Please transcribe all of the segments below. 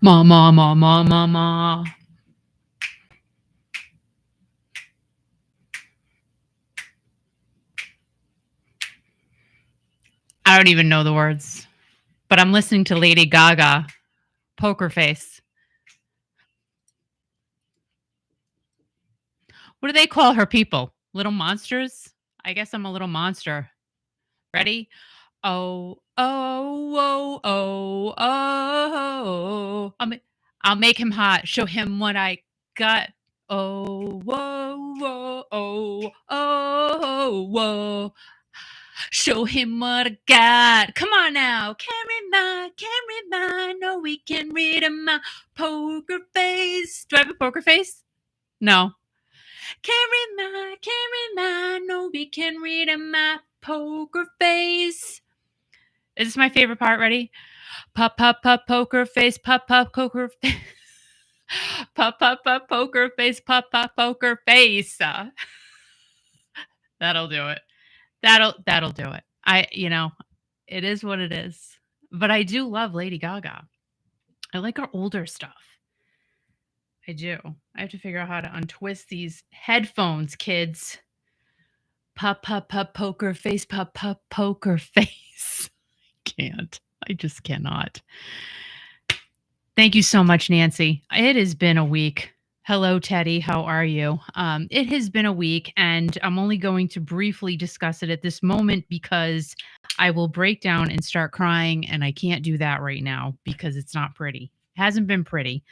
Ma, ma, ma, ma, ma, ma. I don't even know the words, but I'm listening to Lady Gaga, Poker Face. What do they call her people? Little monsters? I guess I'm a little monster. Ready? Oh, oh, oh, oh, oh. I'll make him hot. Show him what I got. Oh, whoa, whoa, oh, oh, whoa. Show him what I got. Come on now. Can't read mine. No, we can read him my poker face. Do I have a poker face? No. Can't read mine. No, we can read him my poker face. Is this my favorite part? Ready? Pop, pop, pop, poker face. Pop, pop, poker face. Pop, pop, pop, poker face. Pop, pop, poker face. That'll do it. That'll do it. It is what it is. But I do love Lady Gaga. I like her older stuff. I do. I have to figure out how to untwist these headphones, kids. Pop, pop, pop, poker face. Pop, pop, poker face. Can't. I just cannot. Thank you so much, Nancy. It has been a week. Hello, Teddy. How are you? It has been a week, and I'm only going to briefly discuss it at this moment because I will break down and start crying, and I can't do that right now because it's not pretty. It hasn't been pretty,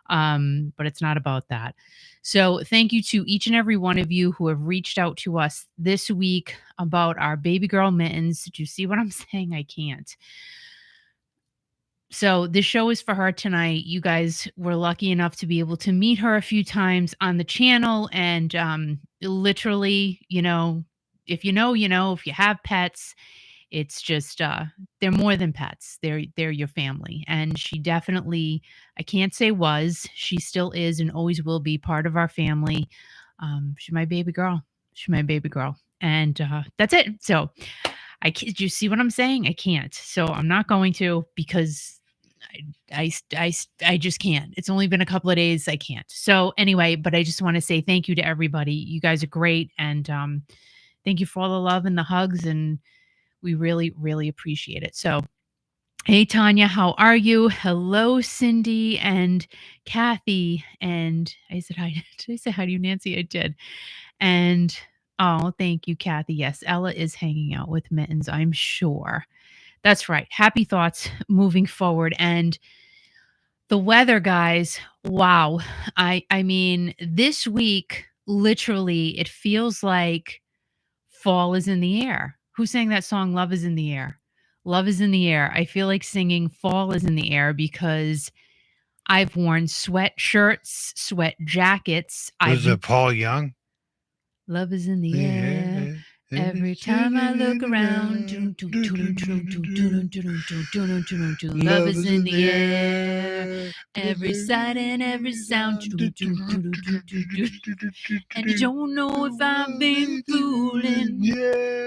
but it's not about that. So, thank you to each and every one of you who have reached out to us this week about our baby girl Mittens. Do you see what I'm saying? I can't. So the show is for her tonight. You guys were lucky enough to be able to meet her a few times on the channel, and literally, if you know, if you have pets, it's just they're more than pets. They're your family, and she definitely, I can't say was, she still is and always will be part of our family. She's my baby girl. She's my baby girl, and that's it. So do you see what I'm saying? I can't. So I'm not going to because I just can't. It's only been a couple of days. I can't. So anyway, but I just want to say thank you to everybody. You guys are great, and thank you for all the love and the hugs, and we really, really appreciate it. So, hey Tanya, how are you? Hello, Cindy and Kathy, and I said hi. Did I say hi to you, Nancy? I did, and oh, thank you, Kathy. Yes, Ella is hanging out with Mittens, I'm sure. That's right. Happy thoughts moving forward. And the weather, guys, wow. I mean, this week, literally, it feels like fall is in the air. Who sang that song, Love is in the Air? Love is in the air. I feel like singing fall is in the air because I've worn sweatshirts, sweat jackets. Was it Paul Young? Love is in the air. Every time I look around, love is in the air. Every sight and every sound, and you don't know if I've been fooling,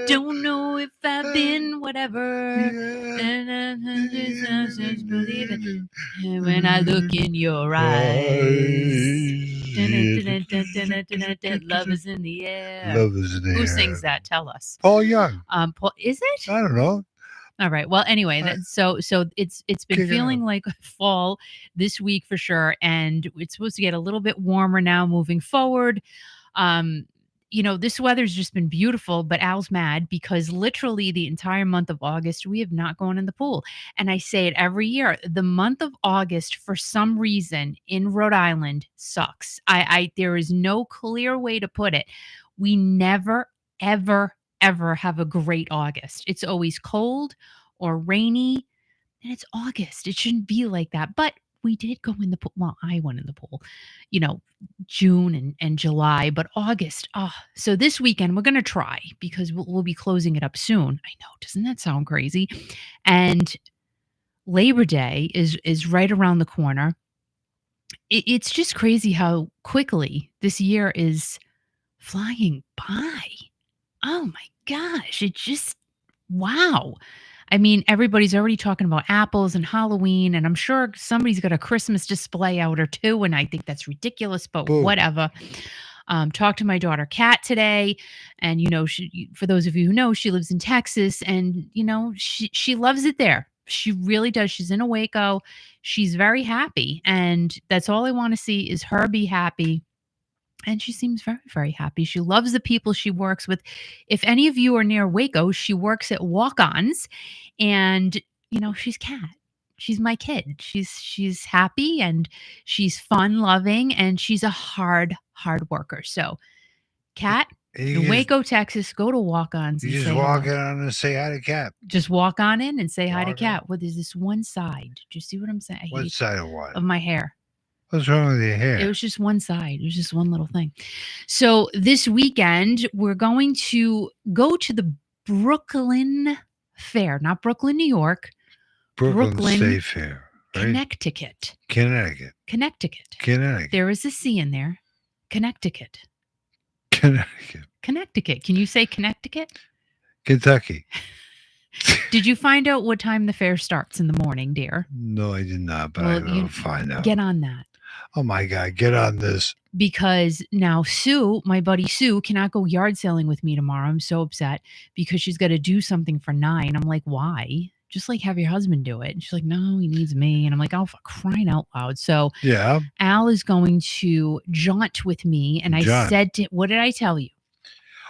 don't know if I've been whatever, and I just believe it when I look in your eyes. Love is in the air. Love is in the air. Who sings that? Tell us. Paul Young. Paul, is it? I don't know. All right. Well, anyway, so it's been feeling like fall this week for sure, and it's supposed to get a little bit warmer now moving forward. This weather's just been beautiful, but Al's mad because literally the entire month of August, we have not gone in the pool. And I say it every year. The month of August, for some reason, in Rhode Island sucks. There is no clear way to put it. We never, ever, ever have a great August. It's always cold or rainy, and it's August. It shouldn't be like that. But we did go in the pool. Well, I went in the pool, June and July, but August. So this weekend we're going to try because we'll be closing it up soon. I know. Doesn't that sound crazy? And Labor Day is right around the corner. It's just crazy how quickly this year is flying by. Oh my gosh. It just, wow. I mean, everybody's already talking about apples and Halloween, and I'm sure somebody's got a Christmas display out or two, and I think that's ridiculous, but Boo. whatever. Talked to my daughter Kat today, and for those of you who know, she lives in Texas, and she loves it there. She really does. She's in a Waco. She's very happy, and that's all I want to see is her be happy. And she seems very, very happy. She loves the people she works with. If any of you are near Waco, she works at Walk-Ons, and she's Kat. She's my kid. She's happy and she's fun loving and she's a hard worker. So, Kat, in Waco, Texas, go to Walk-Ons You and just say walk hello. in and say hi to Cat. Just walk on in and say hi to Walk Kat. Well, there's this one side. Do you see what I'm saying? I What hate side of what? of my hair. What's wrong with your hair? It was just one side. It was just one little thing. So this weekend, we're going to go to the Brooklyn Fair, not Brooklyn, New York. Brooklyn State Fair, right? Connecticut. Connecticut. There is a C in there. Connecticut. Connecticut. Can you say Connecticut? Kentucky. Did you find out what time the fair starts in the morning, dear? No, I did not, but I will find out. Get on that. Oh my God, get on this. Because now Sue, my buddy Sue, cannot go yard selling with me tomorrow. I'm so upset because she's got to do something for 9. I'm like, why? Just like have your husband do it. And she's like, no, he needs me. And I'm like, oh, for crying out loud. So yeah, Al is going to jaunt with me. And I said, what did I tell you?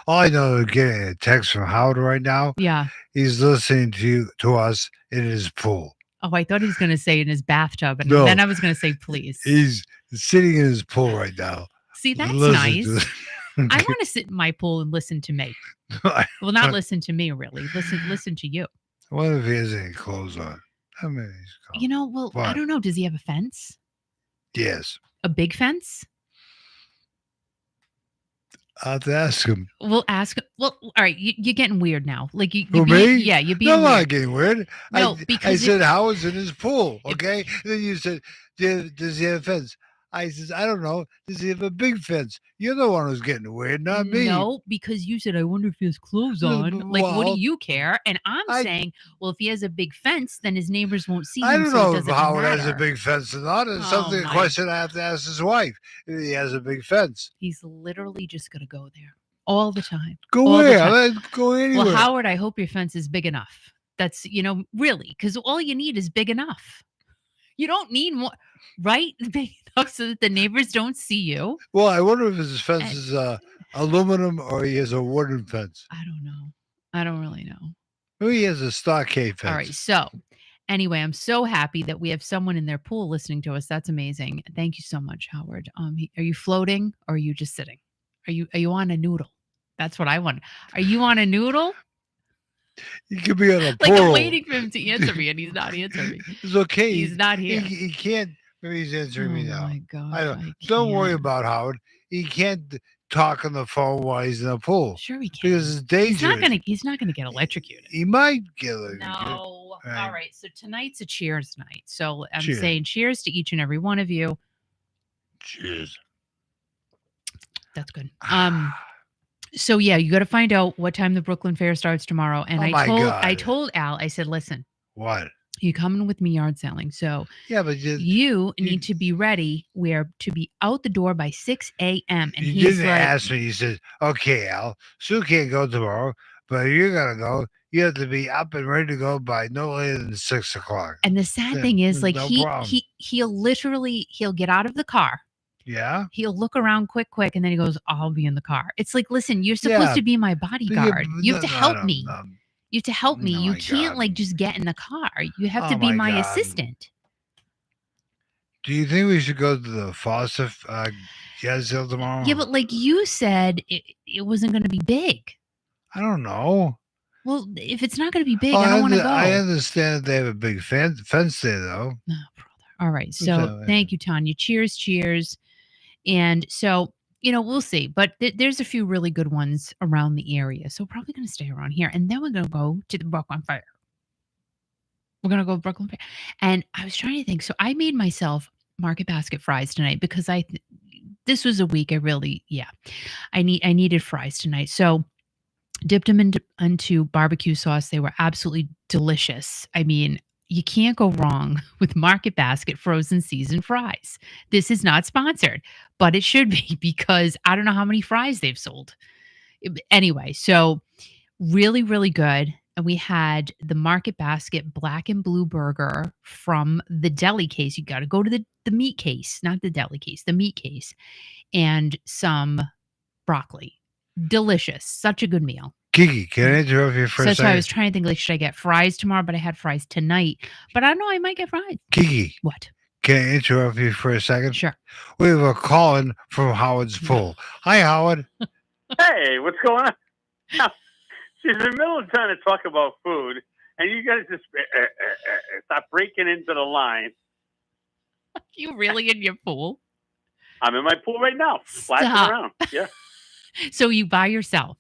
All I know is getting a text from Howard right now. Yeah. He's listening to us in his pool. Oh, I thought he was going to say in his bathtub. And then I was going to say, please. He's sitting in his pool right now. See, that's nice. I want to sit in my pool and listen to me. Well, not listen to me, really. Listen to you. I wonder if he has any clothes on. How many? I don't know. Does he have a fence? Yes. A big fence? I'll have to ask him. We'll ask him. Well, all right. You're getting weird now. Like you me? Yeah, you're being weird. I'm not getting weird. No, because I said Howard's in his pool. Okay. Then you said, does he have a fence? I says, I don't know. Does he have a big fence? You're the one who's getting weird, not me. No, because you said, I wonder if he has clothes on. Like, what do you care? And I'm saying, well, if he has a big fence, then his neighbors won't see him. I don't so know if Howard has a big fence or not. It's a question I have to ask his wife if he has a big fence. He's literally just going to go there all the time. Go where? Go anywhere. Well, Howard, I hope your fence is big enough. That's, really, because all you need is big enough. You don't need more, right? Big enough so that the neighbors don't see you. Well, I wonder if his fence is aluminum or he has a wooden fence. I don't know. I don't really know. Maybe he has a stockade fence. All right. So anyway, I'm so happy that we have someone in their pool listening to us. That's amazing. Thank you so much, Howard. Are you floating or are you just sitting? Are you on a noodle? That's what I want. Are you on a noodle? He could be on a like portal. I'm waiting for him to answer me, and he's not answering me. It's okay. He's not here. He can't. Maybe he's answering me now. Oh my God! Don't worry about Howard. He can't talk on the phone while he's in the pool. Sure, he can. Because it's dangerous. He's not gonna get electrocuted. He might get electrocuted. No. All right. So tonight's a cheers night. So I'm saying cheers to each and every one of you. Cheers. That's good. So yeah, you got to find out what time the Brooklyn Fair starts tomorrow. And I told Al, I said, listen, what? You coming with me yard selling? So yeah, but you need to be ready. We're to be out the door by 6 a.m. And he didn't ask me. He said, "Okay, Al, Sue can't go tomorrow, but you're gonna go. You have to be up and ready to go by no later than 6 o'clock." And the sad thing is, like he'll get out of the car. Yeah. He'll look around quick, and then he goes, I'll be in the car. It's like, listen, you're supposed to be my bodyguard. You have to help me. You have to help me. You can't just get in the car. You have to be my assistant. Do you think we should go to the Foster yard sale tomorrow? Yeah, but like you said, it wasn't going to be big. I don't know. Well, if it's not going to be big, I don't want to go. I understand that they have a big fence there, though. Oh, brother. All right. So thank you, Tanya. Cheers. And so, we'll see. But there's a few really good ones around the area. So we're probably going to stay around here. And then we're going to go to the Brooklyn Fair. We're going to go to Brooklyn Fair. And I was trying to think. So I made myself market basket fries tonight because this was a week I needed fries tonight. So Dipped them into barbecue sauce. They were absolutely delicious. I mean, you can't go wrong with Market Basket frozen seasoned fries. This is not sponsored, but it should be because I don't know how many fries they've sold. Anyway, so really, really good. And we had the Market Basket black and blue burger from the deli case. You got to go to the meat case, not the deli case, the meat case, and some broccoli. Delicious. Such a good meal. Kiki, can I interrupt you for So a that's why I second? was trying to think, like, should I get fries tomorrow? But I had fries tonight. But I don't know. I might get fries. Kiki, What? can I interrupt you for a second? Sure. We have a call in from Howard's Pool. Hi, Howard. Hey, what's going on? She's in the middle of trying to talk about food, and you guys just stop breaking into the line. You really in your pool? I'm in my pool right now, splashing Stop. around. Yeah. So you by yourself?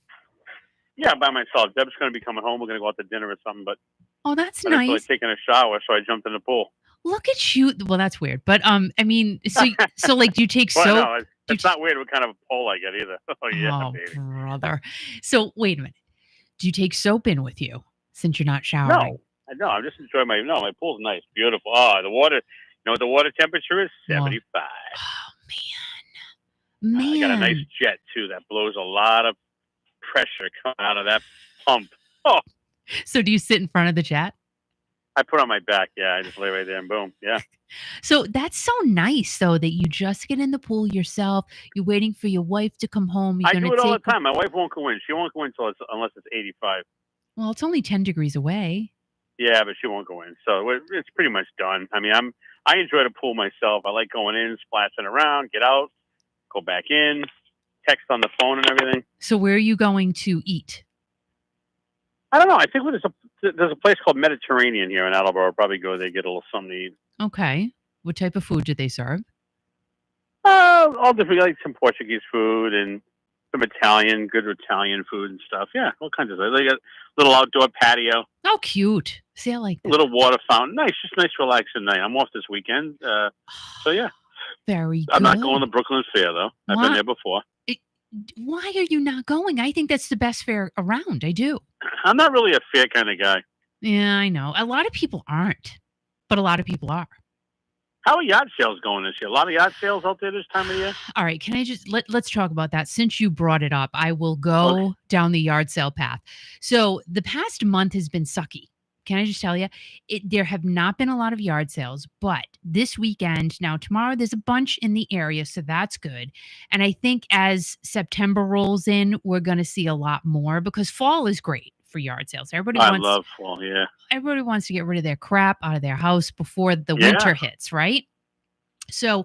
Yeah, by myself. Deb's going to be coming home. We're going to go out to dinner or something, but Oh, that's I feel like nice. taking a shower, so I jumped in the pool. Look at you. Well, that's weird. But I mean, so like, do you take Well, soap? no, it's not weird what kind of a pole I get either. Oh, yeah, Oh, baby. brother. So wait a minute. Do you take soap in with you since you're not showering? No, I'm just enjoying my pool's nice, beautiful. Oh, the water, you know what the water temperature is? Well, 75. Oh, man. I got a nice jet, too, that blows a lot of pressure coming out of that pump. Oh, So do you sit in front of the jet? I put it on my back. Yeah, I just lay right there and boom. Yeah. So that's so nice, though, that you just get in the pool yourself. You're waiting for your wife to come home. You're I gonna do it all the take her- time. My wife won't go in. She won't go in unless it's 85. Well, it's only 10 degrees away. Yeah, but she won't go in. So it's pretty much done. I mean, I enjoy the pool myself. I like going in, splashing around, get out, go back in, text on the phone and everything. So where are you going to eat? I don't know. I think there's a place called Mediterranean here in Attleboro. I'll probably go there, get a little something to eat. Okay. What type of food do they serve? All different, like some Portuguese food and some good Italian food and stuff. Yeah, all kinds of stuff. They got a little outdoor patio. Oh, cute. See, I like A that. little water fountain. Nice, just nice relaxing night. I'm off this weekend. So yeah. Very good. I'm not going to Brooklyn Fair though. I've been there before. Why are you not going? I think that's the best fair around. I do. I'm not really a fair kind of guy. Yeah, I know. A lot of people aren't, but a lot of people are. How are yard sales going this year? A lot of yard sales out there this time of year? All right, can I just let's talk about that. Since you brought it up, I will go down the yard sale path. So the past month has been sucky. Can I just tell you? There have not been a lot of yard sales, but this weekend, now tomorrow, there's a bunch in the area, so that's good. And I think as September rolls in, we're going to see a lot more because fall is great for yard sales. I love fall, yeah. Everybody wants to get rid of their crap out of their house before the winter hits, right? So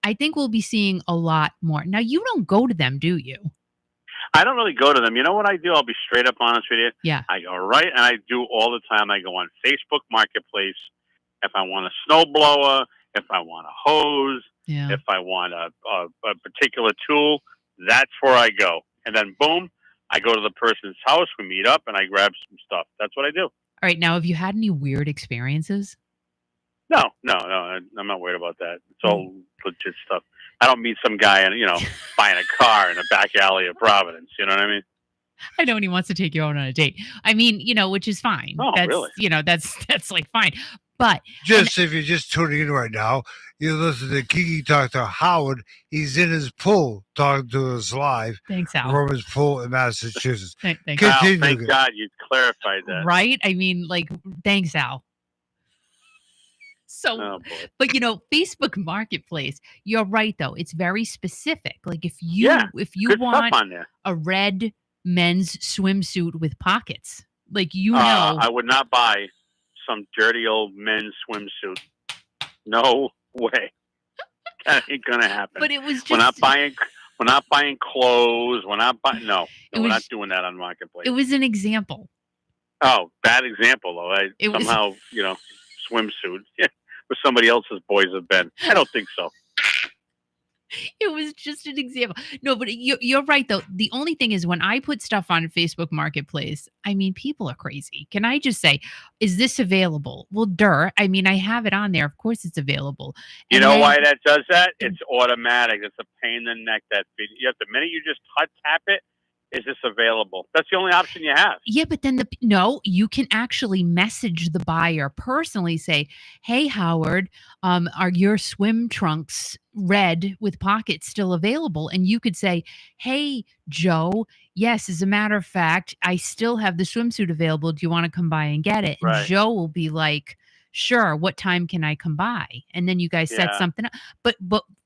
I think we'll be seeing a lot more. Now, you don't go to them, do you? I don't really go to them. You know what I do? I'll be straight up honest with you. Yeah. I go right, and I do all the time. I go on Facebook Marketplace. If I want a snow blower, if I want a hose, if I want a particular tool, that's where I go. And then boom, I go to the person's house. We meet up, and I grab some stuff. That's what I do. All right. Now, have you had any weird experiences? No. I'm not worried about that. It's all legit stuff. I don't meet some guy and buying a car in a back alley of Providence. You know what I mean? I know, and he wants to take you out on a date. I mean, which is fine. Oh, that's, really? That's like fine. But if you're just tuning in right now, you listen to Kiki talk to Howard. He's in his pool talking to us live. Thanks, Al. From his pool in Massachusetts. Thanks, Al. Thank God you clarified that. Right? I mean, thanks, Al. So, but Facebook Marketplace, you're right though. It's very specific. Like if you want a red men's swimsuit with pockets, I would not buy some dirty old men's swimsuit. No way. That ain't gonna happen. But it was just we're not buying clothes. We're not buying we're not doing that on Marketplace. It was an example. Oh, bad example though. Somehow, swimsuit. Yeah. Where somebody else's boys have been. I don't think so. It was just an example. No, but you're right, though. The only thing is when I put stuff on Facebook Marketplace, I mean, people are crazy. Can I just say, is this available? Well, I mean, I have it on there. Of course it's available. You know why that does that? It's automatic. It's a pain in the neck. The minute you just tap it, is this available? That's the only option you have. Yeah, but then you can actually message the buyer personally, say, "Hey, Howard, are your swim trunks red with pockets still available?" And you could say, "Hey, Joe, yes, as a matter of fact, I still have the swimsuit available. Do you want to come by and get it?" And Right. Joe will be like, "Sure, what time can I come by?" And then you guys set Yeah. something up. But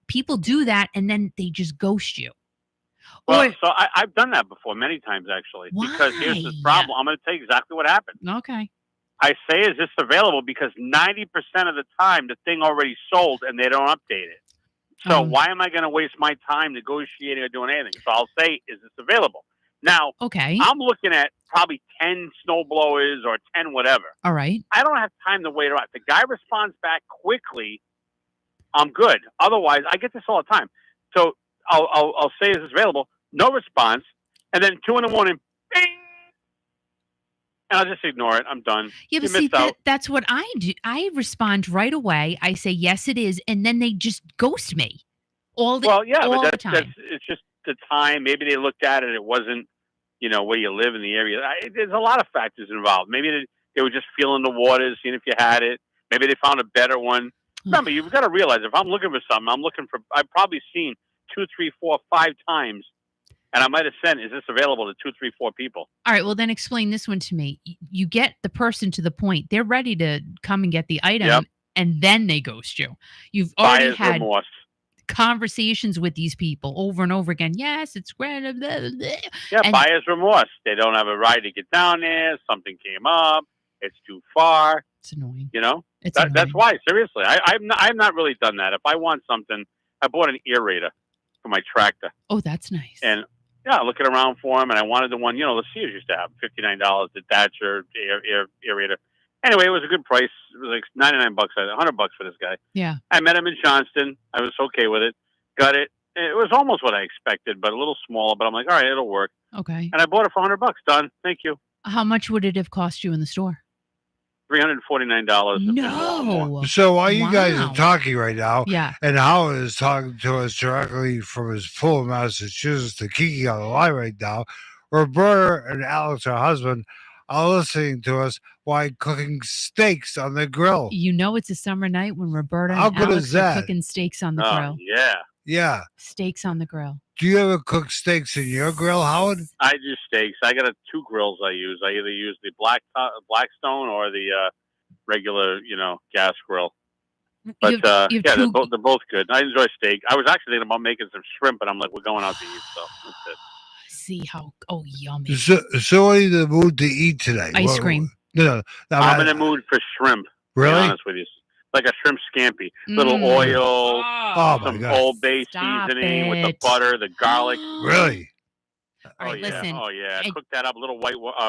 people do that and then they just ghost you. Well, Or so I've done that before many times, actually. Because here's the why? problem. I'm going to tell you exactly what happened. Okay. I say, is this available? Because 90% of the time, the thing already sold and they don't update it. So why am I going to waste my time negotiating or doing anything? So I'll say, is this available? Now, Okay. I'm looking at probably 10 snow blowers or 10 whatever. All right. I don't have time to wait around. If the guy responds back quickly, I'm good. Otherwise, I get this all the time. So I'll say, is this available? No response. And then 2 a.m, bing! And I'll just ignore it. I'm done. Yeah, but see, that's what I do. I respond right away. I say, yes, it is. And then they just ghost me all the time. It's just the time. Maybe they looked at it. It wasn't, where you live in the area. There's a lot of factors involved. Maybe they were just feeling the waters, seeing if you had it. Maybe they found a better one. Remember, you've got to realize, if I'm looking for something, I've probably seen 2, 3, 4, 5 times. And I might have sent, is this available to 2, 3, 4 people? All right. Well, then explain this one to me. You get the person to the point. They're ready to come and get the item, and then they ghost you. You've already had remorse. Conversations with these people over and over again. Yes, it's great. Yeah, buyer's remorse. They don't have a right to get down there. Something came up. It's too far. It's annoying. That's why. Seriously, I've not really done that. If I want something, I bought an aerator for my tractor. Oh, that's nice. And looking around for them, and I wanted the one, the Sears used to have, $59, the Thatcher aerator. Anyway, it was a good price. It was like $99, $100 for this guy. Yeah. I met him in Johnston. I was okay with it. Got it. It was almost what I expected, but a little smaller. But I'm like, all right, it'll work. Okay. And I bought it for $100. Done. Thank you. How much would it have cost you in the store? $349. No. So while you guys are talking right now, and Howard is talking to us directly from his pool in Massachusetts to Kiki on the line right now, Roberta and Alex, her husband, are listening to us while cooking steaks on the grill. It's a summer night when Roberta and Alex are cooking steaks on the grill. Yeah. Yeah. Steaks on the grill. Do you ever cook steaks in your grill, Howard? I do steaks. I got 2 grills I use. I either use the Blackstone or the regular, gas grill. But they're both good. I enjoy steak. I was actually thinking about making some shrimp, but I'm like, we're going out to eat, so that's it. See yummy. So what are you in the mood to eat today? Ice cream. No, I'm in the mood for shrimp. Really? To be honest with you. Like a shrimp scampi. Little oil, some Old Bay seasoning with the butter, the garlic. Really? Listen. Oh, yeah. Cook that up. A little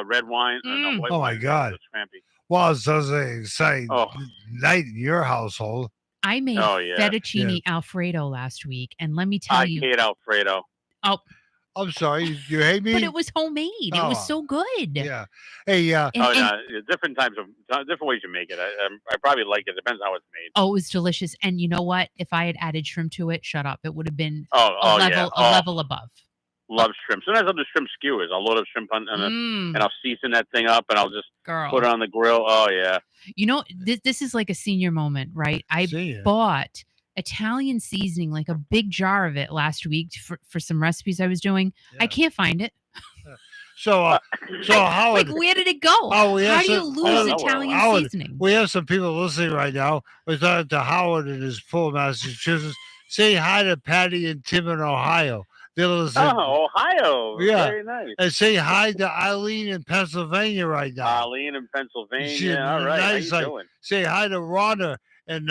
red wine. Oh, my God. Well, it sounds like an exciting night in your household. I made fettuccine Alfredo last week, and let me tell you. I hate Alfredo. Oh. I'm sorry, you hate me? But it was homemade. It was so good. Yeah. Hey, different ways you make it. I probably like it. Depends how it's made. Oh, it was delicious. And you know what? If I had added shrimp to it, shut up. It would have been a level above. Love shrimp. Sometimes I'll do shrimp skewers. I'll load up shrimp and I'll season that thing up and I'll just put it on the grill. Oh, yeah. This is like a senior moment, right? I bought Italian seasoning, like a big jar of it last week for some recipes I was doing. Yeah. I can't find it. So Howard, where did it go? How do you lose Italian seasoning? We have some people listening right now. We're talking to Howard in his pool, Massachusetts. Say hi to Patty and Tim in Ohio. They're listening. Oh, Ohio. Yeah. Very nice. And say hi to Eileen in Pennsylvania right now. Eileen in Pennsylvania. All right. Nice, how you doing? Say hi to Rhonda and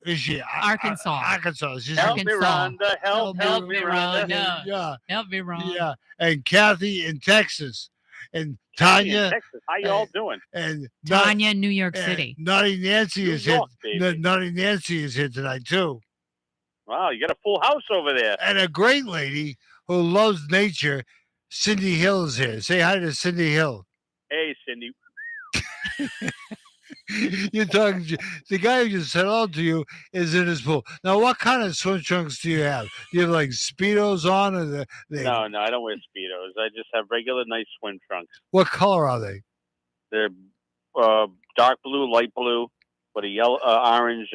is she Arkansas? Arkansas. She's help me, Rhonda. Help me, Rhonda. Yeah. Help me, Rhonda. Yeah. And Kathy in Texas. And Tanya in Texas. How you all doing? And Tanya in New York City. Naughty Nancy is here. Naughty Nancy is here tonight too. Wow, you got a full house over there. And a great lady who loves nature, Cindy Hill is here. Say hi to Cindy Hill. Hey, Cindy. You're talking. The guy who just said hello to you is in his pool. Now, what kind of swim trunks do you have? Do you have like speedos on, or No, I don't wear speedos. I just have regular nice swim trunks. what color are they? They're dark blue, light blue, with a yellow, orange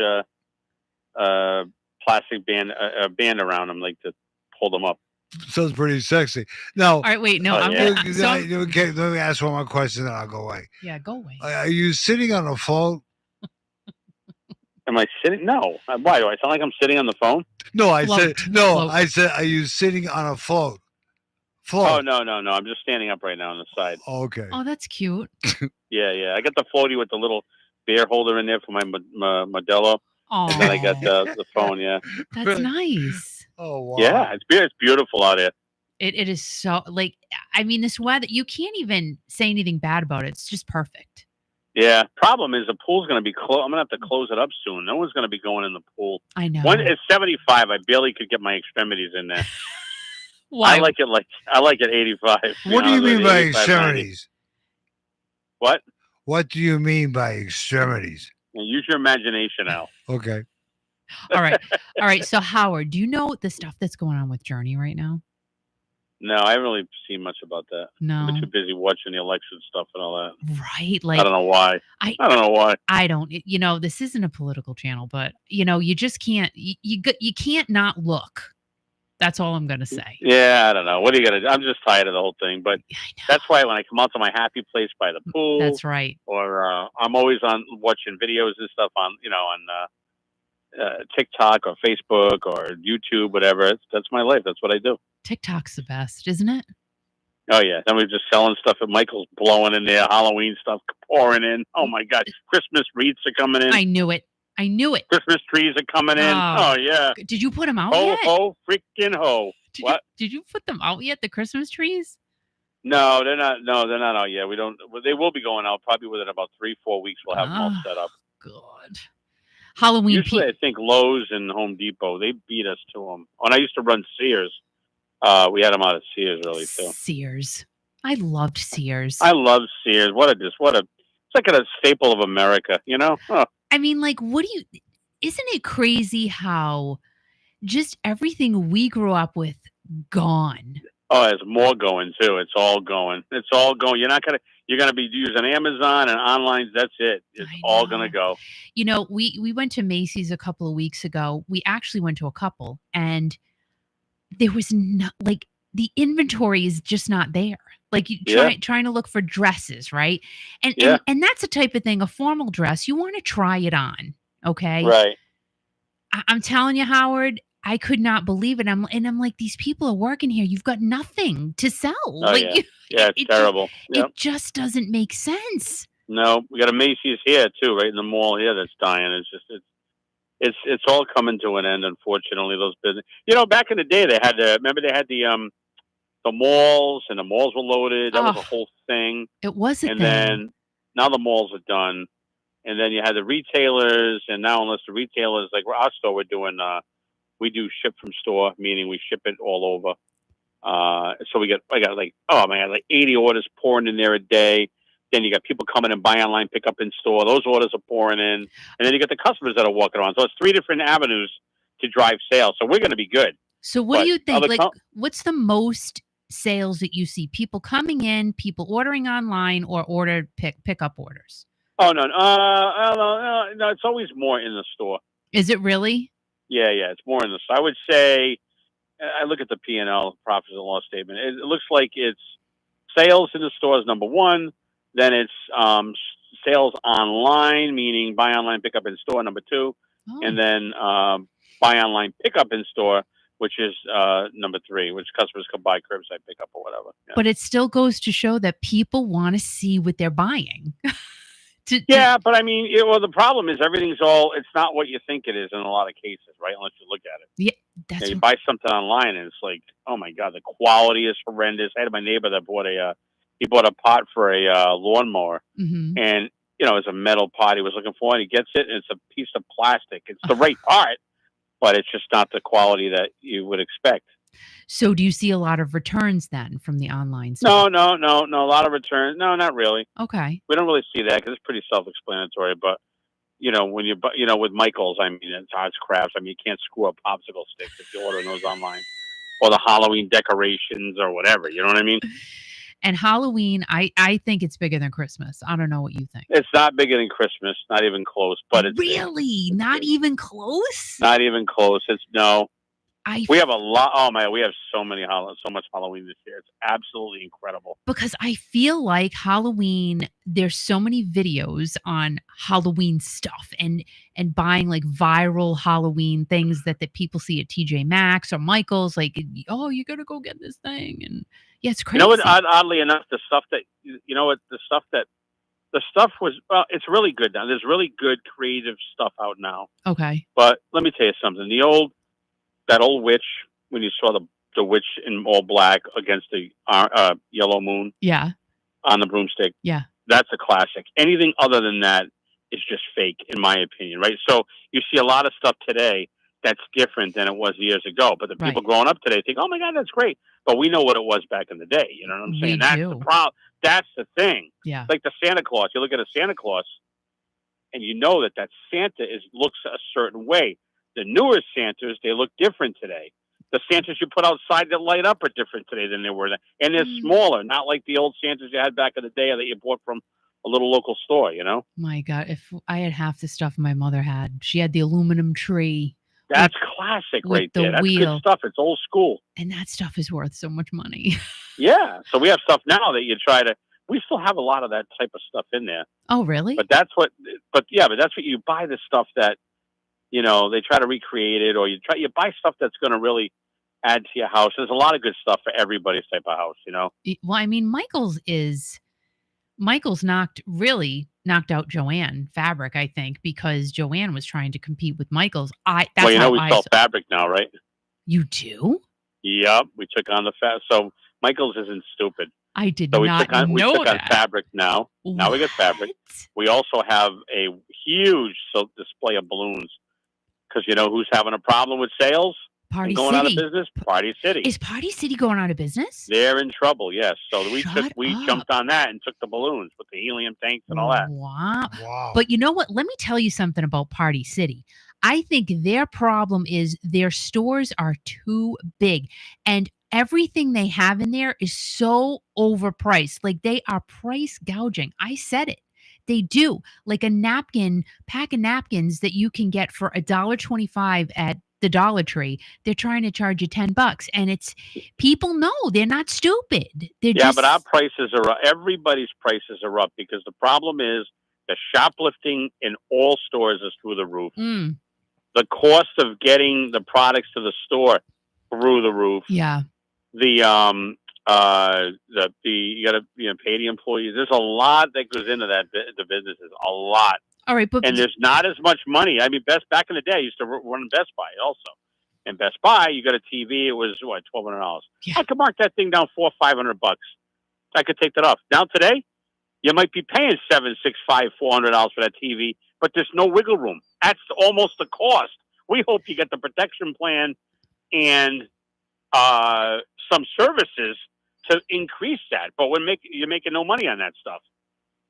plastic band around them, like to hold them up. Sounds pretty sexy. Now, All right, wait, no, Oh, I'm yeah. gonna. okay, let me ask one more question, then I'll go away. Yeah, go away. Are you sitting on a float? Am I sitting? No. Why do I sound like I'm sitting on the phone? No, I Float, said no. float. I said, are you sitting on a float? Oh no. I'm just standing up right now on the side. Okay. Oh, that's cute. Yeah. I got the floaty with the little bear holder in there for my Modelo. Oh, And then I got the phone. Yeah. that's nice. Oh wow. Yeah, it's beautiful out here. It is so like I mean this weather. You can't even say anything bad about it. It's just perfect. Yeah. Problem is the pool's going to be closed. I'm going to have to close it up soon. No one's going to be going in the pool. I know. When it's 75, I barely could get my extremities in there. Why? I like it 85. What do you mean by 85, 90. extremities? What? What do you mean by extremities? Use your imagination, Al. Okay. All right. So Howard, do you know the stuff that's going on with Journey right now? No, I haven't really seen much about that. No. I'm too busy watching the election stuff and all that. Right. Like I don't know why. I don't know why. I don't. This isn't a political channel, but you just can't. You can't not look. That's all I'm gonna say. Yeah, I don't know. What are you gonna do? I'm just tired of the whole thing. But that's why when I come out to my happy place by the pool, that's right. Or I'm always on watching videos and stuff on TikTok or Facebook or YouTube, whatever. That's my life. That's what I do. TikTok's the best, isn't it? Oh yeah, then we're just selling stuff at Michael's, blowing in there, Halloween stuff pouring in. Oh my God, Christmas wreaths are coming in. I knew it. Christmas trees are coming in. Oh yeah. Did you put them out ho, yet? Ho, freaking ho! Did you put them out yet? The Christmas trees? No, they're not. No, they're not out yet. We don't. They will be going out probably within about 3-4 weeks. We'll have them all set up. Good. Halloween. Usually, I think Lowe's and Home Depot, they beat us to them. When I used to run Sears, we had them out at Sears really too. Sears. I loved Sears. I love Sears. It's like a staple of America, you know? Huh. I mean, like, isn't it crazy how just everything we grew up with gone? Oh, there's more going too. It's all going. You're going to be using Amazon and online. That's it. It's all going to go. We went to Macy's a couple of weeks ago. We actually went to a couple, and there was the inventory is just not there. Like trying to look for dresses, right? And that's the type of thing, a formal dress, you want to try it on, okay? Right. I'm telling you, Howard, I could not believe it. I'm like, these people are working here. You've got nothing to sell. Oh, yeah. It's terrible. It just doesn't make sense. No, we got a Macy's here too, right in the mall here that's dying. It's all coming to an end, unfortunately. Those business, back in the day, they had the malls, and the malls were loaded. That was a whole thing. It was a thing. And then now the malls are done. And then you had the retailers, and now unless the retailers, like our store, we do ship from store, meaning we ship it all over. So I got like 80 orders pouring in there a day. Then you got people coming and buy online, pick up in store. Those orders are pouring in. And then you got the customers that are walking around. So it's 3 different avenues to drive sales. So we're going to be good. So what do you think? What's the most sales that you see? People coming in, people ordering online, or pick-up orders? Oh, no, it's always more in the store. Is it really? Yeah, it's more in the store. I would say, I look at the P&L, profit and loss statement. It looks like it's sales in the store is number one. Then it's sales online, meaning buy online, pick up in store, number 2. Oh. And then buy online, pick up in store, which is number 3, which customers can buy curbside pickup or whatever. Yeah. But it still goes to show that people want to see what they're buying. But I mean, the problem is it's not what you think it is in a lot of cases, right? Unless you look at it. Yeah, you buy something online and it's like, oh my God, the quality is horrendous. I had my neighbor that bought a pot for a lawnmower, and it's a metal pot he was looking for, and he gets it, and it's a piece of plastic. It's the right part, but it's just not the quality that you would expect. So do you see a lot of returns then from the online No, store? no, no, no. A lot of returns. No, not really. Okay. We don't really see that because it's pretty self-explanatory. But when you with Michaels, I mean, it's arts crafts. I mean, you can't screw up popsicle sticks if you order those online, or the Halloween decorations or whatever. You know what I mean? And Halloween, I think it's bigger than Christmas. I don't know what you think. It's not bigger than Christmas, not even close. But it's big. Really? Not even close? Not even close. It's no. I We have a lot. Oh man, we have so much Halloween this year. It's absolutely incredible. Because I feel like Halloween, there's so many videos on Halloween stuff and buying like viral Halloween things that people see at TJ Maxx or Michael's, like, oh, you gotta go get this thing. And yeah, it's You crazy. know what? Oddly enough, the stuff that the stuff was, well, it's really good now. There's really good creative stuff out now. Okay. But let me tell you something. That old witch, when you saw the witch in all black against the yellow moon, Yeah. on the broomstick, Yeah. that's a classic. Anything other than that is just fake, in my opinion, right? So you see a lot of stuff today that's different than it was years ago. But the people growing up today think, oh my God, that's great. But we know what it was back in the day. You know what I'm saying? That's the problem. That's the thing. Yeah. Like the Santa Claus. You look at a Santa Claus and you know that Santa looks a certain way. The newer Santas, they look different today. The Santas you put outside that light up are different today than they were then. And they're smaller, not like the old Santas you had back in the day that you bought from a little local store, you know? My God, if I had half the stuff my mother had. She had the aluminum tree. That's classic right there. That's good stuff. It's old school. And that stuff is worth so much money. Yeah. So we have stuff now that we still have a lot of that type of stuff in there. Oh, really? But that's what you buy the stuff that, they try to recreate it, or you buy stuff that's going to really add to your house. There's a lot of good stuff for everybody's type of house, Well, I mean, Michael's knocked out Joanne Fabric, I think, because Joanne was trying to compete with Michael's. We sell fabric now, right? You do? Yep. We took on so Michael's isn't stupid. I did not know that. We took on fabric now. What? Now we got fabric. We also have a huge display of balloons. Because you know who's having a problem with sales? Party going City. Out of business? Party City. Is Party City going out of business? They're in trouble, yes. So we jumped on that and took the balloons with the helium tanks and all that. Wow. But you know what? Let me tell you something about Party City. I think their problem is their stores are too big, and everything they have in there is so overpriced. Like, they are price gouging. I said it. They do. Like a pack of napkins that you can get for $1.25 at the Dollar Tree, they're trying to charge you $10, and people know they're not stupid. But our prices are up. Everybody's prices are up because the problem is the shoplifting in all stores is through the roof. The cost of getting the products to the store through the roof. Yeah. You got to pay the employees. There's a lot that goes into that. The businesses, a lot. All right, and there's not as much money. I mean, back in the day, I used to run Best Buy also. And Best Buy, you got a TV. It was $1,200. Yeah. I could mark that thing down $400-500. I could take that off. Now today, you might be paying $700, $600, $400 for that TV, but there's no wiggle room. That's almost the cost. We hope you get the protection plan and some services to increase that, but you're making no money on that stuff.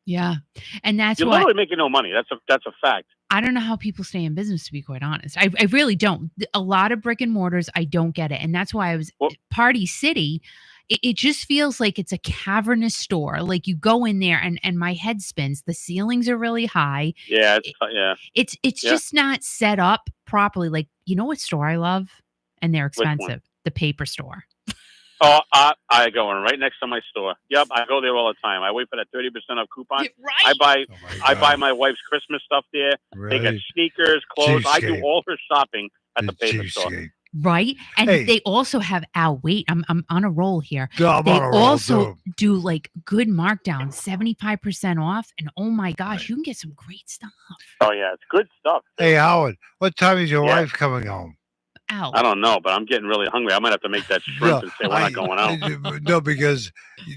Yeah, and that's you're literally making no money. That's a fact. I don't know how people stay in business, to be quite honest. I really don't. A lot of brick and mortars, I don't get it, and that's why I was Party City. It just feels like it's a cavernous store. Like, you go in there and my head spins. The ceilings are really high. Yeah, it's just not set up properly. Like, you know what store I love, and they're expensive? The Paper Store. Oh, I go in right next to my store. Yep, I go there all the time. I wait for that 30% off coupon. Right. I buy my wife's Christmas stuff there. Really? They got sneakers, clothes. Cheapskate. I do all her shopping at the Paper Store. Right, and they also have I'm on a roll here. They also do like good markdown, 75% off, and oh my gosh, you can get some great stuff. Oh yeah, it's good stuff. Hey Howard, what time is your wife coming home? Ow. I don't know, but I'm getting really hungry. I might have to make that shrimp and say we're not going out. No, because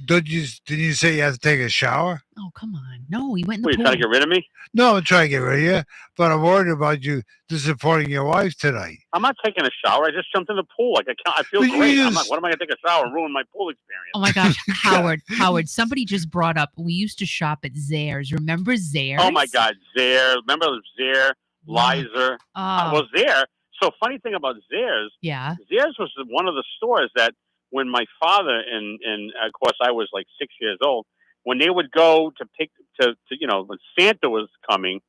didn't you say you have to take a shower? Oh, come on. No, he went in the Wait, pool. you trying to get rid of me? No, I'm trying to get rid of you, but I'm worried about you disappointing your wife tonight. I'm not taking a shower. I just jumped in the pool. Like I feel But great. you I'm not. just- What am I going to take a shower and ruin my pool experience? Oh my gosh, Howard, somebody just brought up, we used to shop at Zares. Remember Zares? Oh my God, Zare. Remember Zare, Lizer? Well, Zare. So funny thing about Zares. Yeah. Zares was one of the stores that when my father and of course I was like 6 years old, when they would go to pick to when Santa was coming,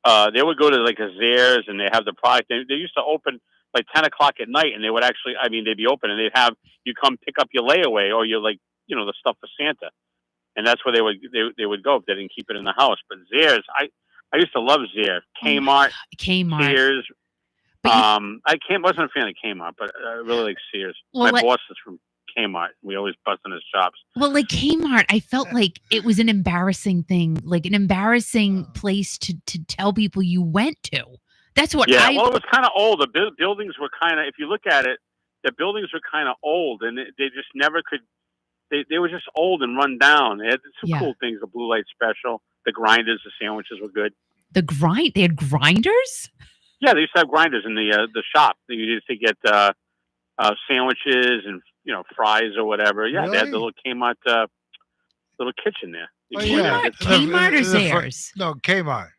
they would go to like a Zares and they have the product. They used to open like 10 o'clock at night, and they would actually, they'd be open and they'd have you come pick up your layaway or your the stuff for Santa, and that's where they would go if they didn't keep it in the house. But Zares, I used to love Zares, Kmart, Sears. Wasn't a fan of Kmart, but I really like Sears. Well, my boss is from Kmart. We always bust in his shops. Well, like Kmart, I felt like it was an embarrassing thing, like an embarrassing place to tell people you went to. That's what well, it was kind of old. The buildings were kind of, if you look at it, the buildings were kind of old, and they just never could. They were just old and run down. They had some cool things. The Blue Light Special, the grinders, the sandwiches were good. They had grinders? Yeah, they used to have grinders in the shop. You used to get sandwiches and fries or whatever. Yeah, really? They had the little Kmart little kitchen there. Kmart or Zares? No, Kmart.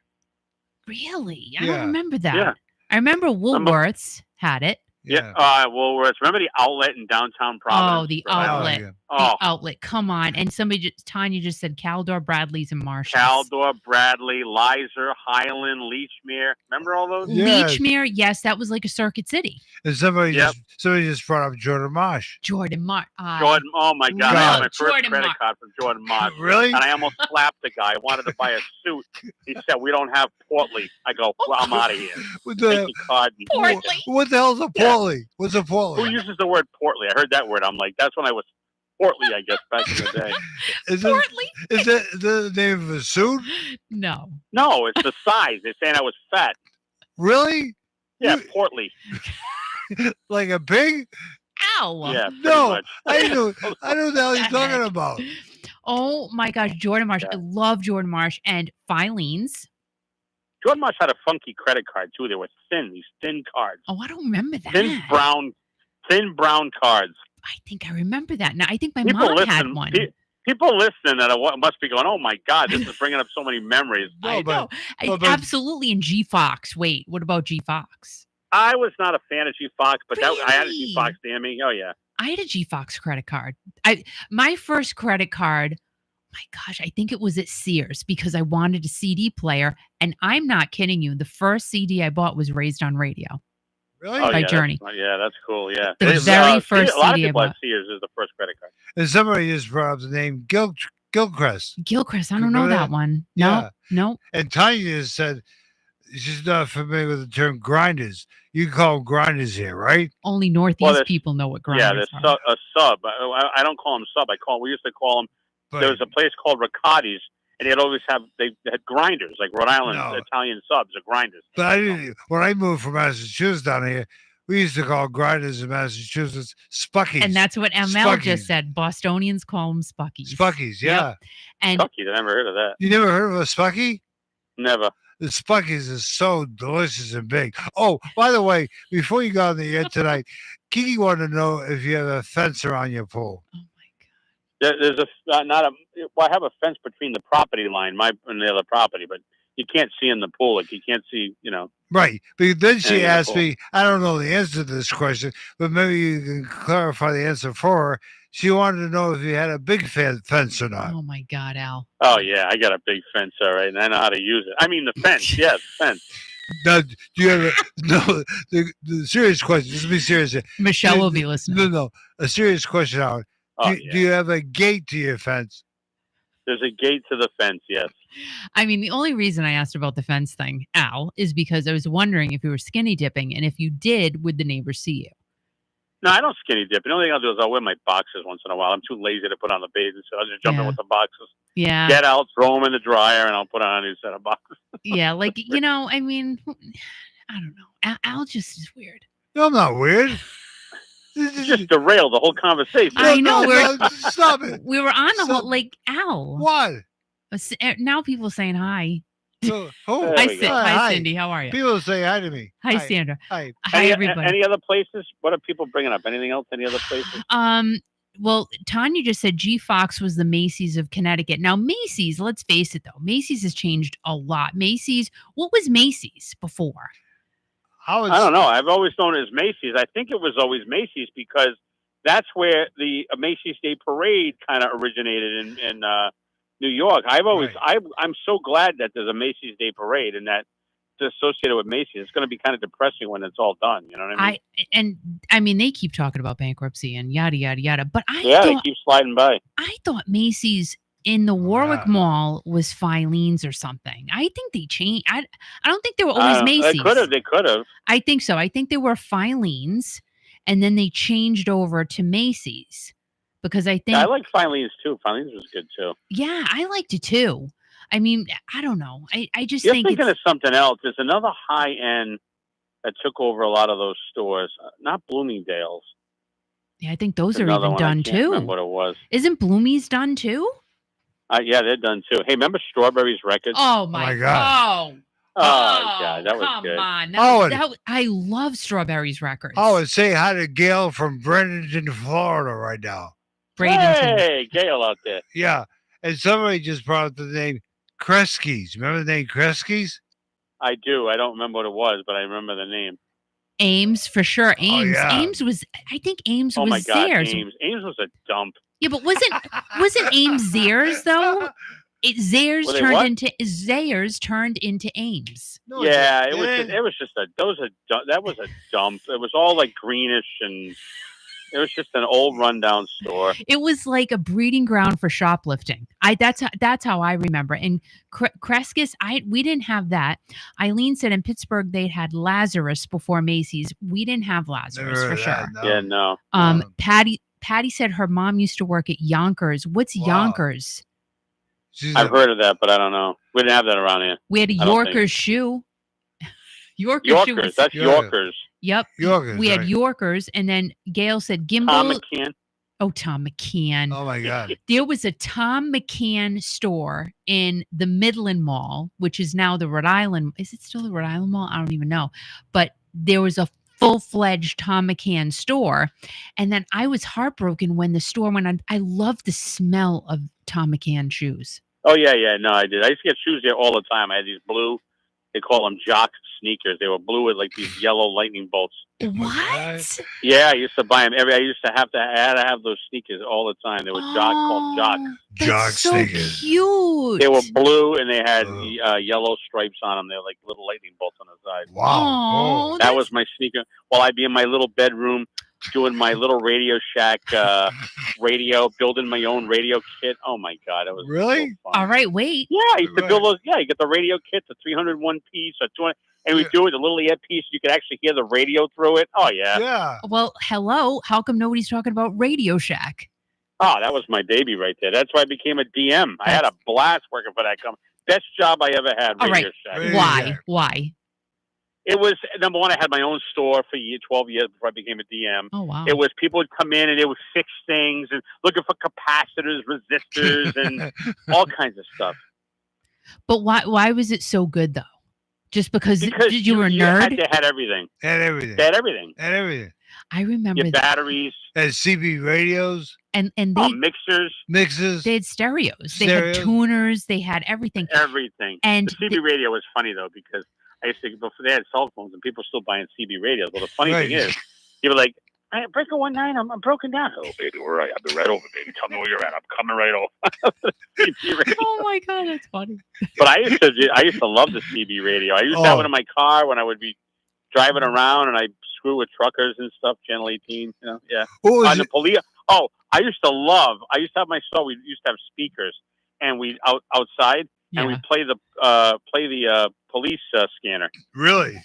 Really? I don't remember that. Yeah. I remember Woolworths had it. Yeah. Woolworths. Remember the outlet in downtown Providence? Oh, the outlet. Oh. The outlet. Come on. And Tanya just said Caldor, Bradley's, and Marshall's. Caldor, Bradley, Lizer, Highland, Leechmere. Remember all those? Yes. Leechmere, yes, that was like a Circuit City. And somebody just brought up Jordan Marsh. Jordan, oh my God. I had my first credit card from Jordan Marsh. Really? And I almost slapped the guy. I wanted to buy a suit. He said, "We don't have Portly." I go, "Well, I'm out of here." Portly. What the hell's a Portly? What's a Portly? Who uses the word Portly? I heard that word. I'm like, that's when I was Portly, I guess, back in the day. Is that the name of a suit? No, it's the size. They're saying I was fat. Really? Yeah, Portly. Like a pig? Ow. Yeah, no, much. I know what the hell you're talking about. Oh my gosh, Jordan Marsh. I love Jordan Marsh and Filene's. Jordan Marsh had a funky credit card too. They were these thin cards. Oh, I don't remember that. Thin brown cards. I think I remember that. Now I think my mom had one. People listening must be going, "Oh my God, this is bringing up so many memories." I know. Absolutely. And G Fox. Wait, what about G Fox? I was not a fan of G Fox, but really? I had a G Fox. Damn me! Oh yeah. I had a G Fox credit card. My first credit card. My gosh, I think it was at Sears because I wanted a CD player, and I'm not kidding you. The first CD I bought was Raised on Radio. Really? By Journey. That's cool. Yeah. The very first a lot CD of people I at bought. Sears is the first credit card. And somebody just brought up the name Gilchrist. Gilchrist. I don't know that one. No. And Tanya just said she's not familiar with the term grinders. You call them grinders here, right? Only Northeast people know what grinders are. Yeah, there's a sub. I don't call them sub. We used to call them. There was a place called Riccati's, and they had grinders, like Rhode Island Italian subs or grinders. But when I moved from Massachusetts down here, we used to call grinders in Massachusetts Spuckies. And that's what ML just said. Bostonians call them Spuckies. Spuckies, yeah. Yep. And Spuckies, I never heard of that. You never heard of a Spucky? Never. The Spuckies is so delicious and big. Oh, by the way, before you got on the air tonight, Kiki wanted to know if you have a fence around your pool. Oh my God. There's I have a fence between the property line, and the other property, but you can't see in the pool. Like you can't see, Right. But then she asked me, I don't know the answer to this question, but maybe you can clarify the answer for her. She wanted to know if you had a big fence or not. Oh my God, Al. Oh yeah, I got a big fence, all right, and I know how to use it. I mean the fence, the fence. Now, do you have the serious question? Just be serious here. Michelle will be listening. No. A serious question, Howard. Do you have a gate to your fence? There's a gate to the fence, yes. I mean, the only reason I asked about the fence thing, Al, is because I was wondering if you were skinny dipping, and if you did, would the neighbors see you? No, I don't skinny dip. The only thing I'll do is I'll wear my boxers once in a while. I'm too lazy to put on the bathing suit. I'll just jump in with the boxers. Yeah. Get out, throw them in the dryer, and I'll put on a new set of boxers. Yeah, like, I mean, I don't know. Al just is weird. No, I'm not weird. You just derailed the whole conversation. I know. No, stop it. We were on the whole Stop. like ow. What? Now people saying hi. Who? There we go. Hi, Cindy. How are you? People say hi to me. Hi, Sandra. Hi. Hi, everybody. Any other places? What are people bringing up? Anything else? Any other places? Well, Tanya just said G Fox was the Macy's of Connecticut. Now, Macy's, let's face it, though, Macy's has changed a lot. Macy's, what was Macy's before? I don't know. I've always known it as Macy's. I think it was always Macy's because that's where the Macy's Day Parade kind of originated in New York. I'm so glad that there's a Macy's Day Parade and that it's associated with Macy's. It's going to be kind of depressing when it's all done. You know what I mean? They keep talking about bankruptcy and yada yada yada. But they keep sliding by. I thought Macy's in the Warwick Mall was Filene's or something. I think they changed. I don't think they were always Macy's. They could have. I think so. I think they were Filene's, and then they changed over to Macy's because I think I like Filene's too. Filene's was good too. Yeah, I liked it too. I mean, I don't know. I just You're think thinking of something else. There's another high end that took over a lot of those stores. Not Bloomingdale's. Yeah, I think those are even done too. Remember what it was? Isn't Bloomie's done too? Yeah, they're done too. Hey, remember Strawberry's Records? Oh my god! Oh God, that was good. Come on! I love Strawberry's Records. Oh, and say hi to Gail from Bradenton, Florida, right now. Bradenton. Hey, Gail out there. Yeah, and somebody just brought up the name Kresge's. Remember the name Kresge's? I do. I don't remember what it was, but I remember the name. Ames for sure. Ames. Oh, yeah. Ames was. I think Ames was. Oh my God, theirs. Ames was a dump. Yeah, but wasn't Ames theirs though? Zayres turned into Ames. No, yeah, it was just a dump. It was all like greenish and it was just an old rundown store. It was like a breeding ground for shoplifting. That's how I remember. And Kresge's, we didn't have that. Eileen said in Pittsburgh they had Lazarus before Macy's. We didn't have Lazarus for sure. No. Yeah, no. Patty said her mom used to work at Yonkers. What's Yonkers? I've heard of that, but I don't know. We didn't have that around here. We had a Yorkers shoe. Yorkers, that's Yorkers. Yep. Yorkers, we had Yorkers, and then Gail said Gimbal. Tom McCann. Oh, Tom McCann. Oh, my God. There was a Tom McCann store in the Midland Mall, which is now the Rhode Island. Is it still the Rhode Island Mall? I don't even know. But there was a full-fledged Tom McCann store. And then I was heartbroken when the store went on. I loved the smell of Tom McCann shoes. Oh, yeah. No, I did. I used to get shoes there all the time. I had these blue, they call them jock sneakers. They were blue with like these yellow lightning bolts. What? Yeah, I used to buy them I had to have those sneakers all the time. They were called jocks. Jock so sneakers. Cute. They were blue and they had yellow stripes on them. They were like little lightning bolts on the side. Wow. That was my sneaker. While I'd be in my little bedroom doing my little Radio Shack building my own radio kit. Oh my God, it was really so fun. All right. Wait. Yeah, I used to build those. Yeah, you get the radio kit, the 301 piece, or 200, and we do it the little earpiece. You could actually hear the radio through it. Oh yeah. Yeah. Well, hello. How come nobody's talking about Radio Shack? Oh, that was my baby right there. That's why I became a DM. I had a blast working for that company. Best job I ever had. Radio Shack. Why? It was, number one, I had my own store for 12 years before I became a DM. Oh, wow. It was, people would come in and they would fix things and looking for capacitors, resistors, and all kinds of stuff. But why was it so good, though? Just because you were a nerd? They had everything. They had everything. They had everything. They had everything. I remember Your batteries. They had CB radios. And they mixers. They had stereos. They had tuners. They had everything. Everything. And the CB radio was funny, though, because I used to, before they had cell phones and people still buying CB radios. Well, the funny thing is, you were like, Breaker 19, I'm broken down. Oh, baby, where are you? I'll be right over, baby. Tell me where you're at. I'm coming right over. Oh, my God, that's funny. But I used to love the CB radio. I used to have it in my car when I would be driving around and I'd screw with truckers and stuff, Channel 18, you know, yeah. The police. Oh, I used to have my store. We used to have speakers and we outside and we play the police scanner. Really?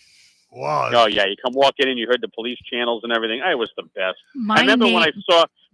Wow. Oh yeah, you come walking in, you heard the police channels and everything. It was the best. I remember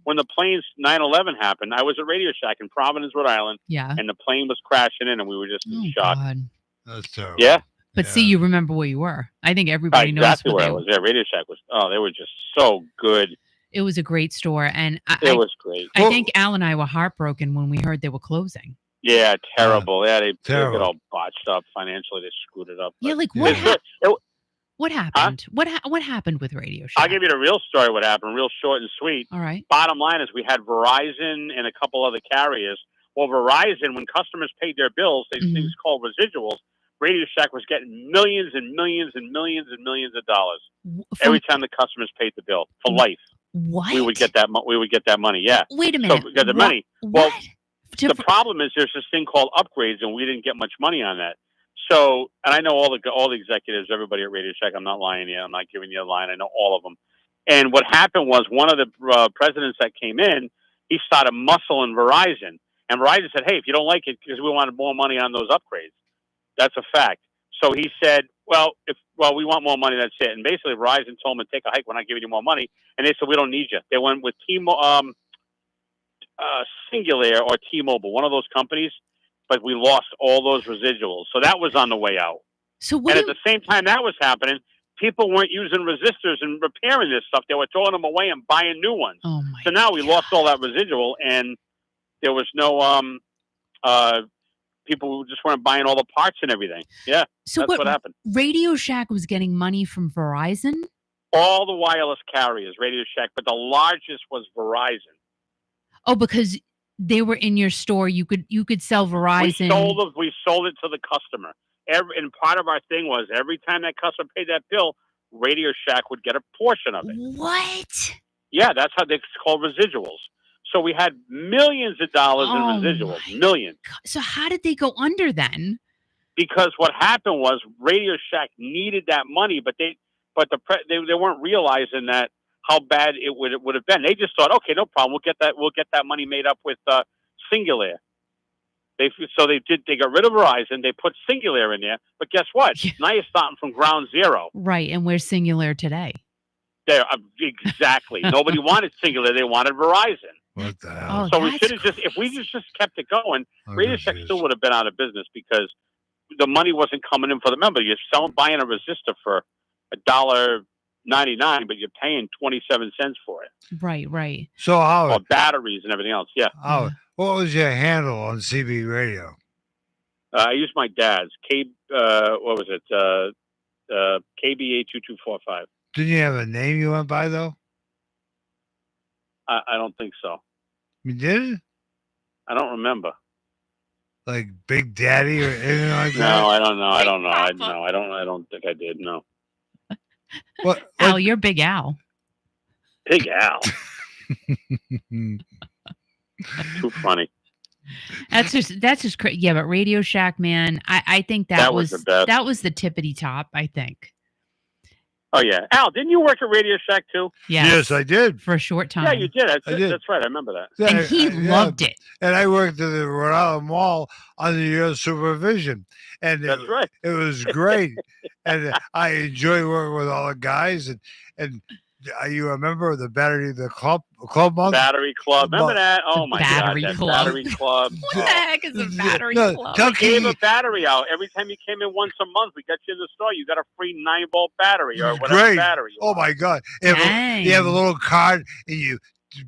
when the planes 9/11 happened. I was at Radio Shack in Providence, Rhode Island. Yeah. And the plane was crashing in, and we were just in shock. God. That's terrible. Yeah. But see, you remember where you were. I think everybody knows exactly where I was. Yeah, Radio Shack was. Oh, they were just so good. It was a great store, and it was great. I think Al and I were heartbroken when we heard they were closing. Yeah, terrible. Yeah, they get all botched up financially. They screwed it up. Yeah, like what happened? What happened with Radio Shack? I'll give you the real story. What happened? Real short and sweet. All right. Bottom line is we had Verizon and a couple other carriers. Well, Verizon, when customers paid their bills, they things called residuals. Radio Shack was getting millions and millions and millions and millions of dollars every time the customers paid the bill for life. What? We would get that. We would get that money. Yeah. Wait a minute. So we got the money. Well, the problem is there's this thing called upgrades, and we didn't get much money on that. So, and I know all the executives, everybody at Radio Shack. I'm not lying to you. I'm not giving you a line. I know all of them. And what happened was one of the presidents that came in, he started muscling Verizon, and Verizon said, "Hey, if you don't like it, because we wanted more money on those upgrades." That's a fact. So he said, well, we want more money, that's it. And basically Verizon told him to take a hike, we're not giving you more money. And they said, we don't need you. They went with Singular or T-Mobile, one of those companies, but we lost all those residuals. So that was on the way out. And at the same time that was happening, people weren't using resistors and repairing this stuff. They were throwing them away and buying new ones. Oh my so now we lost all that residual, and there was no people just weren't buying all the parts and everything. Yeah, so that's what happened. Radio Shack was getting money from Verizon? All the wireless carriers, Radio Shack, but the largest was Verizon. Oh, because they were in your store. You could sell Verizon. We sold it to the customer. And part of our thing was every time that customer paid that bill, Radio Shack would get a portion of it. What? Yeah, that's how they call residuals. So we had millions of dollars in residuals, millions. God. So how did they go under then? Because what happened was Radio Shack needed that money, but they weren't realizing that how bad it would have been. They just thought, okay, no problem, we'll get that money made up with Singular. They got rid of Verizon, they put Singular in there, but guess what? Now you're starting from ground zero. Right, and where's Singular today? There, exactly. Nobody wanted Singular; they wanted Verizon. What the hell? So we should have if we just kept it going, Radio Shack still would have been out of business because the money wasn't coming in for the member. You're buying a resistor for $1.99, but you're paying 27 cents for it. Right. So how batteries and everything else? Yeah. Oh, what was your handle on CB Radio? I used my dad's what was it? KBA 2245. Didn't you have a name you went by though? I don't think so. You did? I don't remember. Like Big Daddy or anything like that? No, I don't know. I don't know. I don't think I did. No. What? Al, you're Big Al. Big Al. Too funny. That's just crazy. Yeah, but Radio Shack, man, I think that was the best. That was the tippity top, I think. Oh yeah, Al, didn't you work at Radio Shack too? Yes, I did for a short time. Yeah, you did. I did. That's right. I remember that. And he loved it. And I worked at the Rhode Island Mall under your supervision, and that's right. It was great, and I enjoyed working with all the guys. And you remember the club month? Battery Club. Remember that? Oh my God, that Club. Battery Club. What the heck is a Battery Club? We gave a battery out every time you came in once a month. We got you in the store. You got a free 9-volt battery or whatever battery. Oh my God! You have a little card and you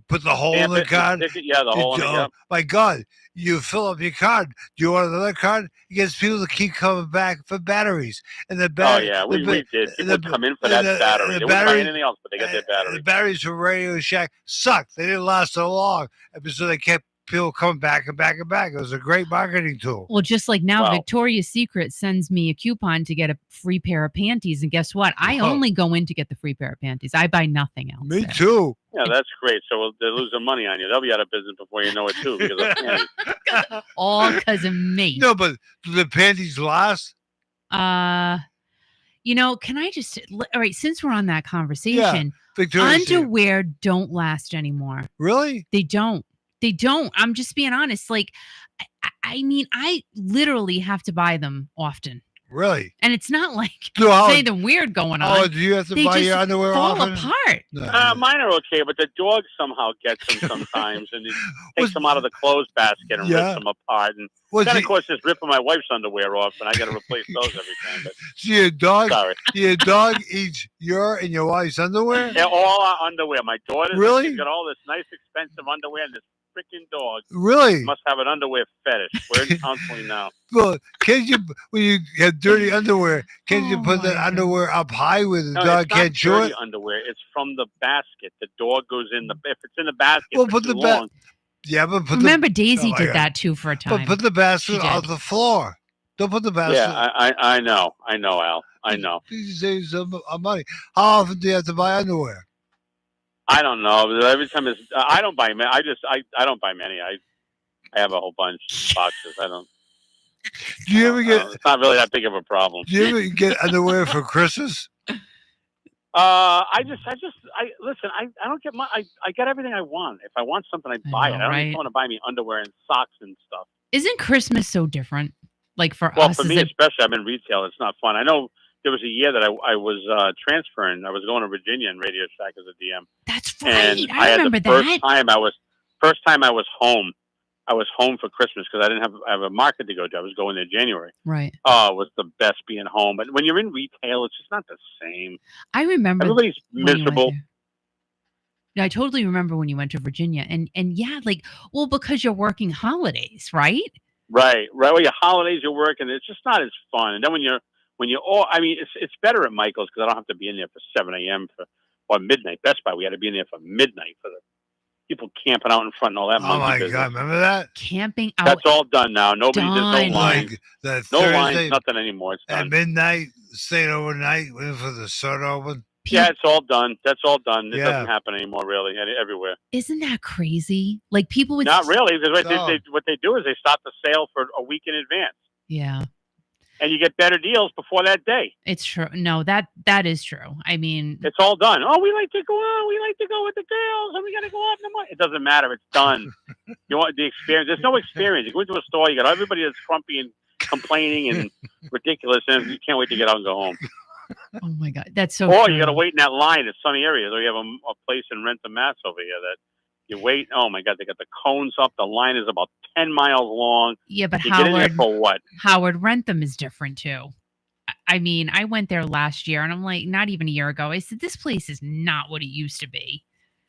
put the hole in the card. Yeah, the hole in it. Yeah. My God! You fill up your card. Do you want another card? It gets people to keep coming back for batteries. And the battery. Oh yeah, we did. People would come in for that battery. They wouldn't buy anything else, but they got their battery. The batteries from Radio Shack sucked. They didn't last so long, so they kept people coming back and back and back. It was a great marketing tool. Well, just like now, Victoria's Secret sends me a coupon to get a free pair of panties, and guess what? I only go in to get the free pair of panties. I buy nothing else. Me too. Yeah, that's great. So they're losing money on you. They'll be out of business before you know it too, because of panties. All because of me. No, but do the panties last? Can I just? All right, since we're on that conversation, underwear don't last anymore. Really? They don't. I'm just being honest. Like, I mean, I literally have to buy them often. Really? And it's not like So how- there's anything weird going on. Oh, do you have to They buy just your underwear fall often? apart. No. Mine are okay, but the dog somehow gets them sometimes, and it Was- takes them out of the clothes basket and Yeah. rips them apart. And Was then, it- of course, just ripping my wife's underwear off, and I got to replace those every time. But So your dog, sorry. your dog eats your and your wife's underwear? They're all our underwear. My daughter's Really? she's got all this nice, expensive underwear, and this freaking dog Really? must have an underwear fetish. We're in counseling now. Well, can't you, when you have dirty underwear, can't you Oh put my that underwear up high where the No, dog it's not can't chew dirty it? underwear. It's from the basket. The dog goes in the. If it's in the basket, Well, for put too the long, Yeah, but put Remember, Daisy Oh my did God. that too for a time. but put the basket She on did. the floor. Don't put the basket. Yeah, I know, Al. I know. You save some money. How often do you have to buy underwear? I don't know. Every time it's, I don't buy many. I don't buy many. I have a whole bunch of boxes. I don't. Do you ever get It's not really that big of a problem. Do you ever get underwear for Christmas? I listen. I don't get my. I get everything I want. If I want something, I buy know, it. I don't right? even want to buy me underwear and socks and stuff. Isn't Christmas so different? Like for Well, us, for me especially, I'm in retail. It's not fun. I know there was a year that I was transferring. I was going to Virginia and Radio Shack as a DM. that's And right. I remember had the that. first time I was home. I was home for Christmas because I didn't have a market to go to. I was going there January. Right. Oh, it was the best being home. But when you're in retail, it's just not the same. I remember Everybody's when you went miserable. there. Yeah, I totally remember when you went to Virginia, and yeah, like, well, because you're working holidays, right? Right. Well, your holidays, you're working. It's just not as fun. And then when you're all, I mean, it's better at Michael's because I don't have to be in there for 7 a.m. or midnight. Best Buy, we had to be in there for midnight for the people camping out in front and all that. Oh my business. God! Remember that? Camping out. That's all done now. There's no Done. lines. Like the No Thursday lines, nothing anymore. It's at done. midnight, staying overnight, waiting for the sun to open. Yeah, it's all done. That's all done. It Yeah. doesn't happen anymore, really, everywhere. Isn't that crazy? Like people would. Not really, because No. what they do is they stop the sale for a week in advance, Yeah, and you get better deals before that day. it's true. No, that is true. I mean, It's all done. Oh, we like to go out. We like to go with the girls, and we got to go out in the money. It doesn't matter. It's done. You want the experience? There's no experience. You go into a store, you got everybody that's grumpy and complaining and ridiculous, and you can't wait to get out and go home. oh my God, that's so. Or true. you got to wait in that line at sunny areas, or you have a place in Rentham, Mass over here that you wait. Oh my God, they got the cones up. The line is about 10 miles long. Yeah, but You get in there Howard for what? Rentham is different too. I mean, I went there last year, and I'm like, not even a year ago. I said, this place is not what it used to be.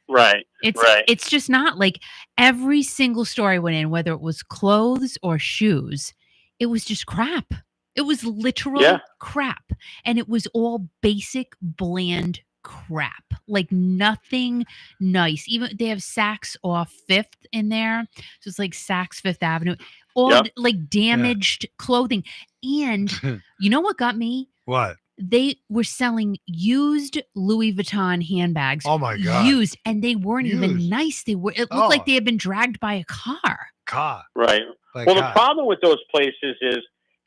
Right. It's just not. Like every single store I went in, whether it was clothes or shoes, it was just crap. It was literal crap. And it was all basic, bland crap. Like nothing nice. Even they have Saks off 5th in there. So it's like Saks Fifth Avenue. All like damaged clothing. And you know what got me? What? They were selling used Louis Vuitton handbags. Oh my God! Used, and they weren't even nice. It looked like they had been dragged by a car. Right. Like well, the problem with those places is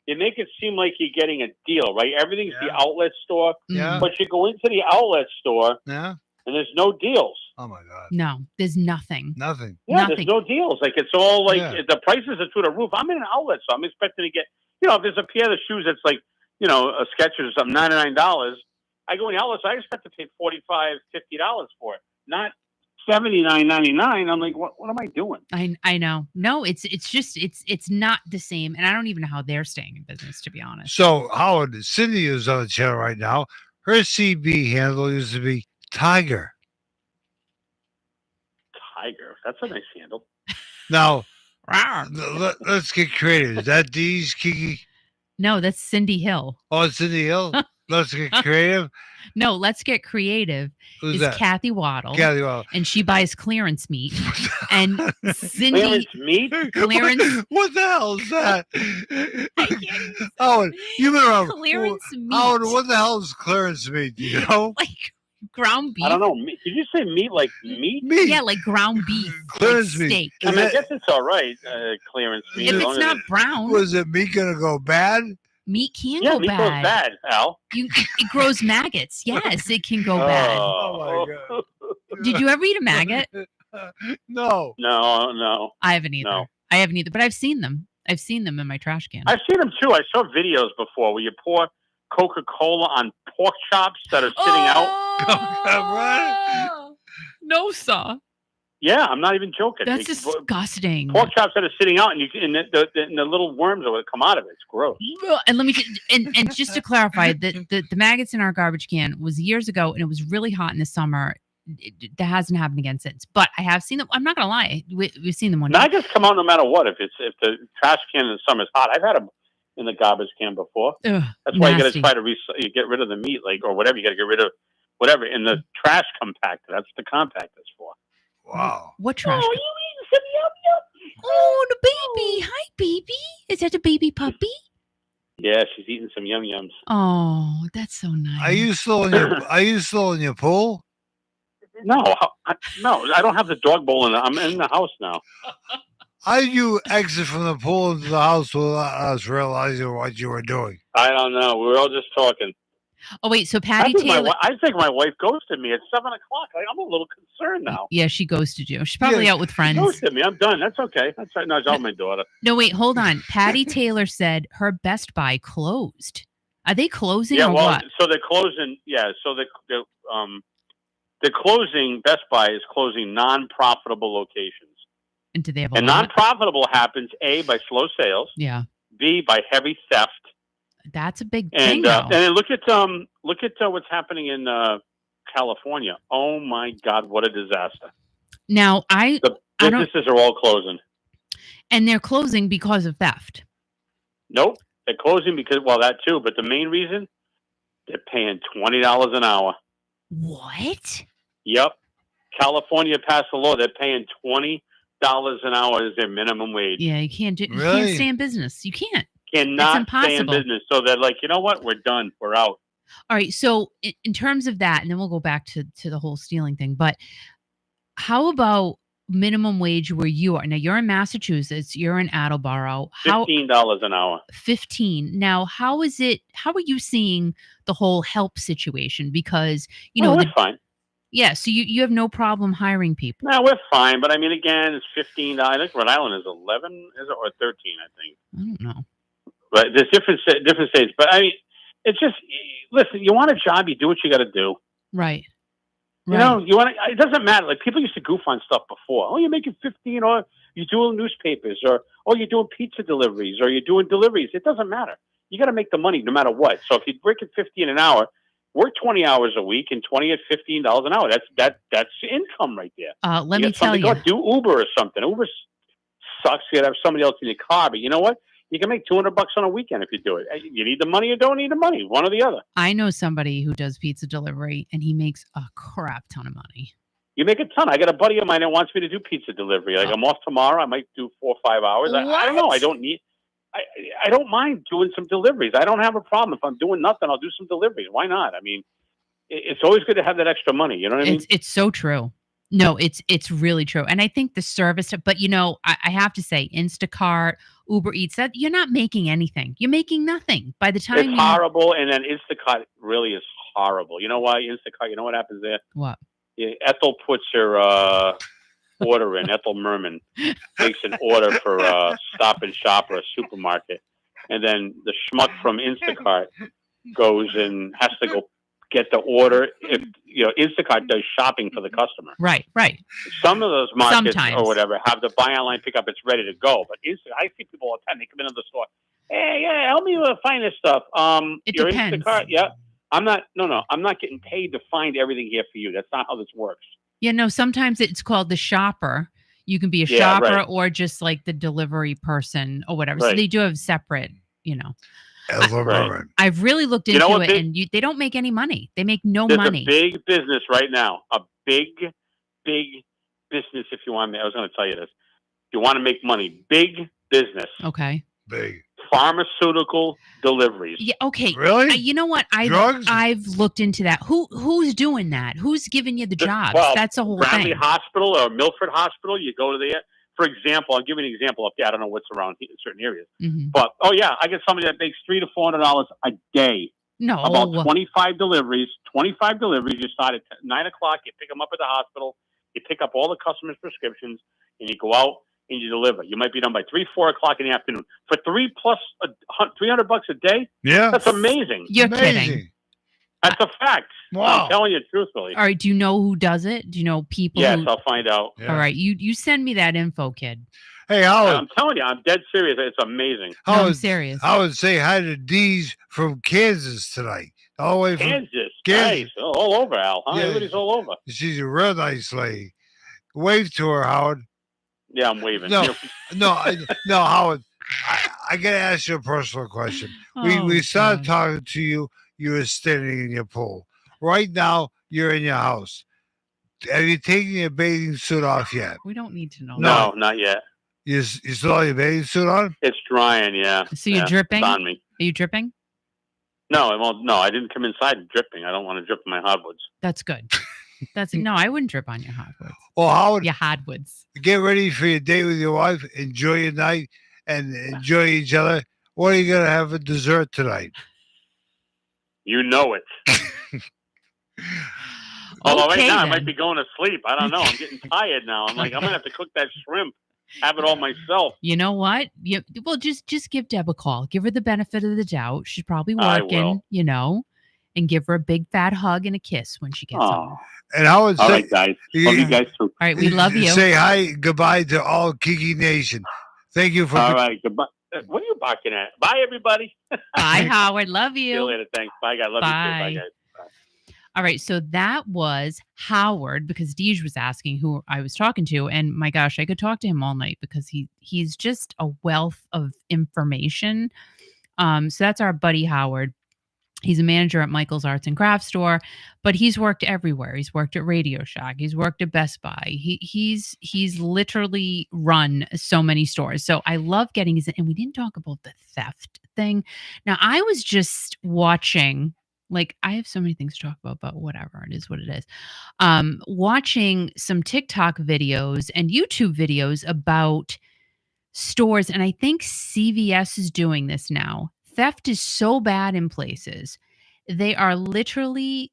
you make it seem like you're getting a deal, right? Everything's the outlet store. Yeah. But you go into the outlet store Yeah. and there's no deals. Oh my God. No, there's nothing. Nothing. Yeah, Nothing. there's no deals. Like it's all like Yeah. the prices are through the roof. I'm in an outlet, so I'm expecting to get, if there's a pair of shoes that's like, a Skechers or something, $99. I go in the outlet, so I expect to pay $45, $50 for it, not $79.99. I'm like, what am I doing? I know. No, it's just it's not the same, and I don't even know how they're staying in business, to be honest. So Howard, Cindy is on the channel right now. Her CB handle used to be Tiger. Tiger. That's a nice handle. Now, let's get creative. Is that Dee's, Kiki? No, that's Cindy Hill. Oh, it's Cindy Hill. Let's get creative. No, let's get creative. Who's is that? Kathy Waddle. Kathy Waddle. And she buys clearance meat. And Cindy Clearance meat? Clearance. What the hell is that? Howard, you've been around. Clearance meat. Howard, what the hell is clearance meat? Do you know? Like ground beef. I don't know. Did you say meat like meat? Meat. Yeah, like ground beef. Clearance like meat. steak. I mean, I guess it's all right. Clearance meat. If as it's long as not brown, Was it meat gonna go bad? meat can yeah, go meat bad. goes bad, Al. It grows maggots. Yes, it can go bad. Oh my God. Did you ever eat a maggot? No. No. I haven't either. No. I haven't either, but I've seen them. I've seen them in my trash can. I've seen them too. I saw videos before where you pour Coca-Cola on pork chops that are sitting out. No, sir. Yeah, I'm not even joking. That's disgusting. Pork chops that are sitting out, and the little worms that come out of it. It's gross. And let me and just to clarify, the maggots in our garbage can was years ago, and it was really hot in the summer. That hasn't happened again since. But I have seen them. I'm not gonna lie, we've seen them one day. Maggots come out no matter what. If the trash can in the summer is hot, I've had them in the garbage can before. Ugh, that's why nasty. you got to try to get rid of the meat, or whatever. You got to get rid of whatever in the trash compactor. That's what the compactor's for. Wow. What trash? Oh, you eating some yum-yum? Oh, the baby. Hi, baby. Is that a baby puppy? Yeah, she's eating some yum-yums. Oh, that's so nice. Are you still in your pool? No, I don't have the dog bowl I'm in the house now. How did you exit from the pool into the house without us realizing what you were doing? I don't know. We were all just talking. Oh, wait. So Patty Taylor... I think my wife ghosted me at 7 o'clock. I'm a little concerned now. Yeah, she ghosted you. She's probably out with friends. She ghosted me. I'm done. That's okay. That's right. No, it's out my daughter. No, wait. Hold on. Patty Taylor said her Best Buy closed. Are they closing or what? So they're closing. Yeah, so they're closing. Best Buy is closing non-profitable locations. And do they have and non-profitable happens A, by slow sales. Yeah. B, by heavy theft. That's a big thing. And then look at what's happening in California. Oh my God, what a disaster! Now the businesses are all closing, and they're closing because of theft. Nope, they're closing because that too. But the main reason, they're paying $20 an hour. What? Yep, California passed a law. They're paying $20 an hour as their minimum wage. Yeah, you can't Really? You can't stay in business. You can't. Cannot stay in business. So they're like, you know what? We're done. We're out. All right. So in terms of that, and then we'll go back to the whole stealing thing, but how about minimum wage where you are? Now you're in Massachusetts, you're in Attleboro. $15 an hour. 15. Now, how are you seeing the whole help situation? Because, we're fine. Yeah. So you have no problem hiring people. No, we're fine. But I mean, again, it's $15. I think Rhode Island is 11, is it, or 13? I think. I don't know. But there's different states. But I mean, it's just, listen, you want a job, you do what you got to do. Right. You know, it doesn't matter. Like, people used to goof on stuff before. Oh, you're making 15, or you're doing newspapers, or you're doing pizza deliveries, or you're doing deliveries. It doesn't matter. You got to make the money no matter what. So if you break it 15 an hour, work 20 hours a week and 20 at $15 an hour. That's income right there. Let me tell you. Do Uber or something. Uber sucks. You got to have somebody else in your car, but you know what? You can make $200 on a weekend if you do it. You need the money or don't need the money, one or the other. I know somebody who does pizza delivery, and he makes a crap ton of money. You make a ton. I got a buddy of mine that wants me to do pizza delivery. Like, I'm off tomorrow. I might do 4 or 5 hours. I don't know. I don't mind doing some deliveries. I don't have a problem. If I'm doing nothing, I'll do some deliveries. Why not? I mean, it's always good to have that extra money. You know what I mean? It's so true. No, it's really true. And I think the service, but I have to say, Instacart, Uber Eats, that you're not making anything. You're making nothing by the time. It's horrible. And then Instacart really is horrible. You know why Instacart? You know what happens there? What? Ethel puts her order in. Ethel Merman makes an order for Stop and Shop or a supermarket. And then the schmuck from Instacart goes and has to go get the order. If Instacart does shopping for the customer. Right. Some of those markets Sometimes. or whatever have the buy online, pick up, it's ready to go. But I see people all the time. They come into the store. Hey, yeah, help me find this stuff. It your depends. Instacart, yeah. I'm not getting paid to find everything here for you. That's not how this works. Yeah, no, sometimes it's called the shopper. You can be a shopper, right, or just like the delivery person or whatever. Right. So they do have separate, Right. I've really looked into it, and they don't make any money. They make no money. There's a big business right now. A big business, if you want me. I was going to tell you this. If you want to make money, big business. Okay. Big. Pharmaceutical deliveries. Yeah. Okay. Really? You know what? I've looked into that. Who's doing that? Who's giving you the jobs? That's the whole Bradley thing. Hospital or Milford Hospital. You go to there. For example, I'll give you an example up there. I don't know what's around here in certain areas, but I get somebody that makes $300 to $400 a day. No. About 25 deliveries. 25 deliveries. You start at 9 o'clock. You pick them up at the hospital. You pick up all the customers' prescriptions, and you go out and you deliver. You might be done by 3, 4 o'clock in the afternoon for $300 a day. Yeah, that's amazing. You're amazing. kidding. That's a fact. Wow. I'm telling you truthfully. All right. Do you know who does it? Do you know people? Yes, I'll find out. Yeah. All right. You send me that info, kid. Hey, Howard. I'm telling you, I'm dead serious. It's amazing. No, I'm serious. I would say hi to Dee's from Kansas tonight. All the way from Kansas. Kansas. Nice. All over, Al. Huh? Yeah. Everybody's all over. She's a real nice lady. Wave to her, Howard. Yeah, I'm waving. No, Howard. I gotta ask you a personal question. We started talking to you. You were standing in your pool. Right now, you're in your house. Have you taken your bathing suit off yet? We don't need to know. No, not yet. You still have your bathing suit on? It's drying, yeah. So you're dripping? It's on me. Are you dripping? No, I didn't come inside dripping. I don't want to drip in my hardwoods. That's good. No, I wouldn't drip on your hardwoods. Well, Howard, your hardwoods. Get ready for your date with your wife. Enjoy your night and enjoy each other. What are you gonna have for dessert tonight? You know it. Although right now I might then. be going to sleep. I don't know. I'm getting tired now. I'm like, I'm gonna have to cook that shrimp. Have it all myself. You know what? Well, just give Deb a call. Give her the benefit of the doubt. She's probably working, and give her a big fat hug and a kiss when she gets home. And I would say, all right, guys. Love you guys too. All right, we love you. Say hi, goodbye to all Kiki Nation. Thank you for. All right, goodbye. What are you barking at? Bye, everybody. Bye, Howard. Love you. See you later. Thanks. Bye, guys. Love you too. Bye, guys. All right, so that was Howard, because Deej was asking who I was talking to, and my gosh, I could talk to him all night because he's just a wealth of information. So that's our buddy Howard. He's a manager at Michael's Arts and Crafts Store, but he's worked everywhere. He's worked at Radio Shack. He's worked at Best Buy. He's literally run so many stores. So I love getting his, and we didn't talk about the theft thing. Now I was just watching. Like, I have so many things to talk about, but whatever, it is what it is. Watching some TikTok videos and YouTube videos about stores, and I think CVS is doing this now. Theft is so bad in places. They are literally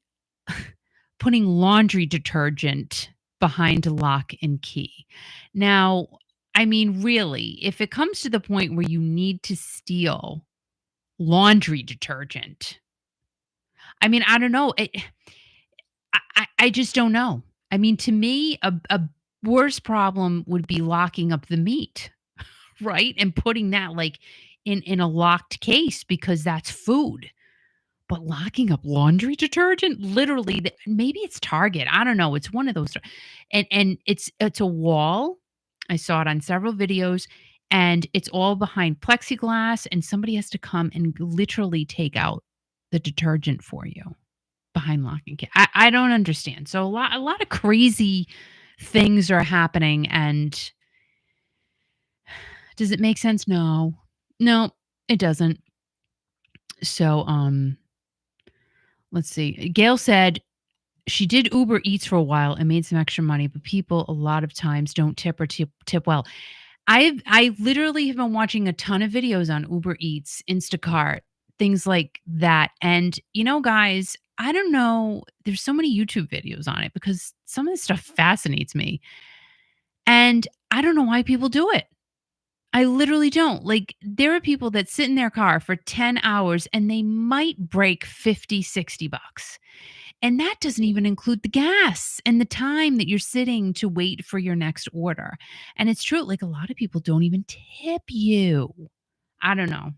putting laundry detergent behind lock and key. Now, I mean, really, if it comes to the point where you need to steal laundry detergent, I mean, I don't know. I just don't know. I mean, to me, a worse problem would be locking up the meat, right? And putting that like in a locked case because that's food. But locking up laundry detergent, literally, maybe it's Target. I don't know. It's one of those. And it's a wall. I saw it on several videos. And it's all behind plexiglass. And somebody has to come and literally take out the detergent for you behind lock and key. I don't understand. So a lot of crazy things are happening, and does it make sense? No, it doesn't. So let's see. Gail said she did Uber Eats for a while and made some extra money, but people a lot of times don't tip or tip well. I literally have been watching a ton of videos on Uber Eats, Instacart, things like that. And, guys, I don't know. There's so many YouTube videos on it because some of this stuff fascinates me. And I don't know why people do it. I literally don't. Like, there are people that sit in their car for 10 hours and they might break 50, 60 bucks. And that doesn't even include the gas and the time that you're sitting to wait for your next order. And it's true. Like, a lot of people don't even tip you. I don't know.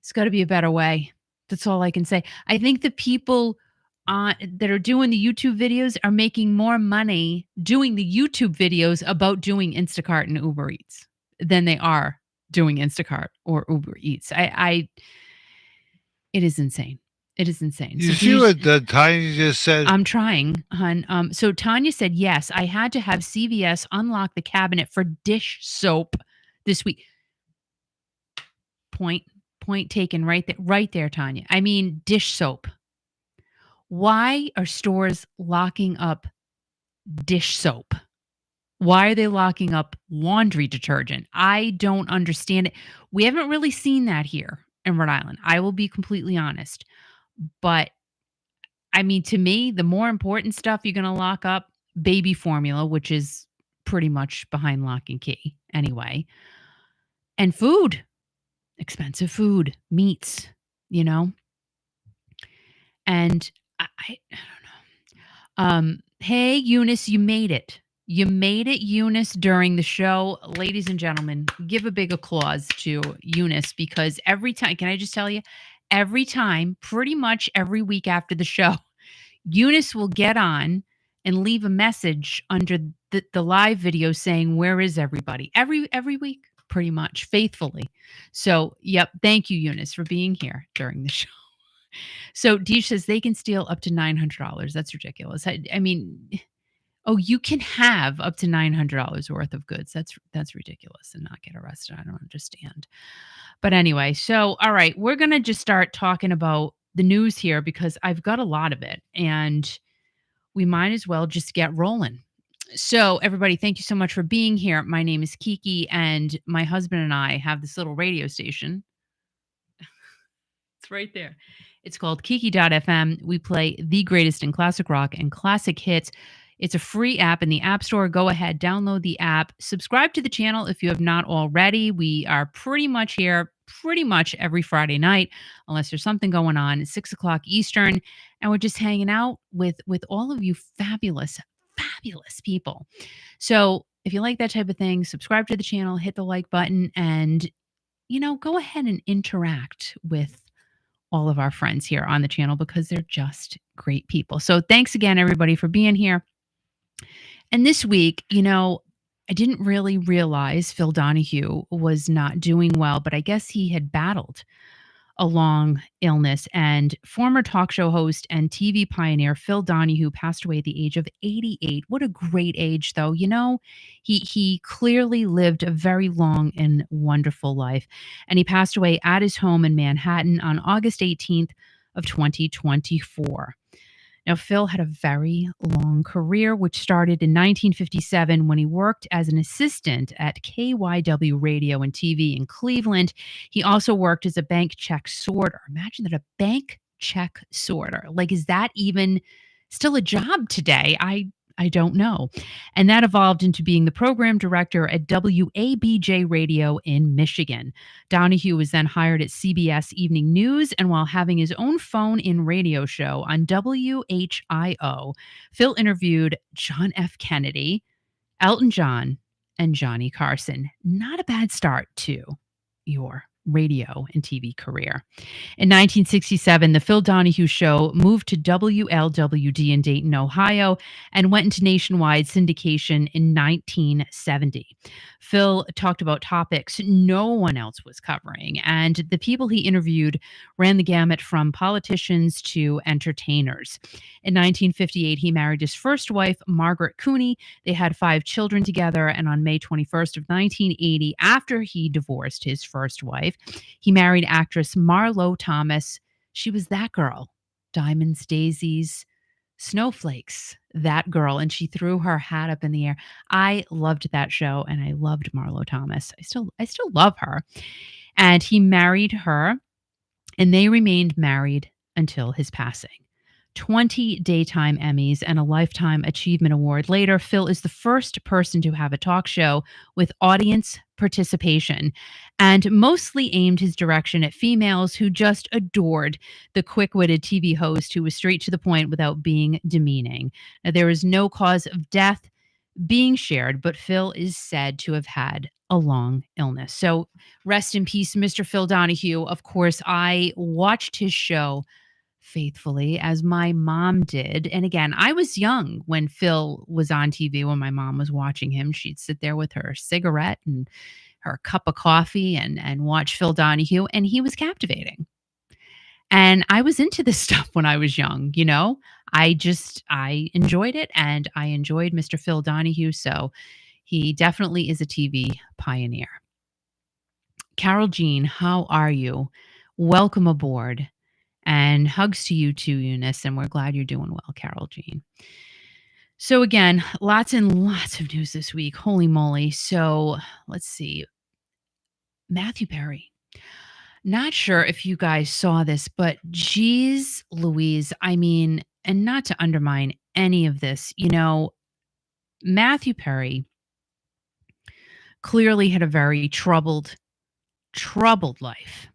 It's got to be a better way. That's all I can say. I think the people that are doing the YouTube videos are making more money doing the YouTube videos about doing Instacart and Uber Eats than they are doing Instacart or Uber Eats. It is insane. It is insane. You see what Tanya just said? I'm trying, hon. So Tanya said, yes, I had to have CVS unlock the cabinet for dish soap this week. Point taken right there, Tanya. I mean, dish soap. Why are stores locking up dish soap? Why are they locking up laundry detergent? I don't understand it. We haven't really seen that here in Rhode Island. I will be completely honest. But I mean, to me, the more important stuff you're going to lock up, baby formula, which is pretty much behind lock and key anyway. And food, expensive food, meats, you know? And I don't know. Hey, Eunice, you made it. You made it, Eunice, during the show. Ladies and gentlemen, give a big applause to Eunice, because every time, can I just tell you, every time, pretty much every week after the show, Eunice will get on and leave a message under the live video saying, "Where is everybody?" Every week, pretty much faithfully. So, yep, thank you, Eunice, for being here during the show. So Deej says they can steal up to $900. That's ridiculous. I mean, oh, you can have up to $900 worth of goods. That's ridiculous, and not get arrested. I don't understand. But anyway, so all right, we're gonna just start talking about the news here because I've got a lot of it, and we might as well just get rolling. So, everybody, thank you so much for being here. My name is Kiki, and my husband and I have this little radio station. It's right there. It's called Kiki.fm. We play the greatest in classic rock and classic hits. It's a free app in the App Store. Go ahead, download the app. Subscribe to the channel if you have not already. We are pretty much here pretty much every Friday night, unless there's something going on, at 6 o'clock Eastern. And we're just hanging out with all of you fabulous, fabulous people. So if you like that type of thing, subscribe to the channel, hit the like button, and, go ahead and interact with all of our friends here on the channel because they're just great people. So thanks again, everybody, for being here. And this week, I didn't really realize Phil Donahue was not doing well, but I guess he had battled a long illness. And former talk show host and TV pioneer Phil Donahue passed away at the age of 88. What a great age, though. He clearly lived a very long and wonderful life. And he passed away at his home in Manhattan on August 18th of 2024. Now, Phil had a very long career, which started in 1957 when he worked as an assistant at KYW Radio and TV in Cleveland. He also worked as a bank check sorter. Imagine that, a bank check sorter. Like, is that even still a job today? I don't know. And that evolved into being the program director at WABJ Radio in Michigan. Donahue was then hired at CBS Evening News, and while having his own phone-in radio show on WHIO, Phil interviewed John F. Kennedy, Elton John, and Johnny Carson. Not a bad start to your radio and TV career. In 1967, the Phil Donahue Show moved to WLWD in Dayton, Ohio, and went into nationwide syndication in 1970. Phil talked about topics no one else was covering, and the people he interviewed ran the gamut from politicians to entertainers. In 1958, he married his first wife, Margaret Cooney. They had 5 children together, and on May 21st of 1980, after he divorced his first wife, he married actress Marlo Thomas. She was that girl. Diamonds, daisies, snowflakes, that girl. And she threw her hat up in the air. I loved that show, and I loved Marlo Thomas. I still love her. And he married her, and they remained married until his passing. 20 daytime Emmys and a Lifetime Achievement Award later, Phil is the first person to have a talk show with audience participation, and mostly aimed his direction at females who just adored the quick-witted TV host who was straight to the point without being demeaning. Now, there is no cause of death being shared, but Phil is said to have had a long illness. So rest in peace, Mr. Phil Donahue. Of course, I watched his show faithfully, as my mom did. And again, I was young when Phil was on TV. When my mom was watching him, she'd sit there with her cigarette and her cup of coffee and watch Phil Donahue, and he was captivating. And I was into this stuff when I was young, I enjoyed it, and I enjoyed Mr. Phil Donahue. So he definitely is a TV pioneer. Carol Jean, how are you? Welcome aboard. And hugs to you too, Eunice, and we're glad you're doing well, Carol Jean. So again, lots and lots of news this week. Holy moly. So let's see. Matthew Perry. Not sure if you guys saw this, but geez Louise, I mean, and not to undermine any of this, Matthew Perry clearly had a very troubled life.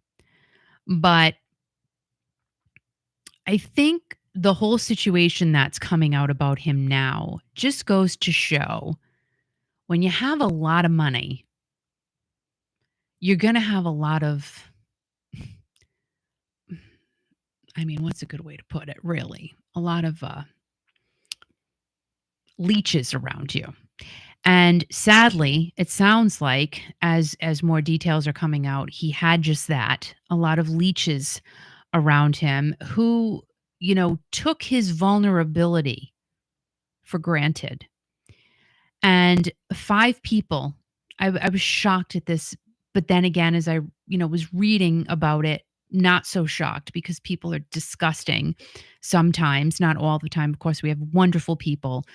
But I think the whole situation that's coming out about him now just goes to show when you have a lot of money, you're going to have a lot of, I mean, what's a good way to put it, really? A lot of leeches around you. And sadly, it sounds like as more details are coming out, he had just that, a lot of leeches around him who, took his vulnerability for granted. And 5 people, I was shocked at this, but then again, as I, was reading about it, not so shocked because people are disgusting sometimes, not all the time. Of course, we have wonderful people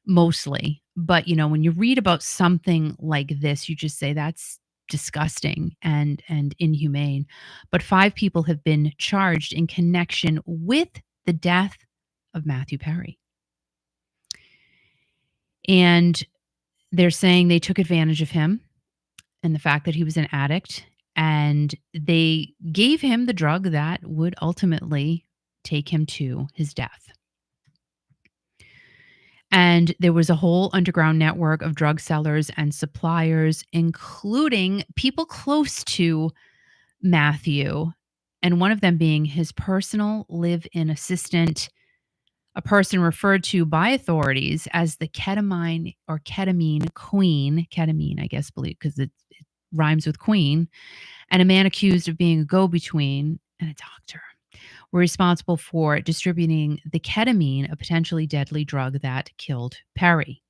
mostly, but when you read about something like this, you just say that's disgusting and inhumane. But 5 people have been charged in connection with the death of Matthew Perry. And they're saying they took advantage of him and the fact that he was an addict, and they gave him the drug that would ultimately take him to his death. And there was a whole underground network of drug sellers and suppliers, including people close to Matthew, and one of them being his personal live-in assistant, a person referred to by authorities as the ketamine queen, ketamine, I guess, believe, because it rhymes with queen, and a man accused of being a go-between and a doctor were responsible for distributing the ketamine, a potentially deadly drug that killed Perry.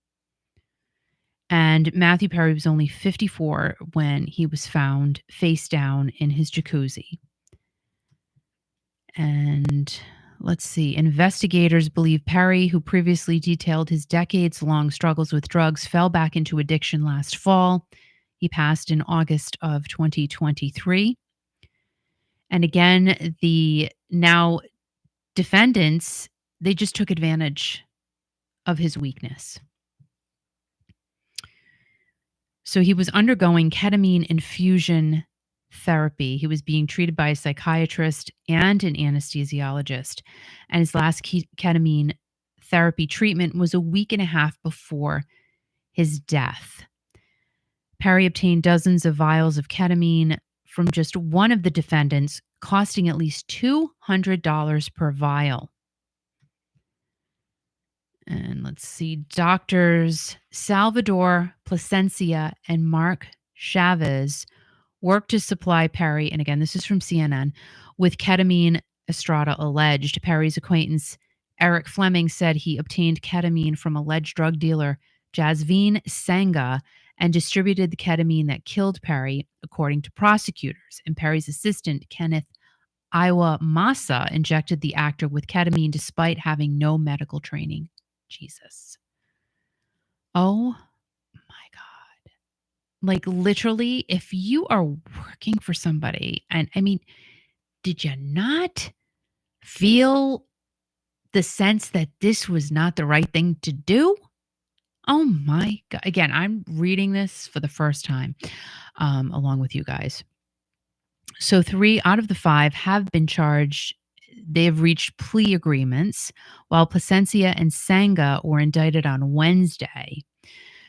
And Matthew Perry was only 54 when he was found face down in his jacuzzi. And let's see. Investigators believe Perry, who previously detailed his decades-long struggles with drugs, fell back into addiction last fall. He passed in August of 2023. And again, the now defendants, they just took advantage of his weakness. So he was undergoing ketamine infusion therapy. He was being treated by a psychiatrist and an anesthesiologist. And his last ketamine therapy treatment was a week and a half before his death. Perry obtained dozens of vials of ketamine from just one of the defendants, costing at least $200 per vial. And let's see, doctors Salvador Plasencia and Mark Chavez worked to supply Perry, and again, this is from CNN, with ketamine, Estrada alleged. Perry's acquaintance Eric Fleming said he obtained ketamine from alleged drug dealer Jasveen Sangha and distributed the ketamine that killed Perry, according to prosecutors. And Perry's assistant, Kenneth Iowa Massa, injected the actor with ketamine despite having no medical training. Jesus. Oh my God. Like literally, if you are working for somebody, and I mean, did you not feel the sense that this was not the right thing to do? Oh my God. Again, I'm reading this for the first time along with you guys. So 3 out of the 5 have been charged. They have reached plea agreements, while Plasencia and Sangha were indicted on Wednesday.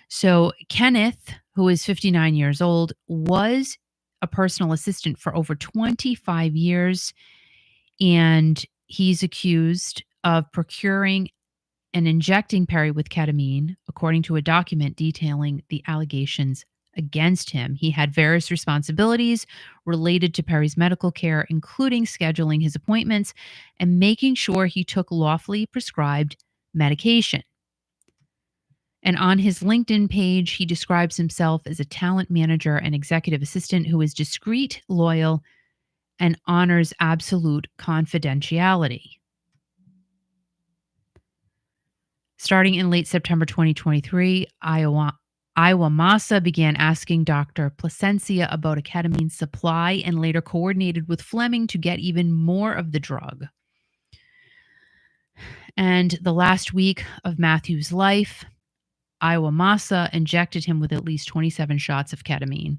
So Kenneth, who is 59 years old, was a personal assistant for over 25 years, and he's accused of procuring and injecting Perry with ketamine, according to a document detailing the allegations against him. He had various responsibilities related to Perry's medical care, including scheduling his appointments and making sure he took lawfully prescribed medication. And on his LinkedIn page, he describes himself as a talent manager and executive assistant who is discreet, loyal, and honors absolute confidentiality. Starting in late September 2023, Iowa Massa began asking Dr. Plasencia about a ketamine supply and later coordinated with Fleming to get even more of the drug. And the last week of Matthew's life, Iowa Massa injected him with at least 27 shots of ketamine.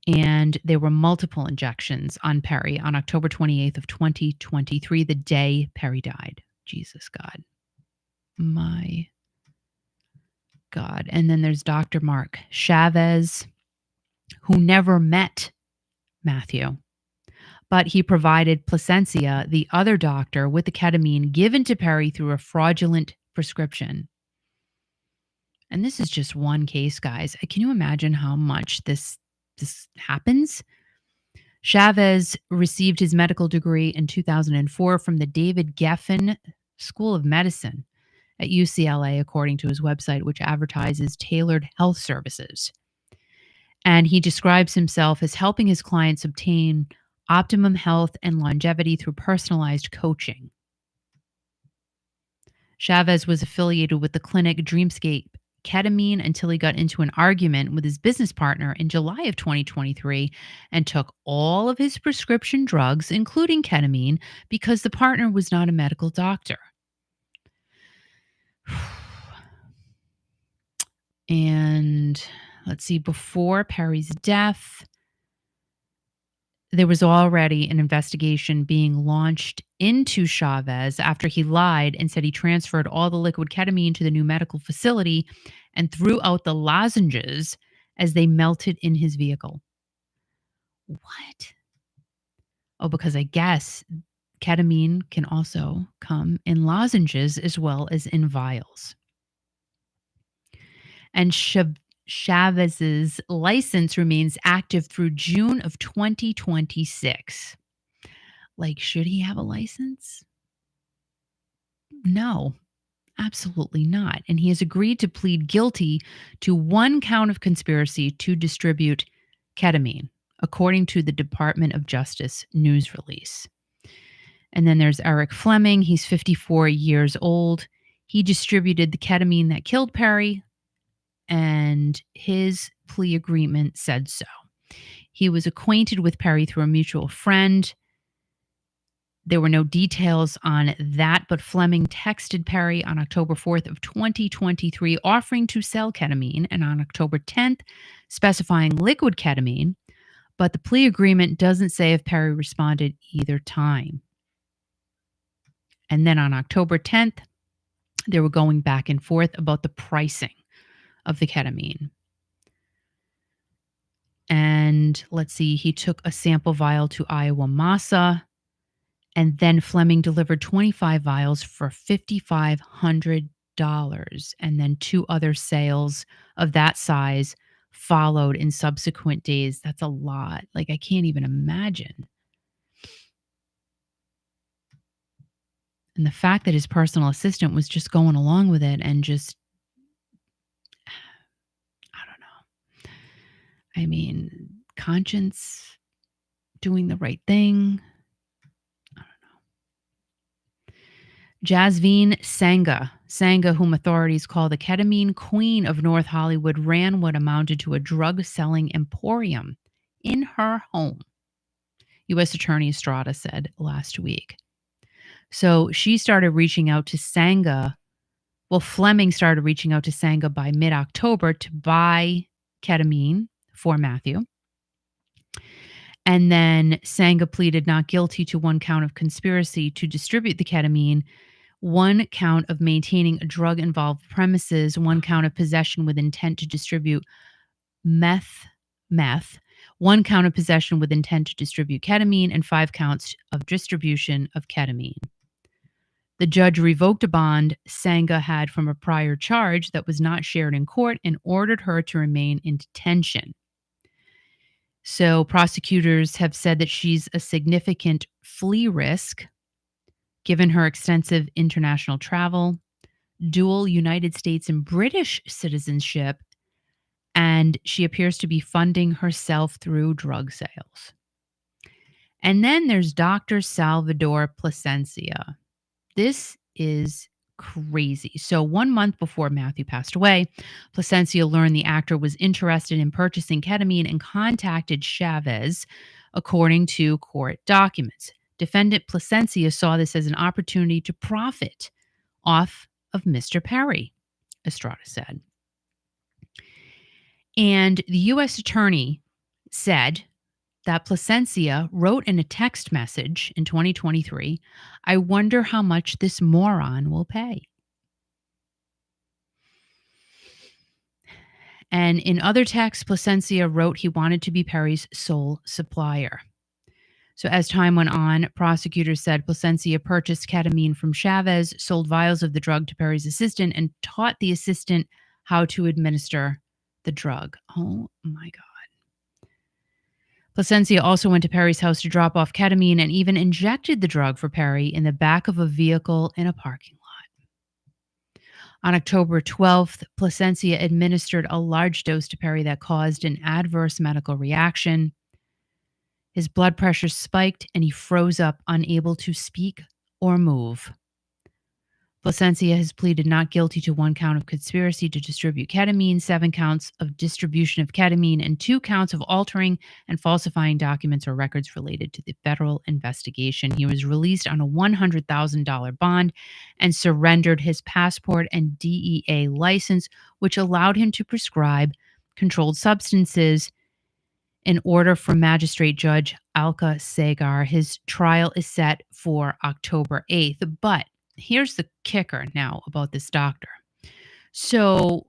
And there were multiple injections on Perry on October 28th of 2023, the day Perry died. Jesus God. My God. And then there's Dr. Mark Chavez, who never met Matthew, but he provided Placencia, the other doctor, with the ketamine given to Perry through a fraudulent prescription. And this is just one case, guys. Can you imagine how much this happens? Chavez received his medical degree in 2004 from the David Geffen School of Medicine at UCLA, according to his website, which advertises tailored health services. And he describes himself as helping his clients obtain optimum health and longevity through personalized coaching. Chavez was affiliated with the clinic Dreamscape Ketamine until he got into an argument with his business partner in July of 2023 and took all of his prescription drugs, including ketamine, because the partner was not a medical doctor. And let's see, before Perry's death, there was already an investigation being launched into Chavez after he lied and said he transferred all the liquid ketamine to the new medical facility and threw out the lozenges as they melted in his vehicle. What? Oh, because I guess ketamine can also come in lozenges as well as in vials. And Chavez's license remains active through June of 2026. Like, should he have a license? No, absolutely not. And he has agreed to plead guilty to one count of conspiracy to distribute ketamine, according to the Department of Justice news release. And then there's Eric Fleming. He's 54 years old. He distributed the ketamine that killed Perry, and his plea agreement said so. He was acquainted with Perry through a mutual friend. There were no details on that, but Fleming texted Perry on October 4th of 2023 offering to sell ketamine, and on October 10th specifying liquid ketamine, but the plea agreement doesn't say if Perry responded either time. And then on October 10th, they were going back and forth about the pricing of the ketamine. And let's see, he took a sample vial to Iowa Massa, and then Fleming delivered 25 vials for $5,500. And then 2 other sales of that size followed in subsequent days. That's a lot. Like, I can't even imagine. And the fact that his personal assistant was just going along with it and just, I don't know. I mean, conscience, doing the right thing. Jasveen Sangha, whom authorities call the ketamine queen of North Hollywood, ran what amounted to a drug-selling emporium in her home, U.S. Attorney Estrada said last week. So she started reaching out to Sangha. Well, Fleming started reaching out to Sangha by mid-October to buy ketamine for Matthew. And then Sangha pleaded not guilty to one count of conspiracy to distribute the ketamine, one count of maintaining a drug-involved premises, one count of possession with intent to distribute meth, one count of possession with intent to distribute ketamine, and 5 counts of distribution of ketamine. The judge revoked a bond Sangha had from a prior charge that was not shared in court and ordered her to remain in detention. So prosecutors have said that she's a significant flee risk, given her extensive international travel, dual United States and British citizenship, and she appears to be funding herself through drug sales. And then there's Dr. Salvador Placencia. This is crazy. So 1 month before Matthew passed away, Placencia learned the actor was interested in purchasing ketamine and contacted Chavez, according to court documents. Defendant Placencia saw this as an opportunity to profit off of Mr. Perry, Estrada said. And the U.S. attorney said that Plasencia wrote in a text message in 2023, "I wonder how much this moron will pay." And in other texts, Plasencia wrote he wanted to be Perry's sole supplier. So as time went on, prosecutors said Plasencia purchased ketamine from Chavez, sold vials of the drug to Perry's assistant, and taught the assistant how to administer the drug. Oh my God. Plasencia also went to Perry's house to drop off ketamine and even injected the drug for Perry in the back of a vehicle in a parking lot. On October 12th, Plasencia administered a large dose to Perry that caused an adverse medical reaction. His blood pressure spiked and he froze up, unable to speak or move. Plasencia has pleaded not guilty to 1 count of conspiracy to distribute ketamine, 7 counts of distribution of ketamine, and 2 counts of altering and falsifying documents or records related to the federal investigation. He was released on a $100,000 bond and surrendered his passport and DEA license, which allowed him to prescribe controlled substances in order for Magistrate Judge Alka Sagar. His trial is set for October 8th. But here's the kicker now about this doctor. So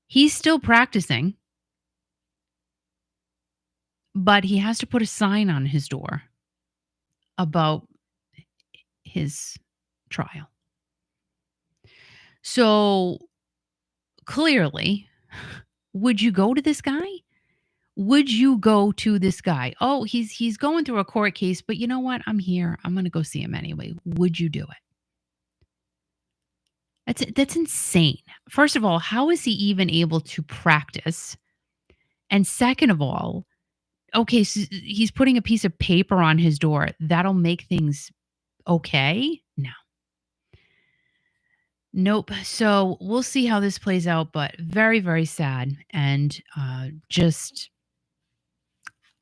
he's still practicing, but he has to put a sign on his door about his trial. So clearly, would you go to this guy? Would you go to this guy? Oh, he's going through a court case, but you know what? I'm here. I'm going to go see him anyway. Would you do it? That's insane. First of all, how is he even able to practice? And second of all, okay, so he's putting a piece of paper on his door. That'll make things okay? No. Nope. So we'll see how this plays out, but very, very sad. And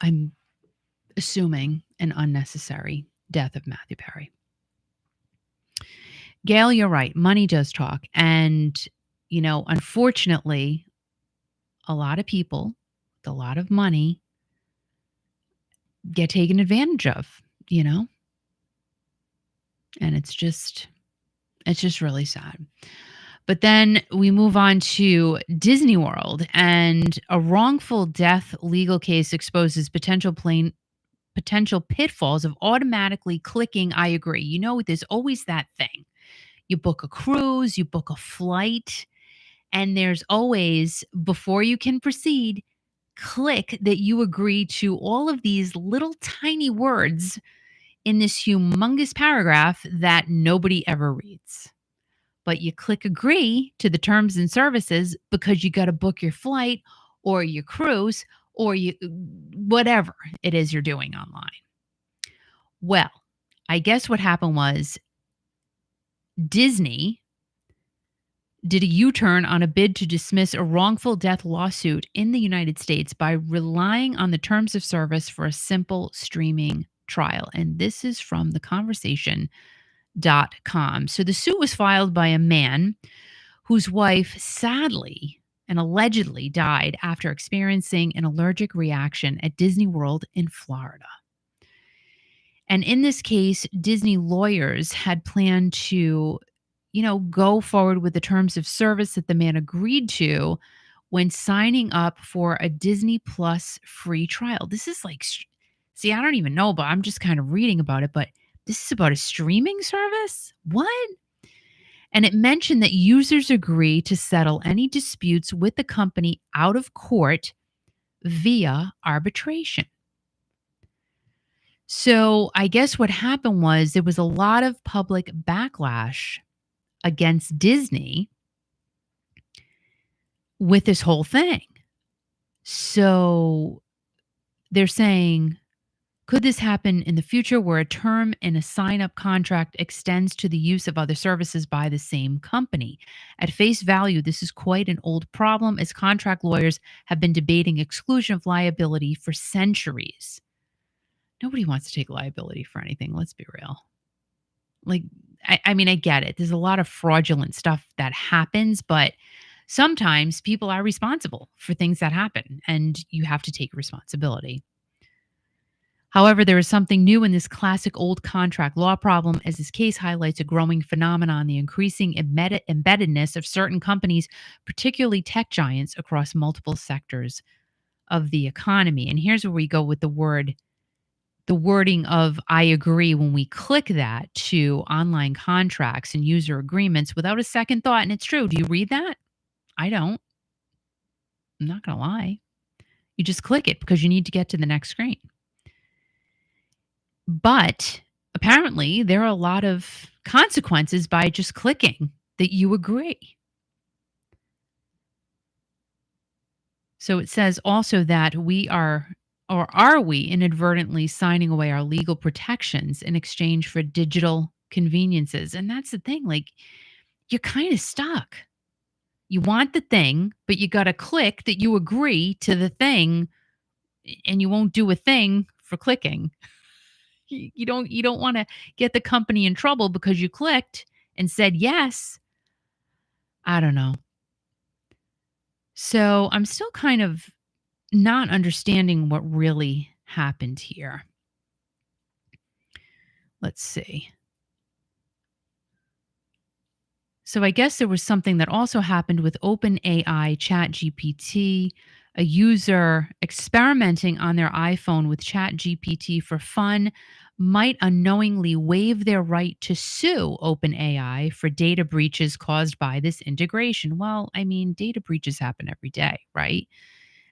I'm assuming an unnecessary death of Matthew Perry. Gail, you're right. Money does talk. And, unfortunately, a lot of people with a lot of money get taken advantage of, and it's just really sad. But then we move on to Disney World, and a wrongful death legal case exposes potential pitfalls of automatically clicking I agree. There's always that thing. You book a cruise, you book a flight, and there's always, before you can proceed, click that you agree to all of these little tiny words in this humongous paragraph that nobody ever reads. But you click agree to the terms and services because you got to book your flight or your cruise or whatever it is you're doing online. Well, I guess what happened was Disney did a U-turn on a bid to dismiss a wrongful death lawsuit in the United States by relying on the terms of service for a simple streaming trial. And this is from theconversation.com. So the suit was filed by a man whose wife sadly and allegedly died after experiencing an allergic reaction at Disney World in Florida. And in this case, Disney lawyers had planned to, go forward with the terms of service that the man agreed to when signing up for a Disney Plus free trial. This is like, see, I don't even know, but I'm just kind of reading about it, but this is about a streaming service? What? And it mentioned that users agree to settle any disputes with the company out of court via arbitration. So I guess what happened was there was a lot of public backlash against Disney with this whole thing. So they're saying, could this happen in the future where a term in a sign-up contract extends to the use of other services by the same company? At face value, this is quite an old problem, as contract lawyers have been debating exclusion of liability for centuries. Nobody wants to take liability for anything, let's be real. Like, I mean, I get it. There's a lot of fraudulent stuff that happens, but sometimes people are responsible for things that happen, and you have to take responsibility. However, there is something new in this classic old contract law problem, as this case highlights a growing phenomenon, the increasing embeddedness of certain companies, particularly tech giants, across multiple sectors of the economy. And here's where we go with the wording of I agree when we click that to online contracts and user agreements without a second thought. And it's true. Do you read that? I don't. I'm not going to lie. You just click it because you need to get to the next screen. But apparently, there are a lot of consequences by just clicking that you agree. So it says also that are we inadvertently signing away our legal protections in exchange for digital conveniences? And that's the thing, like, you're kind of stuck. You want the thing, but you got to click that you agree to the thing, and you won't do a thing for clicking. You don't want to get the company in trouble because you clicked and said yes. I don't know. So I'm still kind of not understanding what really happened here. Let's see. So I guess there was something that also happened with OpenAI ChatGPT, a user experimenting on their iPhone with ChatGPT for fun might unknowingly waive their right to sue OpenAI for data breaches caused by this integration. Well, I mean, data breaches happen every day, right?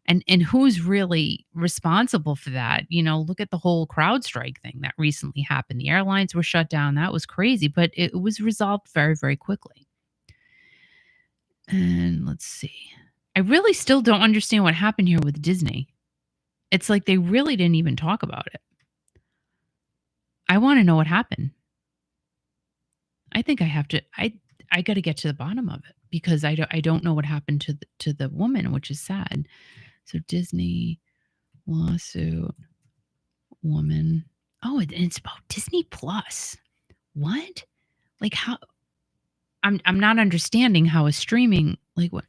And who's really responsible for that? You know, look at the whole CrowdStrike thing that recently happened. The airlines were shut down. That was crazy, but it was resolved very, very quickly. And let's see. I really still don't understand what happened here with Disney. It's like they really didn't even talk about it. I want to know what happened. I think I have to. I got to get to the bottom of it because I don't know what happened to the woman, which is sad. So Disney lawsuit woman. Oh, it's about Disney Plus. What? Like how? I'm not understanding how a streaming, like what?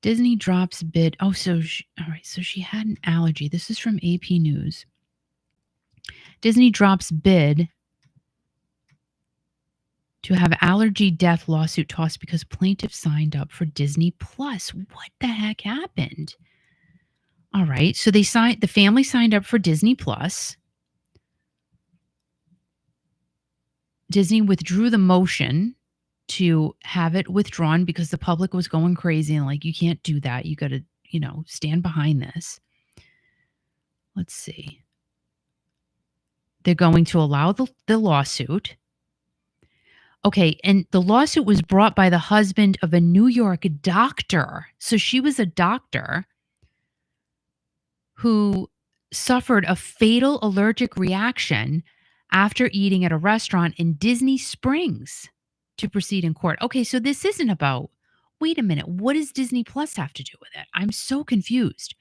Disney drops bid. Oh, so all right. So she had an allergy. This is from AP News. Disney drops bid to have allergy death lawsuit tossed because plaintiff signed up for Disney Plus. What the heck happened? All right. So the family signed up for Disney Plus. Disney withdrew the motion to have it withdrawn because the public was going crazy and like, you can't do that. You got to, stand behind this. Let's see. They're going to allow the lawsuit. Okay, and the lawsuit was brought by the husband of a New York doctor. So she was a doctor who suffered a fatal allergic reaction after eating at a restaurant in Disney Springs to proceed in court. Okay, so this isn't about, wait a minute, what does Disney Plus have to do with it? I'm so confused.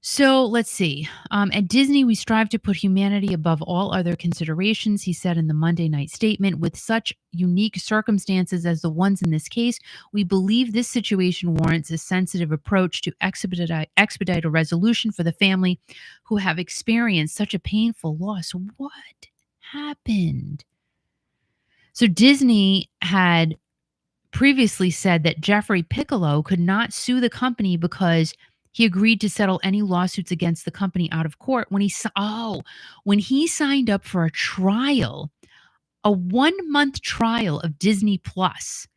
So let's see. At Disney, we strive to put humanity above all other considerations, he said in the Monday night statement. With such unique circumstances as the ones in this case, we believe this situation warrants a sensitive approach to expedite a resolution for the family who have experienced such a painful loss. What happened? So Disney had previously said that Jeffrey Piccolo could not sue the company because he agreed to settle any lawsuits against the company out of court when he signed up for a trial, a 1-month trial of Disney Plus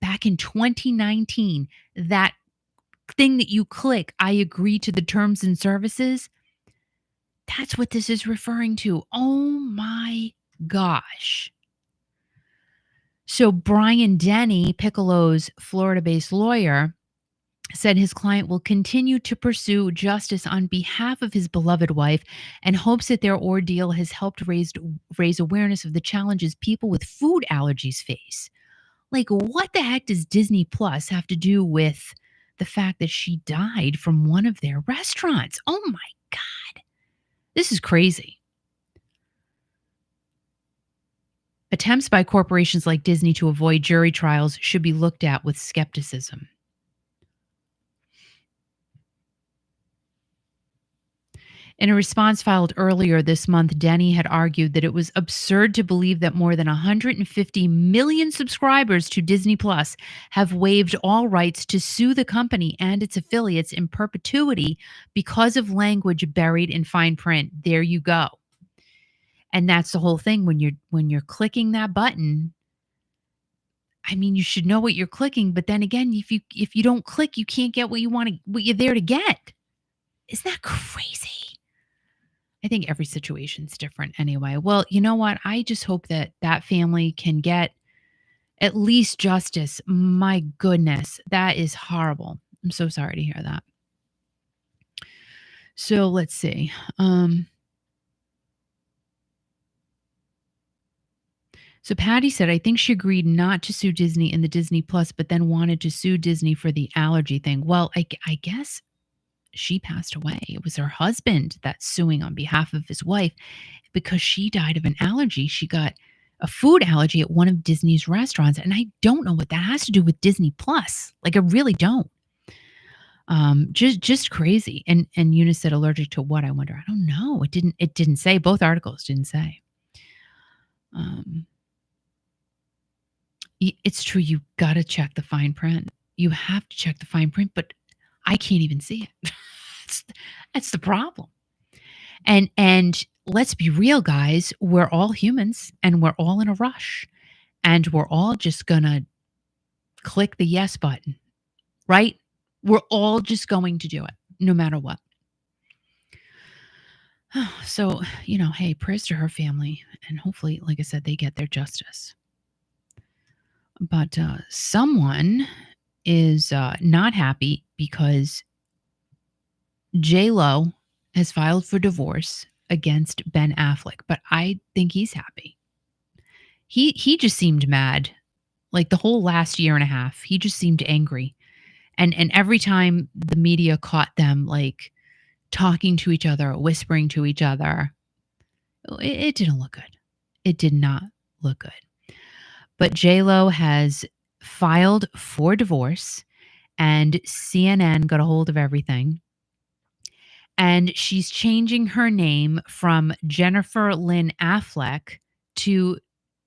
back in 2019. That thing that you click, I agree to the terms and services. That's what this is referring to. Oh my gosh. So Brian Denny, Piccolo's Florida-based lawyer, said his client will continue to pursue justice on behalf of his beloved wife and hopes that their ordeal has helped raise awareness of the challenges people with food allergies face. Like, what the heck does Disney Plus have to do with the fact that she died from one of their restaurants? Oh my God. This is crazy. Attempts by corporations like Disney to avoid jury trials should be looked at with skepticism. In a response filed earlier this month, Denny had argued that it was absurd to believe that more than 150 million subscribers to Disney Plus have waived all rights to sue the company and its affiliates in perpetuity because of language buried in fine print. There you go. And that's the whole thing when you're clicking that button. I mean, you should know what you're clicking, but then again, if you don't click, you can't get what you're there to get. Isn't that crazy? I think every situation's different anyway. Well, you know what? I just hope that that family can get at least justice. My goodness, that is horrible. I'm so sorry to hear that. So let's see. So Patty said, I think she agreed not to sue Disney in the Disney Plus, but then wanted to sue Disney for the allergy thing. Well, I guess she passed away. It was her husband that's suing on behalf of his wife because she died of an allergy. She got a food allergy at one of Disney's restaurants. And I don't know what that has to do with Disney Plus. Like, I really don't. Just crazy. And Eunice said allergic to what? I wonder. I don't know. It didn't say. Both articles didn't say. It's true. You got to check the fine print. You have to check the fine print, but I can't even see it. That's the problem. And let's be real, guys. We're all humans and we're all in a rush. And we're all just going to click the yes button, right? We're all just going to do it, no matter what. So, hey, prayers to her family. And hopefully, like I said, they get their justice. But someone is not happy because J-Lo has filed for divorce against Ben Affleck, but I think he's happy. He just seemed mad. Like the whole last year and a half, he just seemed angry. And every time the media caught them like talking to each other, or whispering to each other, it didn't look good. It did not look good. But J-Lo has filed for divorce, and CNN got a hold of everything. And she's changing her name from Jennifer Lynn Affleck to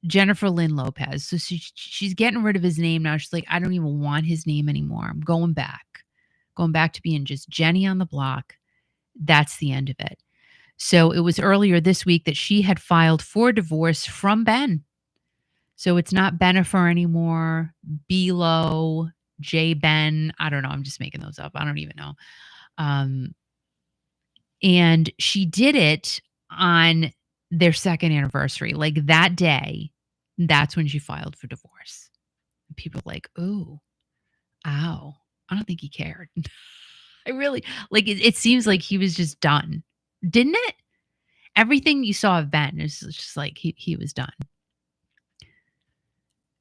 Jennifer Lynn Lopez. So she's getting rid of his name now. She's like, I don't even want his name anymore. I'm going back to being just Jenny on the block. That's the end of it. So it was earlier this week that she had filed for divorce from Ben. So it's not Benifer anymore, Belo, J Ben. I don't know. I'm just making those up. I don't even know. And she did it on their second anniversary. Like that day, that's when she filed for divorce. And people are like, ooh, ow. I don't think he cared. I really, like, it seems like he was just done. Didn't it? Everything you saw of Ben is just like he was done.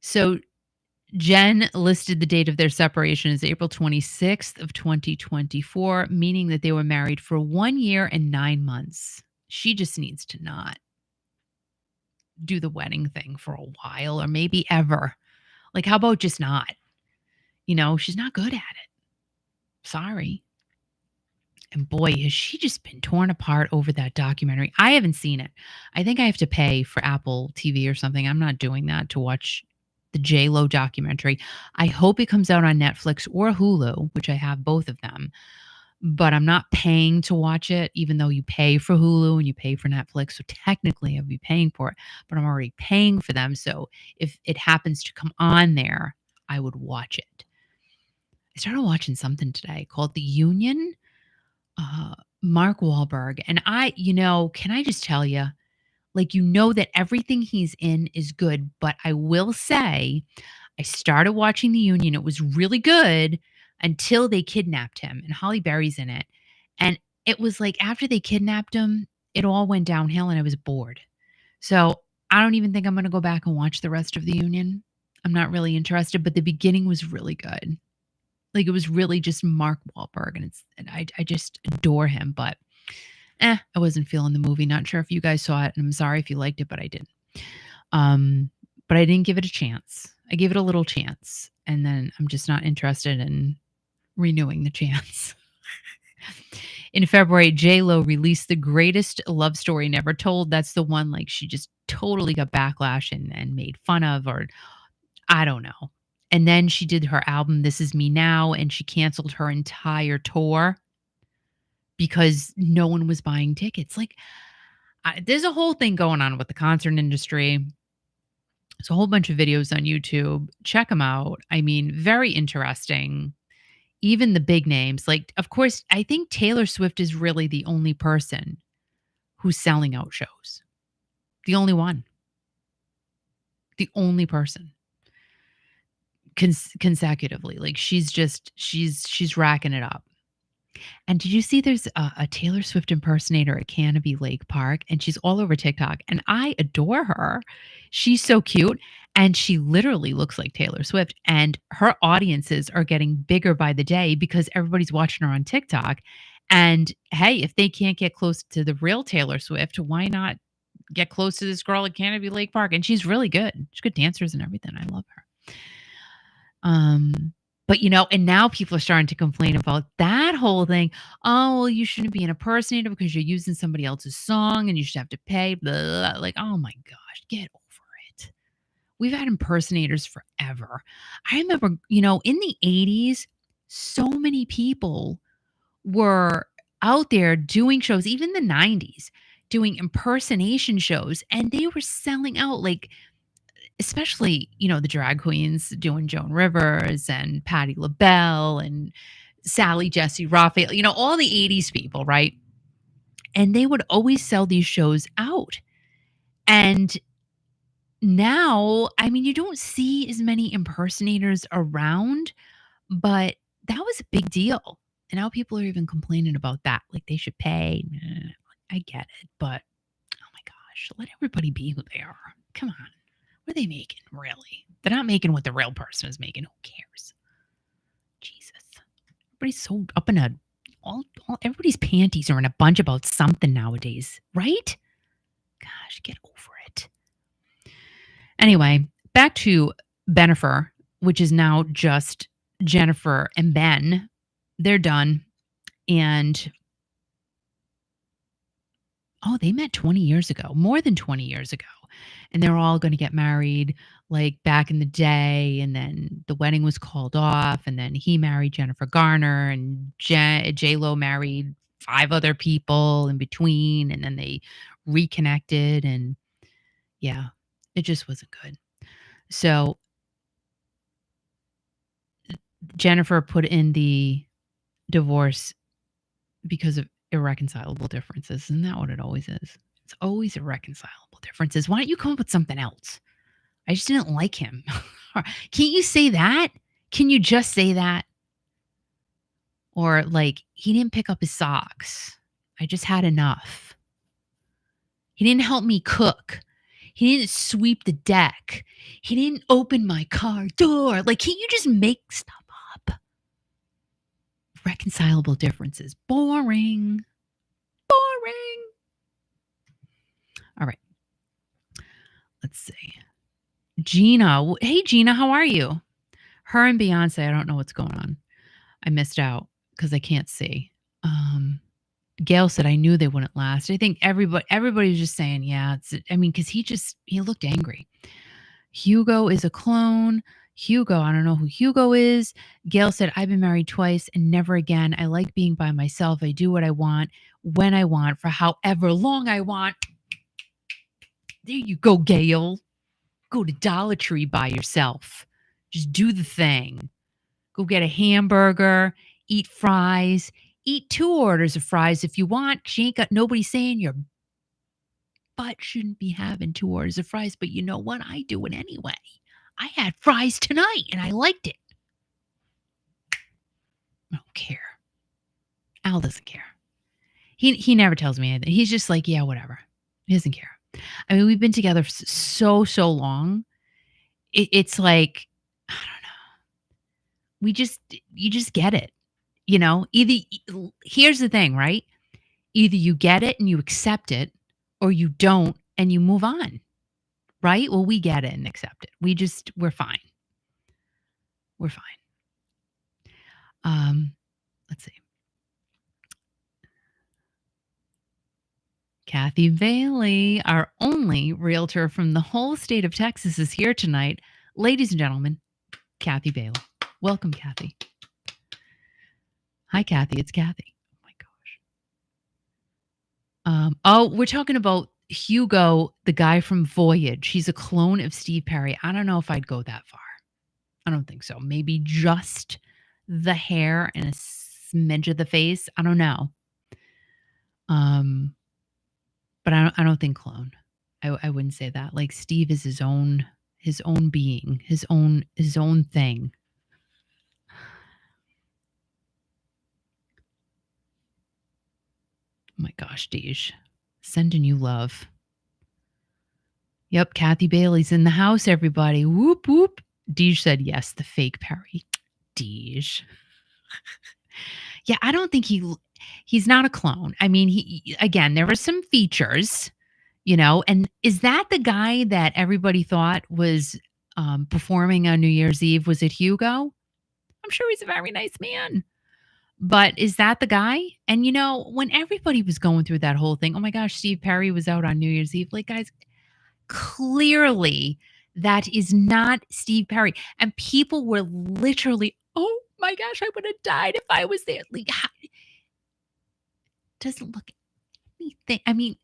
So Jen listed the date of their separation as April 26th of 2024, meaning that they were married for 1 year and 9 months. She just needs to not do the wedding thing for a while or maybe ever. Like, how about just not? She's not good at it. Sorry. And boy, has she just been torn apart over that documentary. I haven't seen it. I think I have to pay for Apple TV or something. I'm not doing that to watch the J-Lo documentary. I hope it comes out on Netflix or Hulu, which I have both of them. But I'm not paying to watch it, even though you pay for Hulu and you pay for Netflix. So technically I'll be paying for it, but I'm already paying for them. So if it happens to come on there, I would watch it. I started watching something today called The Union. Mark Wahlberg. And can I just tell you, like, that everything he's in is good, but I will say I started watching The Union. It was really good until they kidnapped him, and Halle Berry's in it. And it was like after they kidnapped him, it all went downhill and I was bored. So I don't even think I'm going to go back and watch the rest of The Union. I'm not really interested, but the beginning was really good. Like, it was really just Mark Wahlberg, and I just adore him, but I wasn't feeling the movie. Not sure if you guys saw it, and I'm sorry if you liked it, but I didn't. but I didn't give it a chance. I gave it a little chance, and then I'm just not interested in renewing the chance. In February, J-Lo released The Greatest Love Story Never Told. That's the one, like, she just totally got backlash and made fun of, or I don't know. And then she did her album, This Is Me Now, and she canceled her entire tour because no one was buying tickets. Like, there's a whole thing going on with the concert industry. There's a whole bunch of videos on YouTube. Check them out. I mean, very interesting. Even the big names, like, of course, I think Taylor Swift is really the only person who's selling out shows. The only one. The only person. Consecutively. Like, she's racking it up. And did you see there's a Taylor Swift impersonator at Canopy Lake Park, and she's all over TikTok, and I adore her. She's so cute, and she literally looks like Taylor Swift, and her audiences are getting bigger by the day because everybody's watching her on TikTok. And hey, if they can't get close to the real Taylor Swift, why not get close to this girl at Canopy Lake Park? And she's really good. She's good dancers and everything. I love her. But and now people are starting to complain about that whole thing. Oh, well, you shouldn't be an impersonator because you're using somebody else's song and you should have to pay. Blah, blah, blah. Like, oh my gosh, get over it. We've had impersonators forever. I remember, in the 80s, so many people were out there doing shows, even the 90s, doing impersonation shows, and they were selling out, like, especially, the drag queens doing Joan Rivers and Patti LaBelle and Sally Jesse Raphael, all the 80s people, right? And they would always sell these shows out. And now, I mean, you don't see as many impersonators around, but that was a big deal. And now people are even complaining about that. Like, they should pay. I get it, but oh my gosh, let everybody be who they are. Come on. What are they making, really? They're not making what the real person is making. Who cares? Jesus. Everybody's so up in everybody's panties are in a bunch about something nowadays, right? Gosh, get over it. Anyway, back to Bennifer, which is now just Jennifer and Ben. They're done. And they met 20 years ago, more than 20 years ago. And they're all going to get married like back in the day. And then the wedding was called off. And then he married Jennifer Garner, and J-Lo married 5 other people in between. And then they reconnected. And yeah, it just wasn't good. So Jennifer put in the divorce because of irreconcilable differences. Isn't that what it always is? It's always irreconcilable differences. Why don't you come up with something else? I just didn't like him. Can't you say that? Can you just say that? Or like, he didn't pick up his socks. I just had enough. He didn't help me cook. He didn't sweep the deck. He didn't open my car door. Like, can't you just make stuff up? Reconcilable differences. Boring. Boring. All right. Let's see. Gina. Hey, Gina, how are you? Her and Beyonce, I don't know what's going on. I missed out because I can't see. Gail said, I knew they wouldn't last. I think everybody was just saying, yeah. Because he looked angry. Hugo is a clone. Hugo, I don't know who Hugo is. Gail said, I've been married twice and never again. I like being by myself. I do what I want, when I want, for however long I want. There you go, Gail. Go to Dollar Tree by yourself. Just do the thing. Go get a hamburger, eat fries, eat 2 orders of fries if you want, because you ain't got nobody saying your butt shouldn't be having 2 orders of fries. But you know what? I do it anyway. I had fries tonight and I liked it. I don't care. Al doesn't care. He never tells me anything. He's just like, yeah, whatever. He doesn't care. I mean, we've been together so long. It's like, I don't know. You just get it. Here's the thing, right? Either you get it and you accept it, or you don't and you move on. right? Well, we get it and accept it. We're fine. We're fine. Let's see. Kathy Bailey, our only realtor from the whole state of Texas, is here tonight. Ladies and gentlemen, Kathy Bailey. Welcome, Kathy. Hi, Kathy. It's Kathy. Oh, my gosh. We're talking about Hugo, the guy from Voyage. He's a clone of Steve Perry. I don't know if I'd go that far. I don't think so. Maybe just the hair and a smidge of the face. I don't know. But I don't think clone. I wouldn't say that. Like Steve is his own being, his own thing. Oh my gosh, Deej. Sending you love. Yep, Kathy Bailey's in the house, everybody. Whoop, whoop. Deej said yes, the fake Perry. Deej. Yeah, I don't think he's not a clone. I mean, again, there were some features, and is that the guy that everybody thought was performing on New Year's Eve? Was it Hugo? I'm sure he's a very nice man. But is that the guy? And when everybody was going through that whole thing, oh my gosh, Steve Perry was out on New Year's Eve. Like, guys, clearly that is not Steve Perry. And people were literally, oh my gosh, I would have died if I was there. Like, doesn't look anything. I mean,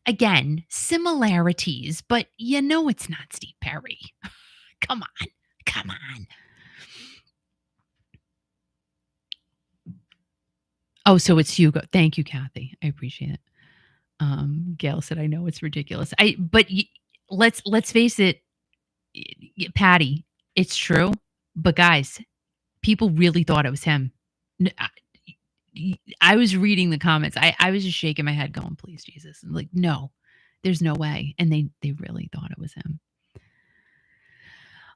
again, similarities, but it's not Steve Perry. Come on. Oh, so it's Hugo. Thank you, Kathy. I appreciate it. Gail said, "I know it's ridiculous." But let's face it, Patty. It's true. But guys, people really thought it was him. I was reading the comments. I was just shaking my head, going, "Please, Jesus!" I'm like, no, there's no way. And they really thought it was him.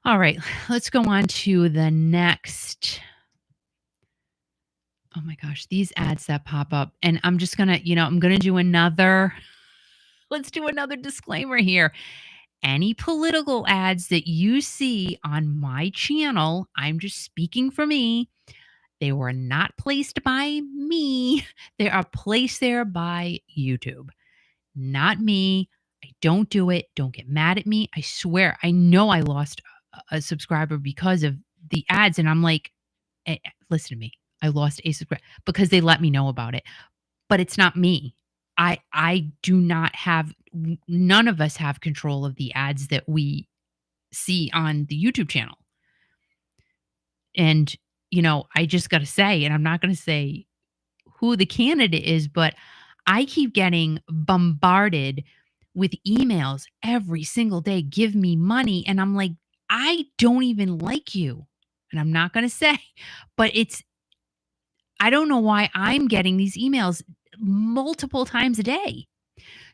All right, let's go on to the next. Oh my gosh, these ads that pop up. And I'm just going to, do let's do another disclaimer here. Any political ads that you see on my channel, I'm just speaking for me. They were not placed by me. They are placed there by YouTube, not me. I don't do it. Don't get mad at me. I swear, I know I lost a subscriber because of the ads. And I'm like, listen to me. I lost a subscriber because they let me know about it. But it's not me. I do not have, none of us have control of the ads that we see on the YouTube channel. And, I just got to say, and I'm not going to say who the candidate is, but I keep getting bombarded with emails every single day. Give me money. And I'm like, I don't even like you. And I'm not going to say, but I don't know why I'm getting these emails multiple times a day.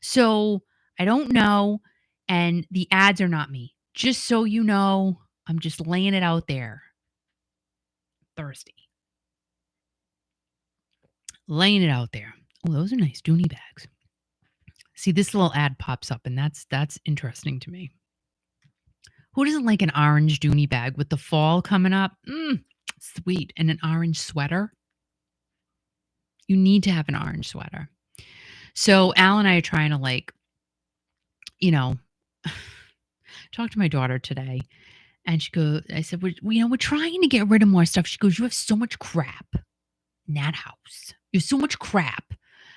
So I don't know. And the ads are not me. Just so you know, I'm just laying it out there. Thirsty. Laying it out there. Oh, those are nice Dooney bags. See, this little ad pops up, and that's interesting to me. Who doesn't like an orange Dooney bag with the fall coming up? Sweet. And an orange sweater. You need to have an orange sweater. So Al and I are trying to talk to my daughter today. And she goes, I said, we're trying to get rid of more stuff. She goes, you have so much crap in that house. You have so much crap.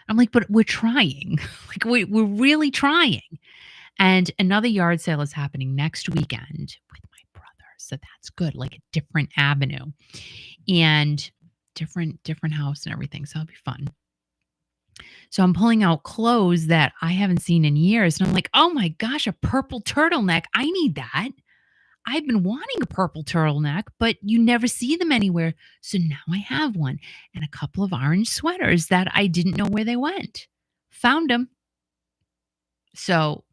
I'm like, but we're trying. We're really trying. And another yard sale is happening next weekend with my brother. So that's good. Like a different avenue and different house and everything. So it'll be fun. So I'm pulling out clothes that I haven't seen in years. And I'm like, oh my gosh, a purple turtleneck. I need that. I've been wanting a purple turtleneck, but you never see them anywhere. So now I have one and a couple of orange sweaters that I didn't know where they went. Found them. So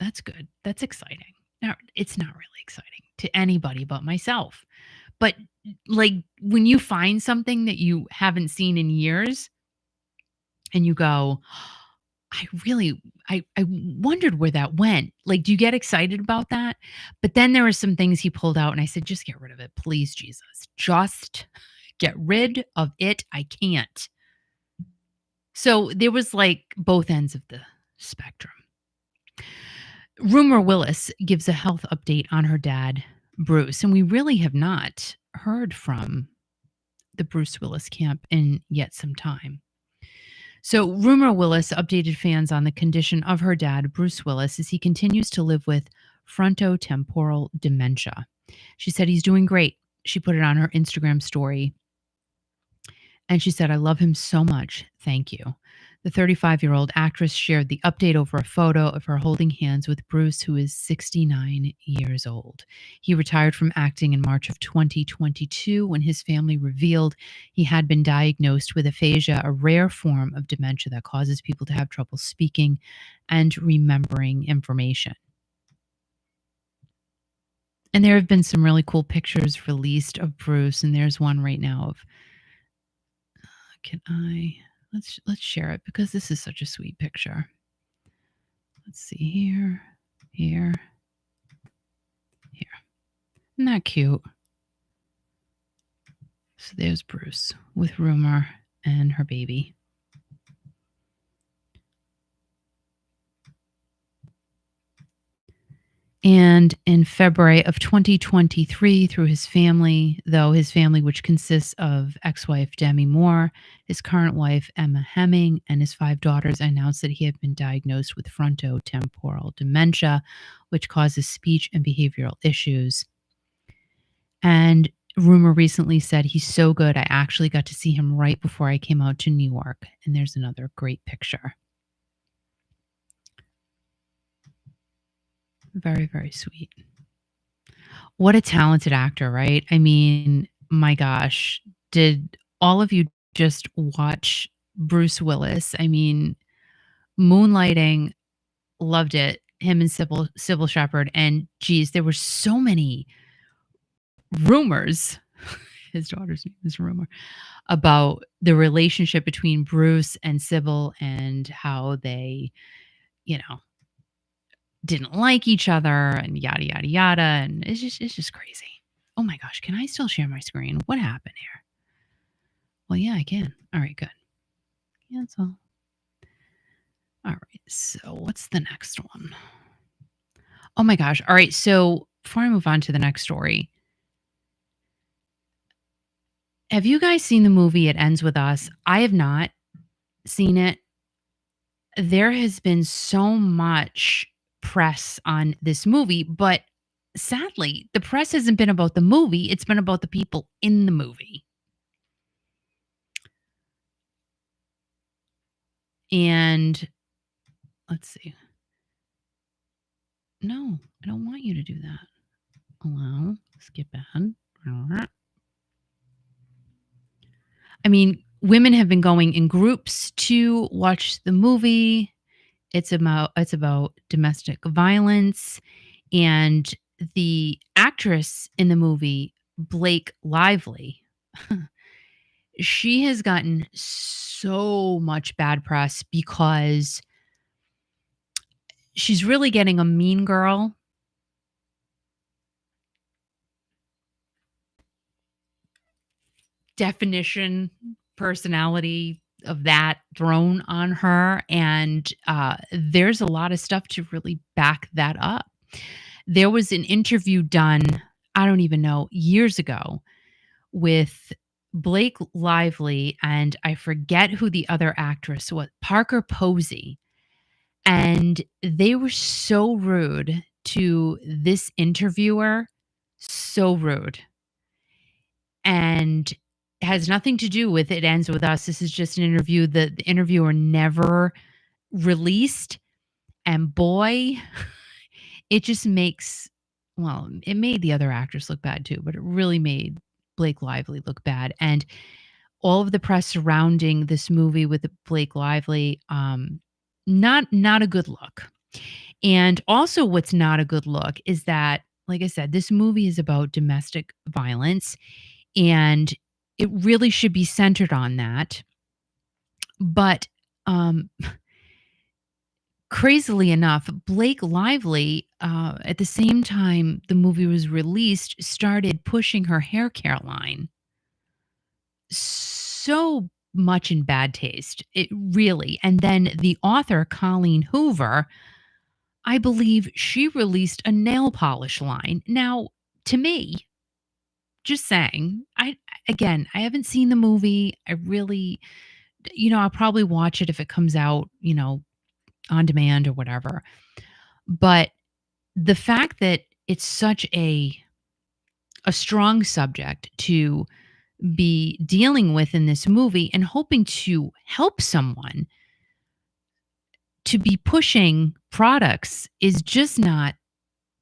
that's good. That's exciting. Now, it's not really exciting to anybody but myself. But like when you find something that you haven't seen in years and you go, I wondered where that went. Like, do you get excited about that? But then there were some things he pulled out, and I said, "Just get rid of it, please, Jesus. Just get rid of it. I can't." So there was like both ends of the spectrum. Rumor Willis gives a health update on her dad, Bruce, and we really have not heard from the Bruce Willis camp in yet some time. So, Rumor Willis updated fans on the condition of her dad, Bruce Willis, as he continues to live with frontotemporal dementia. She said he's doing great. She put it on her Instagram story. And she said, "I love him so much. Thank you." The 35-year-old actress shared the update over a photo of her holding hands with Bruce, who is 69 years old. He retired from acting in March of 2022 when his family revealed he had been diagnosed with aphasia, a rare form of dementia that causes people to have trouble speaking and remembering information. And there have been some really cool pictures released of Bruce, and there's one right now of let's share it because this is such a sweet picture. Let's see here. Isn't that cute? So there's Bruce with Rumor and her baby. And in February of 2023, through his family, which consists of ex-wife Demi Moore, his current wife Emma Hemming, and his 5 daughters, announced that he had been diagnosed with frontotemporal dementia, which causes speech and behavioral issues. And Rumor recently said, "He's so good. I actually got to see him right before I came out to New York." And there's another great picture. Very, very sweet. What a talented actor, right? I mean, my gosh, did all of you just watch Bruce Willis? I mean, Moonlighting, loved it. Him and Sybil Shepherd, and geez, there were so many rumors. His daughter's name is Rumor, about the relationship between Bruce and Sybil and how they, didn't like each other and yada, yada, yada. And it's just crazy. Oh my gosh. Can I still share my screen? What happened here? Well, yeah, I can. All right, good. Cancel. All right. So what's the next one? Oh my gosh. All right. So before I move on to the next story, have you guys seen the movie It Ends With Us? I have not seen it. There has been so much press on this movie, but sadly, the press hasn't been about the movie. It's been about the people in the movie. And let's see. No, I don't want you to do that. Allow, skip ahead. I mean, women have been going in groups to watch the movie. It's about domestic violence, and the actress in the movie, Blake Lively, she has gotten so much bad press because she's really getting a mean girl definition, personality of that thrown on her. And there's a lot of stuff to really back that up. There was an interview done, I don't even know, years ago with Blake Lively, and I forget who the other actress was, Parker Posey. And they were so rude to this interviewer, so rude. And it has nothing to do with It Ends With Us. This is just an interview that the interviewer never released. And boy, it just makes, it made the other actress look bad too, but it really made Blake Lively look bad. And all of the press surrounding this movie with Blake Lively, not a good look. And also what's not a good look is that, like I said, this movie is about domestic violence, and it really should be centered on that. But crazily enough, Blake Lively, at the same time the movie was released, started pushing her hair care line. So much in bad taste. It really. And then the author, Colleen Hoover, I believe she released a nail polish line. Now, to me, just saying, I haven't seen the movie. I really, I'll probably watch it if it comes out, on demand or whatever. But the fact that it's such a strong subject to be dealing with in this movie and hoping to help someone, to be pushing products is just not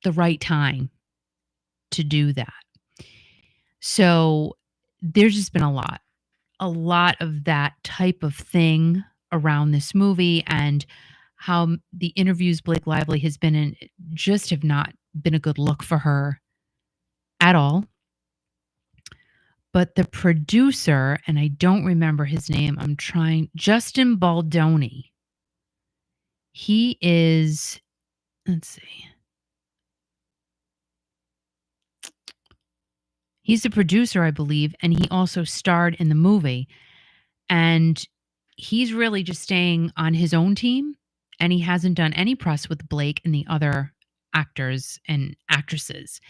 the right time to do that. So there's just been a lot of that type of thing around this movie, and how the interviews Blake Lively has been in just have not been a good look for her at all. But the producer, and I don't remember his name, Justin Baldoni. He is, let's see. He's the producer, I believe, and he also starred in the movie. And he's really just staying on his own team, and he hasn't done any press with Blake and the other actors and actresses.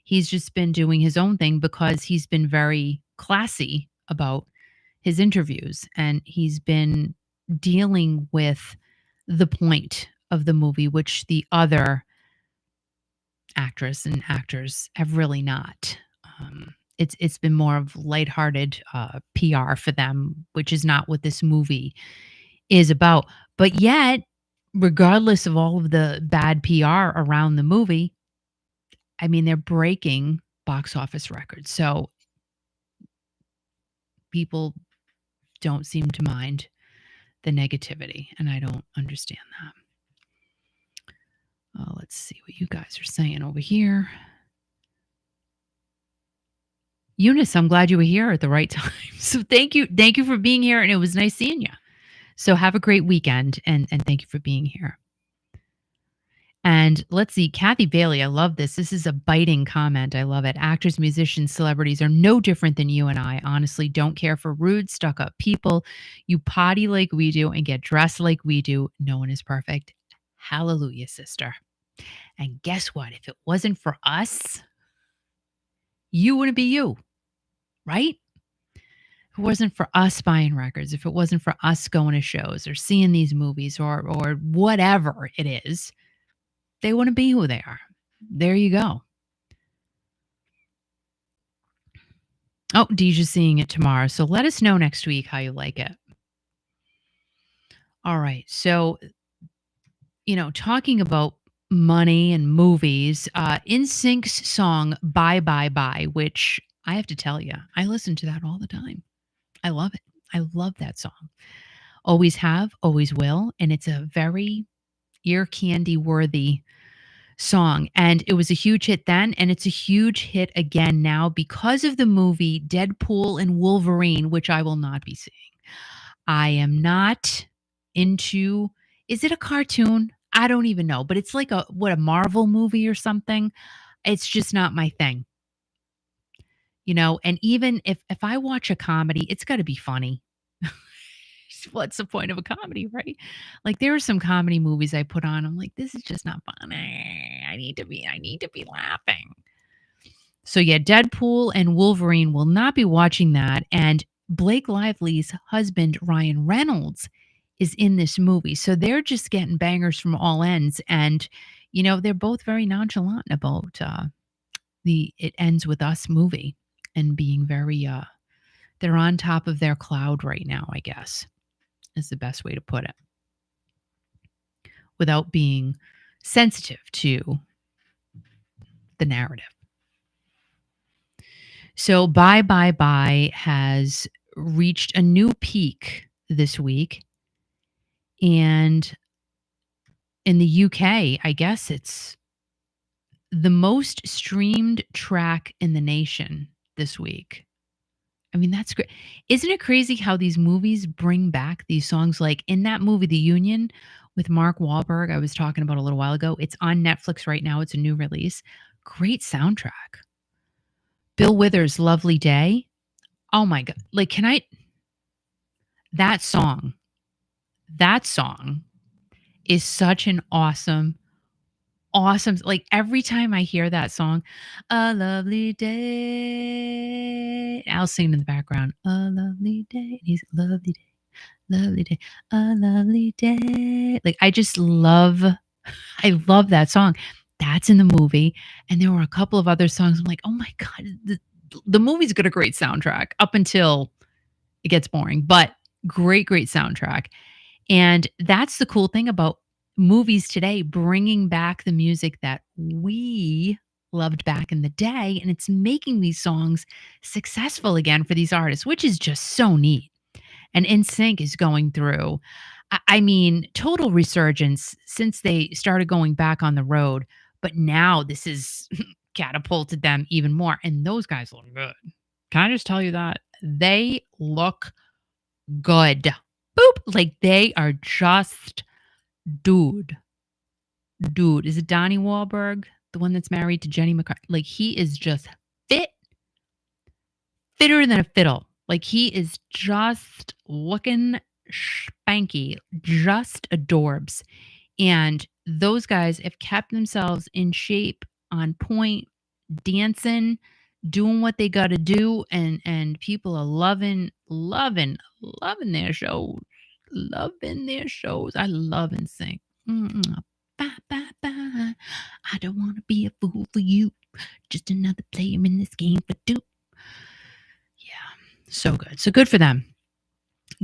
He's just been doing his own thing because he's been very classy about his interviews, and he's been dealing with the point of the movie, which the other actress and actors have really not. It's been more of lighthearted PR for them, which is not what this movie is about. But yet, regardless of all of the bad PR around the movie, I mean, they're breaking box office records. So people don't seem to mind the negativity, and I don't understand that. Let's see what you guys are saying over here. Eunice, I'm glad you were here at the right time. So thank you for being here, and it was nice seeing you. So have a great weekend, and thank you for being here. And let's see, Kathy Bailey, I love this. This is a biting comment. I love it. Actors, musicians, celebrities are no different than you and I. Honestly, don't care for rude, stuck-up people. You potty like we do and get dressed like we do. No one is perfect. Hallelujah, sister. And guess what? If it wasn't for us, you wouldn't be you, right? If it wasn't for us buying records, if it wasn't for us going to shows or seeing these movies or whatever it is, they wouldn't be who they are. There you go. Oh, Deja's seeing it tomorrow. So let us know next week how you like it. All right. So, talking about money and movies, NSYNC's song Bye Bye Bye, which I have to tell you, I listen to that all the time. I love it. I love that song. Always have, always will. And it's a very ear candy worthy song. And it was a huge hit then, and it's a huge hit again now because of the movie Deadpool and Wolverine, which I will not be seeing. I am not into, is it a cartoon? I don't even know, but it's like a Marvel movie or something. It's just not my thing. And even if I watch a comedy, it's got to be funny. What's the point of a comedy, right? Like there are some comedy movies I put on. I'm like, this is just not funny. I need to be laughing. So yeah, Deadpool and Wolverine will not be watching that. And Blake Lively's husband, Ryan Reynolds, is in this movie. So they're just getting bangers from all ends. And, they're both very nonchalant about the It Ends With Us movie and being very, they're on top of their cloud right now, I guess, is the best way to put it, without being sensitive to the narrative. So Bye Bye Bye has reached a new peak this week. And in the UK, I guess it's the most streamed track in the nation this week. I mean, that's great. Isn't it crazy how these movies bring back these songs? Like in that movie, The Union, with Mark Wahlberg I was talking about a little while ago. It's on Netflix right now. It's a new release. Great soundtrack. Bill Withers' Lovely Day. Oh my God. Like, that song is such an awesome, like every time I hear that song, a lovely day. I'll sing in the background. A lovely day. He's lovely day. Lovely day. A lovely day. Like I love that song. That's in the movie. And there were a couple of other songs. I'm like, oh my God, the movie's got a great soundtrack up until it gets boring, but great soundtrack. And that's the cool thing about movies today, bringing back the music that we loved back in the day. And it's making these songs successful again for these artists, which is just so neat. And NSYNC is going through, I mean, total resurgence since they started going back on the road. But now this has catapulted them even more. And those guys look good. Can I just tell you that? They look good. Boop. Like they are just, dude. Is it Donnie Wahlberg? The one that's married to Jenny McCarthy? Like he is just fitter than a fiddle. Like he is just looking spanky, just adorbs. And those guys have kept themselves in shape, on point, dancing, doing what they got to do, and people are loving their shows. Loving their shows. I love and sing. Bye, bye, bye. I don't want to be a fool for you. Just another player in this game for two. Yeah, so good. So good for them.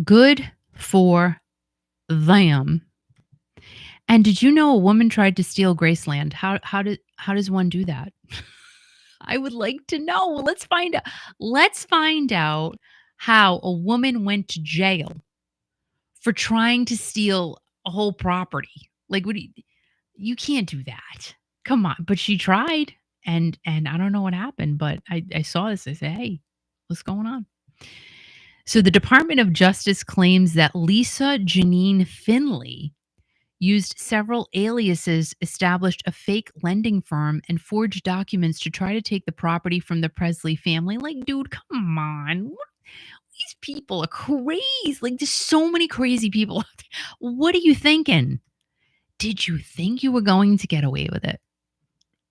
Good for them. And did you know a woman tried to steal Graceland? How does one do that? I would like to know. Let's find out. Let's find out how a woman went to jail for trying to steal a whole property. Like, you can't do that. Come on. But she tried, and I don't know what happened, but I saw this. I said, hey, what's going on? So the Department of Justice claims that Lisa Janine Finley used several aliases, established a fake lending firm, and forged documents to try to take the property from the Presley family. Like, dude, come on. These people are crazy. Like, there's so many crazy people out there. What are you thinking? Did you think you were going to get away with it?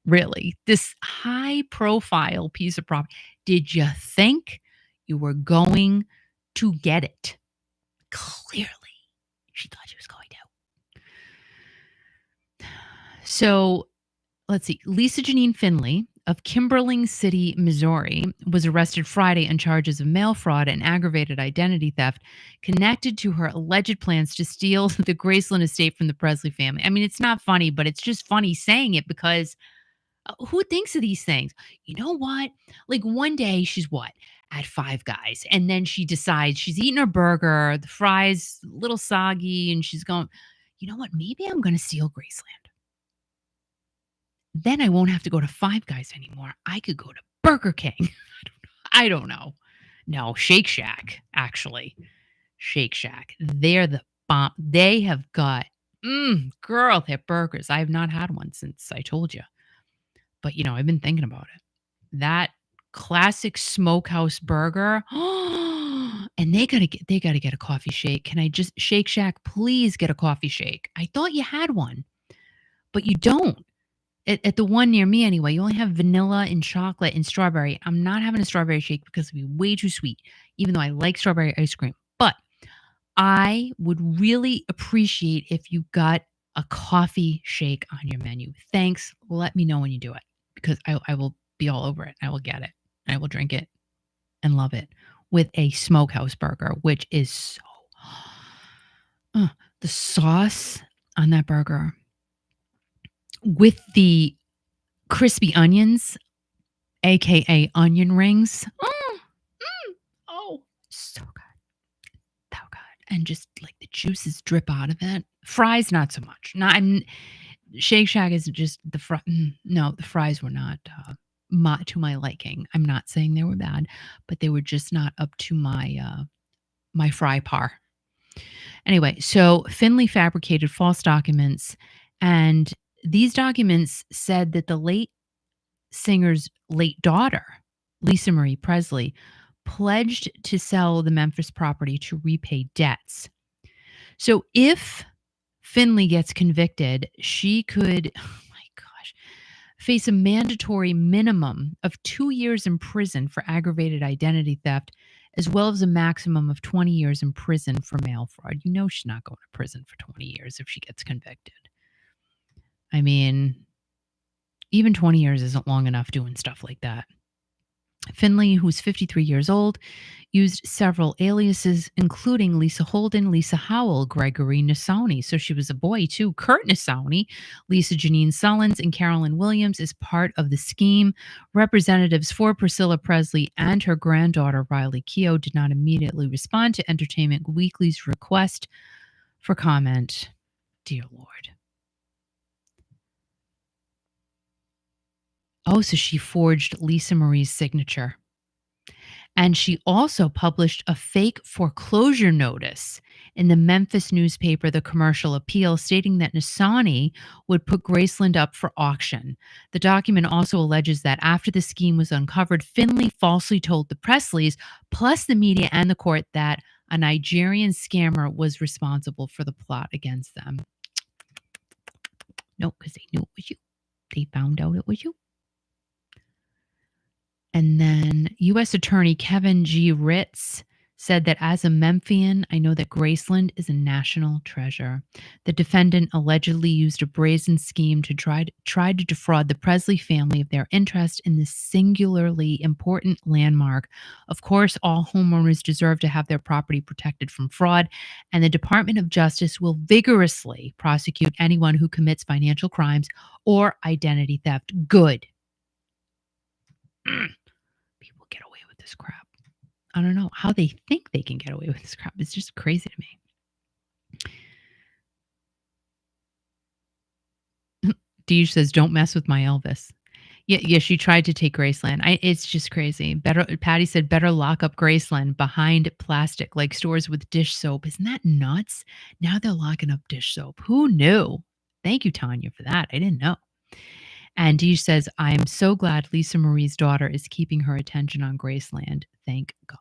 Really? This high-profile piece of property. Did you think you were going to get it? Clearly, she thought she was going to. So, let's see. Lisa Janine Finley of Kimberling City, Missouri, was arrested Friday on charges of mail fraud and aggravated identity theft connected to her alleged plans to steal the Graceland estate from the Presley family. I mean, it's not funny, but it's just funny saying it because who thinks of these things? You know what? Like one day she's at Five Guys, and then she decides she's eating her burger, the fries a little soggy, and she's going, you know what? Maybe I'm going to steal Graceland. Then I won't have to go to Five Guys anymore. I could go to Burger King. I don't know. No, Shake Shack, actually. Shake Shack. They're the bomb. They have got, girl, their burgers. I have not had one since I told you. But, I've been thinking about it. That classic smokehouse burger. And they gotta get a coffee shake. Can I just, Shake Shack, please get a coffee shake. I thought you had one, but you don't. At the one near me anyway, you only have vanilla and chocolate and strawberry. I'm not having a strawberry shake because it'd be way too sweet, even though I like strawberry ice cream. But I would really appreciate if you got a coffee shake on your menu. Thanks. Let me know when you do it because I will be all over it. I will get it. I will drink it and love it with a smokehouse burger, which is so... the sauce on that burger with the crispy onions, aka onion rings. Oh, so good. So good. And just like the juices drip out of it. Fries, not so much. Shake Shack is just the fries were not to my liking. I'm not saying they were bad, but they were just not up to my my fry par. Anyway, so Finley fabricated false documents, and these documents said that the late singer's late daughter, Lisa Marie Presley, pledged to sell the Memphis property to repay debts. So if Finley gets convicted, she could, oh my gosh, face a mandatory minimum of 2 years in prison for aggravated identity theft, as well as a maximum of 20 years in prison for mail fraud. You know she's not going to prison for 20 years if she gets convicted. I mean, even 20 years isn't long enough doing stuff like that. Finley, who's 53 years old, used several aliases, including Lisa Holden, Lisa Howell, Gregory Nassoni. So she was a boy too. Kurt Nassoni, Lisa Janine Sullins, and Carolyn Williams is part of the scheme. Representatives for Priscilla Presley and her granddaughter, Riley Keough, did not immediately respond to Entertainment Weekly's request for comment. Dear Lord. Oh, so she forged Lisa Marie's signature. And she also published a fake foreclosure notice in the Memphis newspaper, The Commercial Appeal, stating that Nassani would put Graceland up for auction. The document also alleges that after the scheme was uncovered, Finley falsely told the Presleys, plus the media and the court, that a Nigerian scammer was responsible for the plot against them. No, because they knew it was you. They found out it was you. And then U.S. Attorney Kevin G. Ritz said that as a Memphian, I know that Graceland is a national treasure. The defendant allegedly used a brazen scheme to try to defraud the Presley family of their interest in this singularly important landmark. Of course, all homeowners deserve to have their property protected from fraud, and the Department of Justice will vigorously prosecute anyone who commits financial crimes or identity theft. Good. People get away with this crap. I don't know how they think they can get away with this crap. It's just crazy to me. Deej says, "Don't mess with my Elvis." Yeah, she tried to take Graceland. It's just crazy. Patty said, "Better lock up Graceland behind plastic like stores with dish soap." Isn't that nuts? Now they're locking up dish soap. Who knew? Thank you, Tanya, for that. I didn't know. And Deej says, "I am so glad Lisa Marie's daughter is keeping her attention on Graceland. Thank God."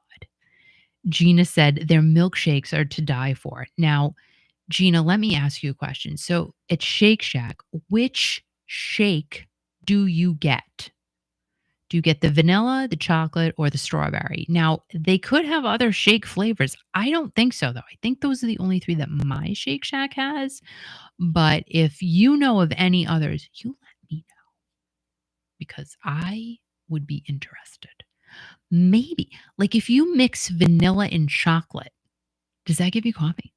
Gina said, "Their milkshakes are to die for." Now, Gina, let me ask you a question. So at Shake Shack, which shake do you get? Do you get the vanilla, the chocolate, or the strawberry? Now, they could have other shake flavors. I don't think so, though. I think those are the only 3 that my Shake Shack has. But if you know of any others, you let me know, because I would be interested. Maybe, like if you mix vanilla and chocolate, does that give you coffee?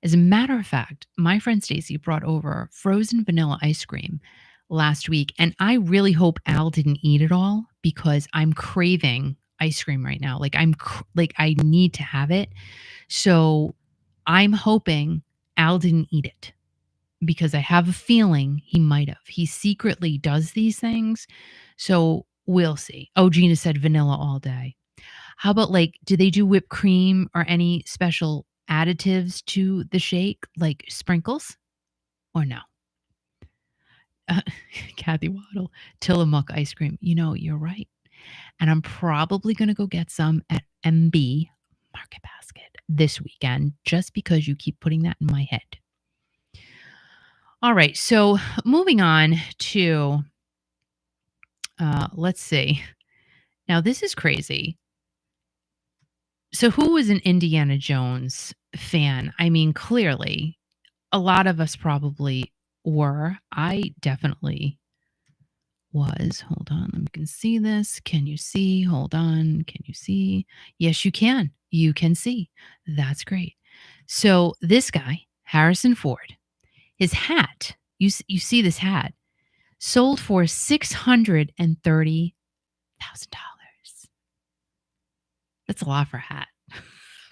As a matter of fact, my friend Stacy brought over frozen vanilla ice cream last week, and I really hope Al didn't eat it all, because I'm craving ice cream right now. Like I need to have it. So I'm hoping Al didn't eat it, because I have a feeling he might have. He secretly does these things. So we'll see. Oh, Gina said vanilla all day. How about, like, do they do whipped cream or any special additives to the shake, like sprinkles, or no? Kathy Waddle, Tillamook ice cream. You know, you're right. And I'm probably going to go get some at MB Market Basket this weekend, just because you keep putting that in my head. All right. So moving on to, let's see. Now, this is crazy. So who was an Indiana Jones fan? I mean, clearly, a lot of us probably were. I definitely was. Hold on, let me can see this. Can you see? Hold on. Can you see? Yes, you can. You can see. That's great. So this guy, Harrison Ford, his hat, you see this hat, sold for $630,000. That's a lot for a hat.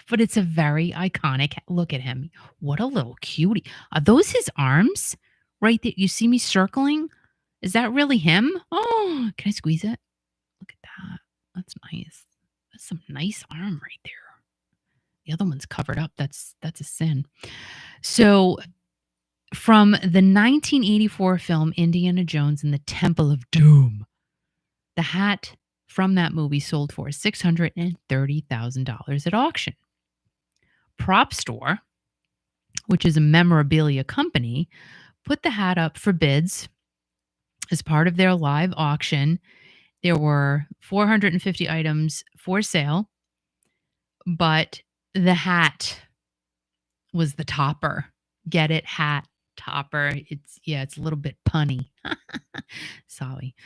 But it's a very iconic. Look at him. What a little cutie. Are those his arms right there? You see me circling? Is that really him? Oh, can I squeeze it? Look at that. That's nice. That's some nice arm right there. The other one's covered up. That's a sin. So from the 1984 film Indiana Jones and the Temple of Doom, the hat from that movie sold for $630,000 at auction. Prop Store, which is a memorabilia company, put the hat up for bids as part of their live auction. There were 450 items for sale, but the hat was the topper. Get it? Hat, topper. It's a little bit punny. Sorry.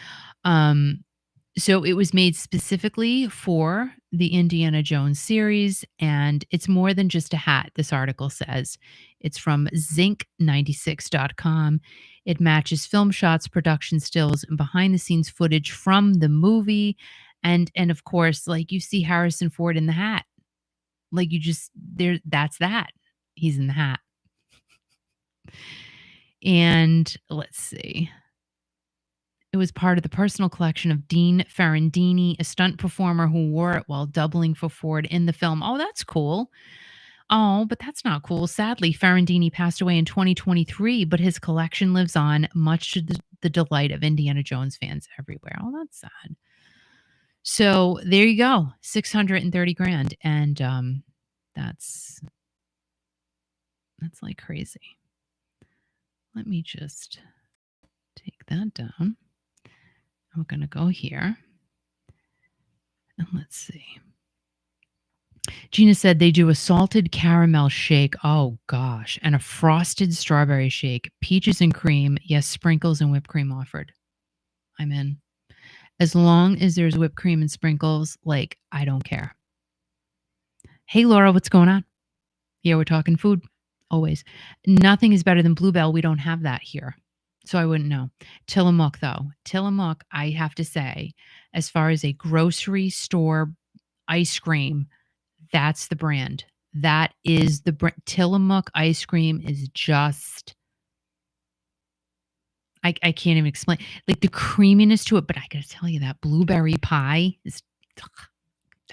So it was made specifically for the Indiana Jones series, and it's more than just a hat, this article says. It's from zinc96.com. It matches film shots, production stills, and behind-the-scenes footage from the movie. And of course, like, you see Harrison Ford in the hat. Like, that's that. He's in the hat. And let's see. It was part of the personal collection of Dean Ferrandini, a stunt performer who wore it while doubling for Ford in the film. Oh, that's cool. Oh, but that's not cool. Sadly, Ferrandini passed away in 2023, but his collection lives on, much to the delight of Indiana Jones fans everywhere. Oh, that's sad. So there you go, 630 grand, and that's like crazy. Let me just take that down. We're going to go here. And let's see. Gina said they do a salted caramel shake. Oh, gosh. And a frosted strawberry shake. Peaches and cream. Yes, sprinkles and whipped cream offered. I'm in. As long as there's whipped cream and sprinkles, like, I don't care. Hey, Laura, what's going on? Yeah, we're talking food. Always. Nothing is better than Bluebell. We don't have that here. So I wouldn't know. Tillamook, though. Tillamook, I have to say, as far as a grocery store ice cream, that's the brand. That is the brand. Tillamook ice cream is just, I can't even explain. Like, the creaminess to it, but I got to tell you, that blueberry pie is,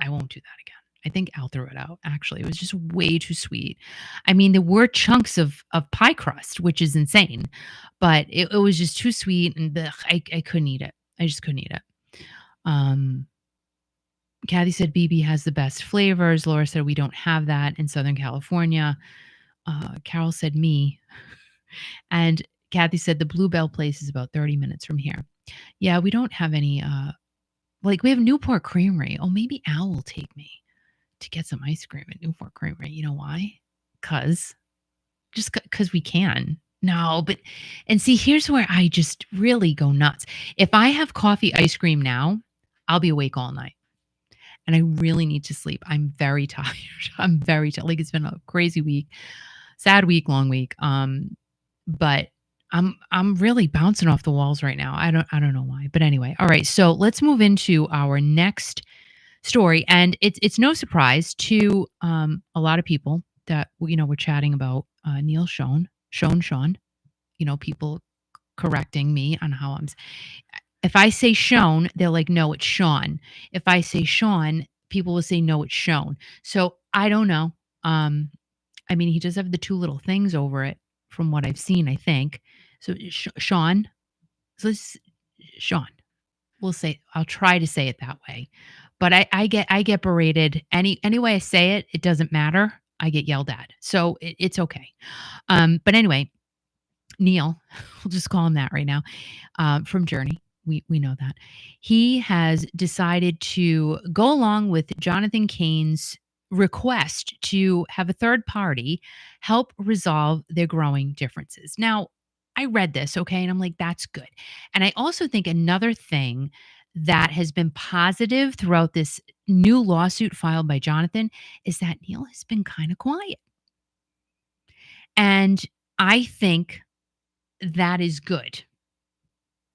I won't do that again. I think I'll throw it out, actually. It was just way too sweet. I mean, there were chunks of pie crust, which is insane, but it was just too sweet, and I couldn't eat it. I just couldn't eat it. Kathy said BB has the best flavors. Laura said we don't have that in Southern California. Carol said me. And Kathy said the Bluebell place is about 30 minutes from here. Yeah, we don't have any, we have Newport Creamery. Oh, maybe Al will take me to get some ice cream at Newport Creamery. You know why? Because we can. No, but, and see, here's where I just really go nuts. If I have coffee ice cream now, I'll be awake all night. And I really need to sleep. I'm very tired. I'm very tired. Like, it's been a crazy week, sad week, long week. But I'm really bouncing off the walls right now. I don't know why. But anyway, all right. So let's move into our next story, and it's no surprise to a lot of people that we're chatting about Neil Sean. People correcting me on how if I say Sean, they're like, no, it's Sean. If I say Sean, people will say, no, it's Sean. So I don't know. I mean, he does have the two little things over it from what I've seen, I think. So Sean. So Sean. We'll say, I'll try to say it that way. But I get berated. Any way I say it, it doesn't matter. I get yelled at. So it's okay. But anyway, Neil, we'll just call him that right now, from Journey. We know that. He has decided to go along with Jonathan Cain's request to have a third party help resolve their growing differences. Now, I read this, okay, and I'm like, that's good. And I also think another thing that has been positive throughout this new lawsuit filed by Jonathan is that Neil has been kind of quiet. And I think that is good.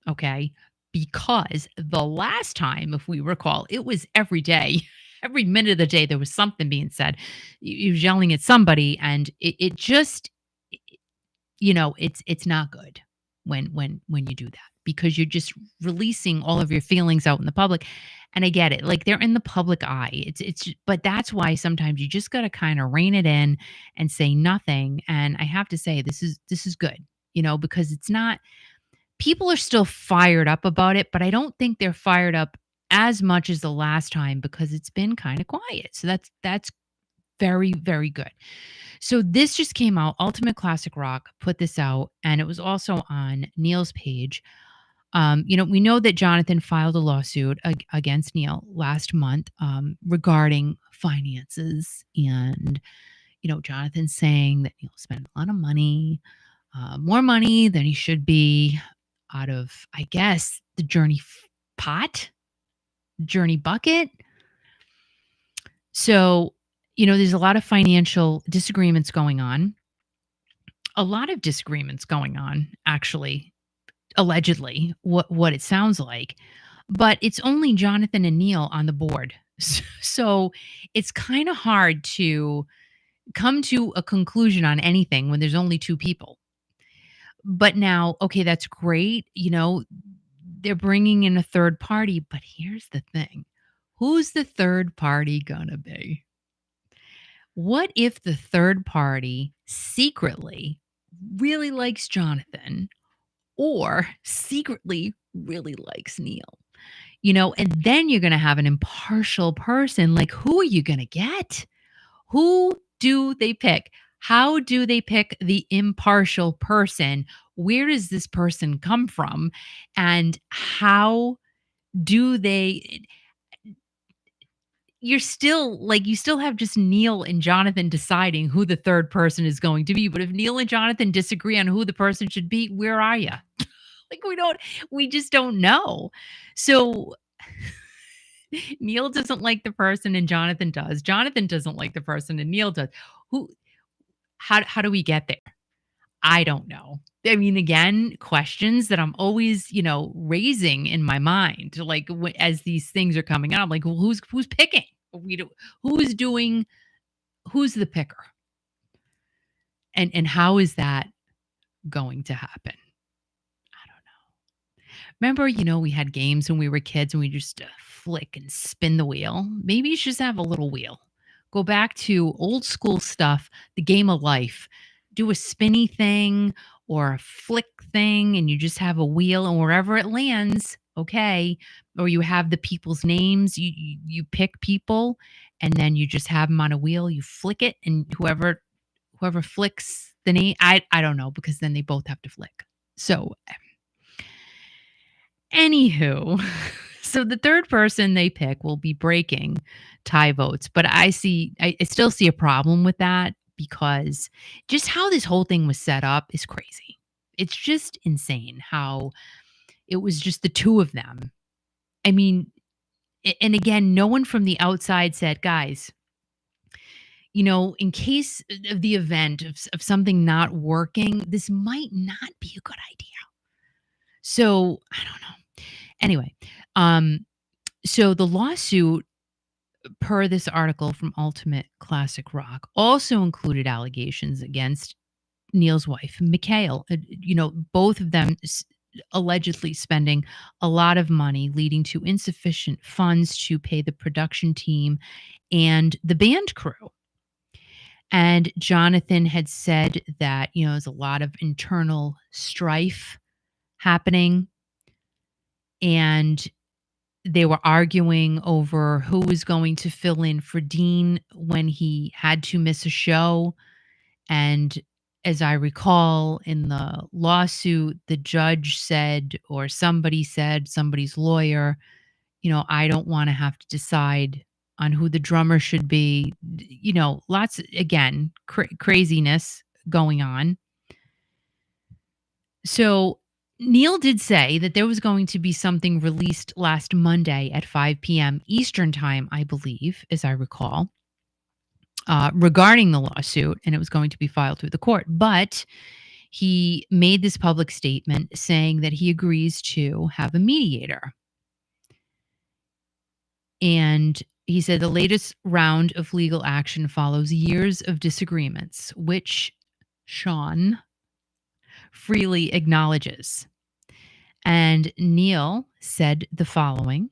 Okay. Because the last time, if we recall, it was every day, every minute of the day, there was something being said. You was yelling at somebody, and it just, it's not good when you do that, because you're just releasing all of your feelings out in the public. And I get it. Like, they're in the public eye. But that's why sometimes you just gotta kinda rein it in and say nothing. And I have to say this is good, because it's not people are still fired up about it, but I don't think they're fired up as much as the last time because it's been kinda quiet. So that's very, very good. So this just came out. Ultimate Classic Rock put this out, and it was also on Neil's page. We know that Jonathan filed a lawsuit against Neil last month regarding finances, and Jonathan saying that Neil spent a lot of money, more money than he should be, out of, I guess, the Journey pot, Journey bucket. So, there's a lot of financial disagreements going on. A lot of disagreements going on, actually, allegedly, what it sounds like. But it's only Jonathan and Neil on the board. So it's kind of hard to come to a conclusion on anything when there's only two people. But now, okay, that's great. They're bringing in a third party. But here's the thing, who's the third party going to be? What if the third party secretly really likes Jonathan or secretly really likes Neil? And then you're going to have an impartial person. Like, who are you going to get? Who do they pick? How do they pick the impartial person? Where does this person come from? And how do they? You still have just Neil and Jonathan deciding who the third person is going to be. But if Neil and Jonathan disagree on who the person should be, where are you? Like, we just don't know. So Neil doesn't like the person and Jonathan does. Jonathan doesn't like the person and Neil does. Who how do we get there? I don't know. I mean, again, questions that I'm always, raising in my mind, like as these things are coming out. I'm like, well, who's picking? Who's doing? Who's the picker? And how is that going to happen? I don't know. Remember, we had games when we were kids and we just flick and spin the wheel. Maybe you should just have a little wheel. Go back to old school stuff, the game of life. Do a spinny thing or a flick thing, and you just have a wheel, and wherever it lands, okay. Or you have the people's names. You pick people, and then you just have them on a wheel. You flick it, and whoever flicks the name, I don't know, because then they both have to flick. So, anywho, so the third person they pick will be breaking tie votes, but I still see a problem with that because just how this whole thing was set up is crazy. It's just insane how it was just the two of them. I mean, and again, no one from the outside said, guys, in case of the event of something not working, this might not be a good idea. So I don't know. Anyway, so the lawsuit, per this article from Ultimate Classic Rock, also included allegations against Neil's wife, Mikhail. Both of them allegedly spending a lot of money, leading to insufficient funds to pay the production team and the band crew. And Jonathan had said that, there's a lot of internal strife happening, and they were arguing over who was going to fill in for Dean when he had to miss a show. And as I recall, in the lawsuit, the judge said, or somebody said, somebody's lawyer, I don't want to have to decide on who the drummer should be. Lots, again, craziness going on. So Neil did say that there was going to be something released last Monday at 5 p.m. Eastern time, I believe, as I recall, regarding the lawsuit, and it was going to be filed through the court. But he made this public statement saying that he agrees to have a mediator. And he said the latest round of legal action follows years of disagreements, which Sean freely acknowledges. And Neil said the following.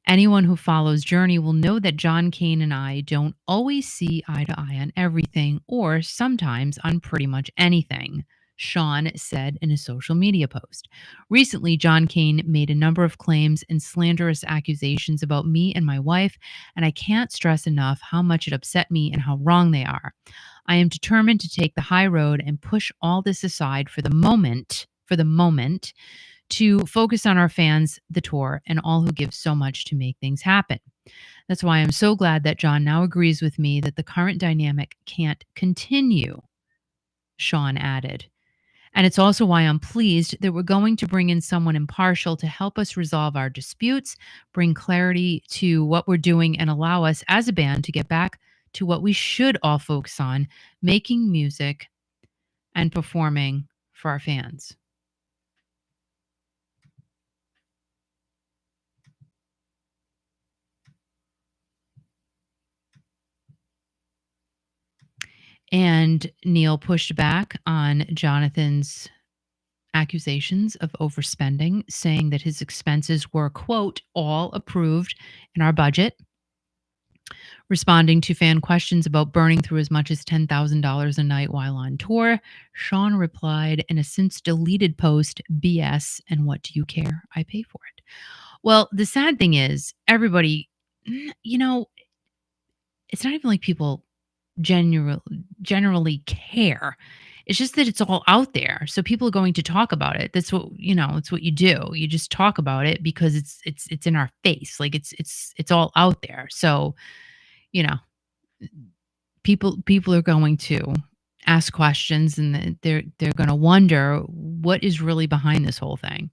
Anyone who follows Journey will know that John Kane and I don't always see eye to eye on everything, or sometimes on pretty much anything, Sean said in a social media post. Recently, John Kane made a number of claims and slanderous accusations about me and my wife, and I can't stress enough how much it upset me and how wrong they are. I am determined to take the high road and push all this aside for the moment, to focus on our fans, the tour, and all who give so much to make things happen. That's why I'm so glad that John now agrees with me that the current dynamic can't continue, Sean added. And it's also why I'm pleased that we're going to bring in someone impartial to help us resolve our disputes, bring clarity to what we're doing, and allow us as a band to get back to what we should all focus on, making music and performing for our fans. And Neil pushed back on Jonathan's accusations of overspending, saying that his expenses were, quote, all approved in our budget. Responding to fan questions about burning through as much as $10,000 a night while on tour, Sean replied in a since deleted post, BS, and what do you care? I pay for it. Well, the sad thing is, everybody, it's not even like people generally care. It's just that it's all out there. So people are going to talk about it. That's what, it's what you do. You just talk about it because it's in our face. Like it's all out there. So, people are going to ask questions, and they're going to wonder what is really behind this whole thing.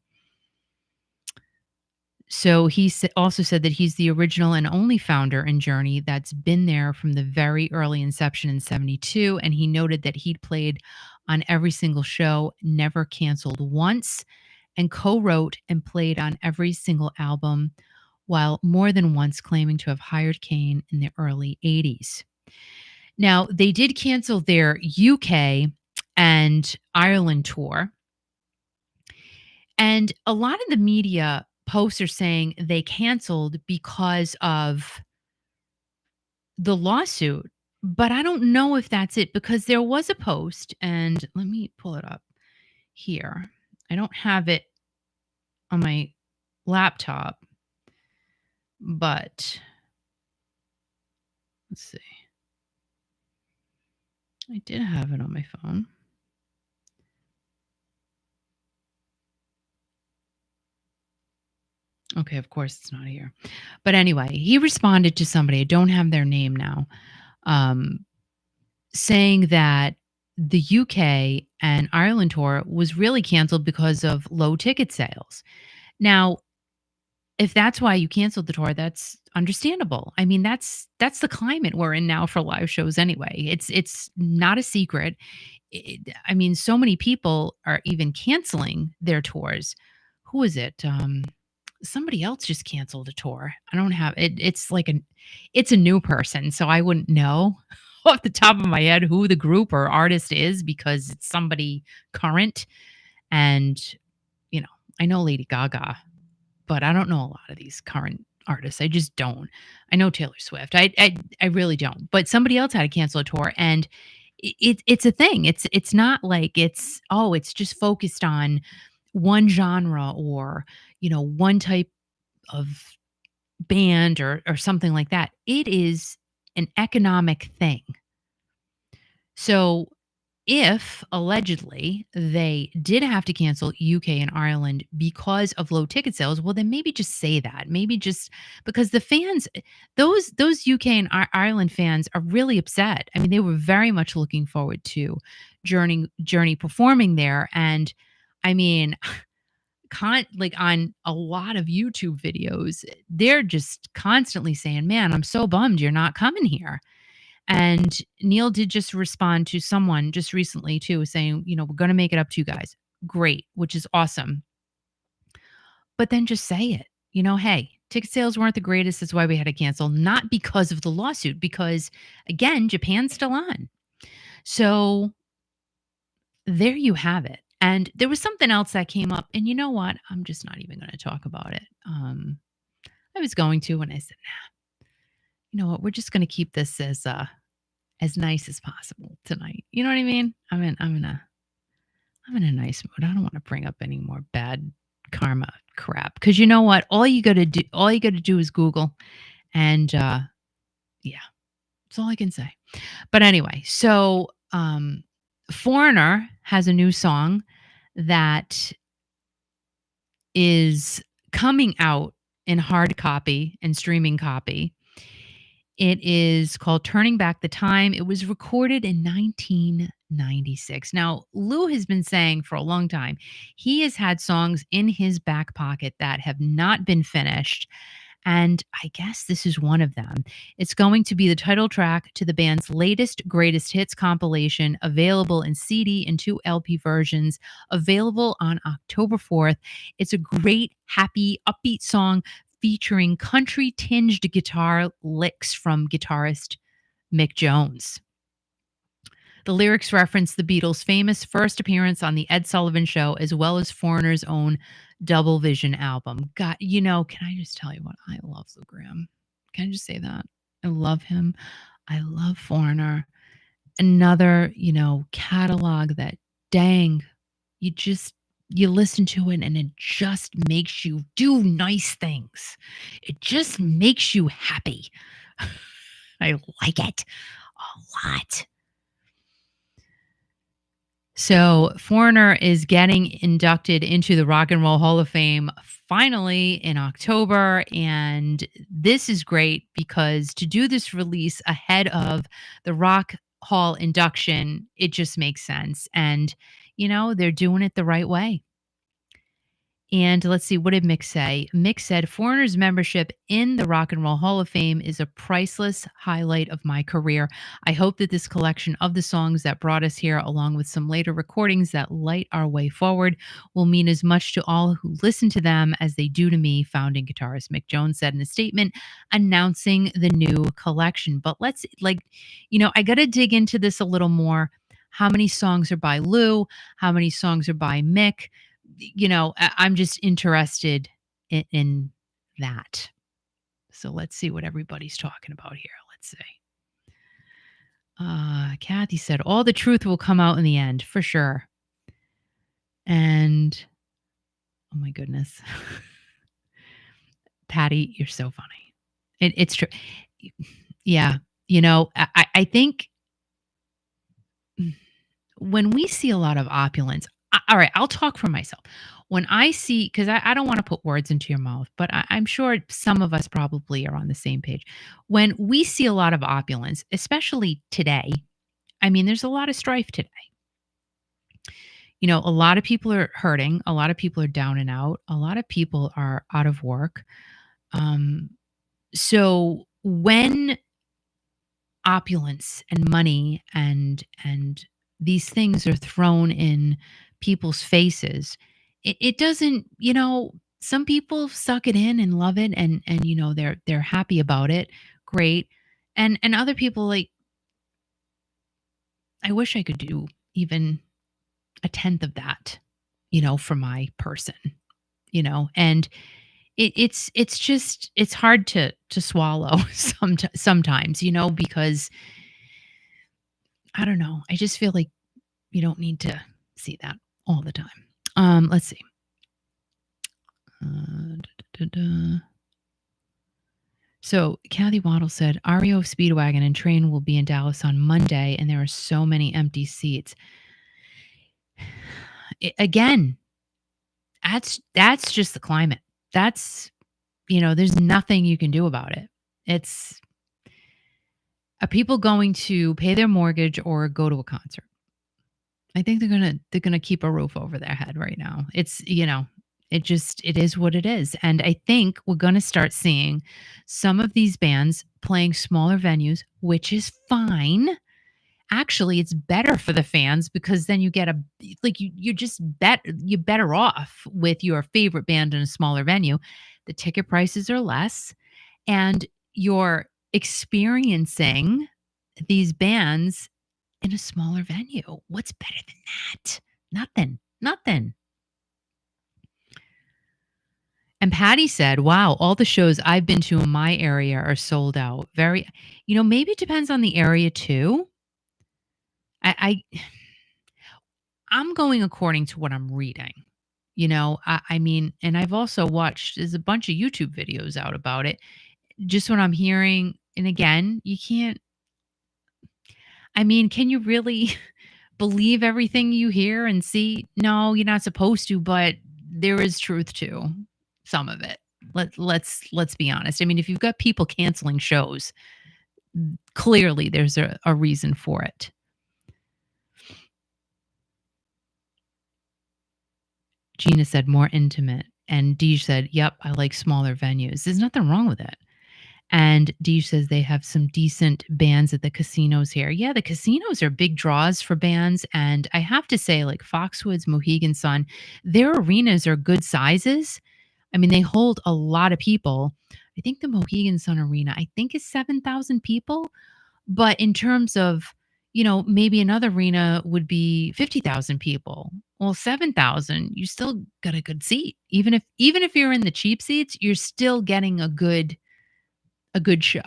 So he also said that he's the original and only founder in Journey that's been there from the very early inception in 72. And he noted that he'd played on every single show, never canceled once, and co-wrote and played on every single album, while more than once claiming to have hired Kane in the early 80s. Now, they did cancel their UK and Ireland tour. And a lot of the media posts are saying they canceled because of the lawsuit, but I don't know if that's it, because there was a post, and let me pull it up here. I don't have it on my laptop, but let's see. I did have it on my phone. Okay, of course it's not here. But anyway, he responded to somebody, I don't have their name now, saying that the UK and Ireland tour was really canceled because of low ticket sales. Now, if that's why you canceled the tour, that's understandable. I mean, that's the climate we're in now for live shows anyway. It's not a secret. I mean, so many people are even canceling their tours. Who is it? Somebody else just canceled a tour. I don't have it. It's a new person, so I wouldn't know off the top of my head who the group or artist is, because it's somebody current. And I know Lady Gaga, but I don't know a lot of these current artists. I just don't. I know Taylor Swift. I really don't. But somebody else had to cancel a tour, and it's a thing. It's not like it's just focused on one genre or one type of band or something like that. It is an economic thing. So if allegedly they did have to cancel UK and Ireland because of low ticket sales, well, then maybe just say that. Maybe just because the fans, those UK and Ireland fans are really upset. I mean, they were very much looking forward to Journey performing there. And I mean, on a lot of YouTube videos, they're just constantly saying, man, I'm so bummed you're not coming here. And Neil did just respond to someone just recently too, saying, we're going to make it up to you guys. Great, which is awesome. But then just say it, hey, ticket sales weren't the greatest. That's why we had to cancel, not because of the lawsuit, because again, Japan's still on. So there you have it. And there was something else that came up, and you know what? I'm just not even going to talk about it. I was going to, and I said, nah, you know what? We're just going to keep this as nice as possible tonight. You know what I mean? I'm in a nice mood. I don't want to bring up any more bad karma crap, because you know what? All you got to do is Google, and yeah, that's all I can say. But anyway, so Foreigner has a new song that is coming out in hard copy and streaming copy. It is called Turning Back the Time. It was recorded in 1996. Now, Lou has been saying for a long time he has had songs in his back pocket that have not been finished. And I guess this is one of them. It's going to be the title track to the band's latest greatest hits compilation, available in CD and 2 LP versions, available on October 4th. It's a great, happy, upbeat song featuring country tinged guitar licks from guitarist Mick Jones. The lyrics reference the Beatles' famous first appearance on The Ed Sullivan Show, as well as Foreigner's own Double Vision album. God, can I just tell you what? I love Lou Gramm. Can I just say that? I love him. I love Foreigner. Another, catalog that, dang, you listen to it and it just makes you do nice things. It just makes you happy. I like it a lot. So Foreigner is getting inducted into the Rock and Roll Hall of Fame finally in October. And this is great because to do this release ahead of the Rock Hall induction, it just makes sense. And, they're doing it the right way. And let's see, what did Mick say? Mick said, Foreigner's membership in the Rock and Roll Hall of Fame is a priceless highlight of my career. I hope that this collection of the songs that brought us here, along with some later recordings that light our way forward, will mean as much to all who listen to them as they do to me, founding guitarist Mick Jones said in a statement announcing the new collection. But let's, I got to dig into this a little more. How many songs are by Lou? How many songs are by Mick? I'm just interested in that. So let's see what everybody's talking about here. Let's see. Kathy said, all the truth will come out in the end, for sure. And, oh my goodness. Patty, you're so funny. It's true. Yeah. I think when we see a lot of opulence, all right, I'll talk for myself. When I see, because I don't want to put words into your mouth, but I'm sure some of us probably are on the same page. When we see a lot of opulence, especially today, there's a lot of strife today. A lot of people are hurting. A lot of people are down and out. A lot of people are out of work. So when opulence and money and these things are thrown in people's faces, it doesn't, some people suck it in and love it and they're happy about it. Great. And other people, like, I wish I could do even a tenth of that, for my person, and it's just, it's hard to swallow sometimes, because I don't know. I just feel like you don't need to see that all the time. Let's see. So Kathy Waddle said, REO Speedwagon and Train will be in Dallas on Monday, and there are so many empty seats. Again, that's just the climate. That's, there's nothing you can do about it. Are people going to pay their mortgage or go to a concert? I think they're gonna keep a roof over their head right now. It's, it is what it is. And I think we're gonna start seeing some of these bands playing smaller venues, which is fine. Actually, it's better for the fans because then you get you're better off with your favorite band in a smaller venue. The ticket prices are less, and you're experiencing these bands in a smaller venue. What's better than that? Nothing. Nothing. And Patty said, "Wow, all the shows I've been to in my area are sold out." Maybe it depends on the area too. I I'm going according to what I'm reading. I mean, and I've also watched there's a bunch of YouTube videos out about it. Just what I'm hearing, and again, you can't. I mean, can you really believe everything you hear and see? No, you're not supposed to, but there is truth to some of it. Let's be honest. I mean, if you've got people canceling shows, clearly there's a reason for it. Gina said more intimate, and Deej said, "Yep, I like smaller venues." There's nothing wrong with it. And Deej says they have some decent bands at the casinos here. Yeah, the casinos are big draws for bands. And I have to say, like Foxwoods, Mohegan Sun, their arenas are good sizes. I mean, they hold a lot of people. I think the Mohegan Sun Arena, I think is 7,000 people. But in terms of, maybe another arena would be 50,000 people. Well, 7,000, you still got a good seat. Even if you're in the cheap seats, you're still getting a good show.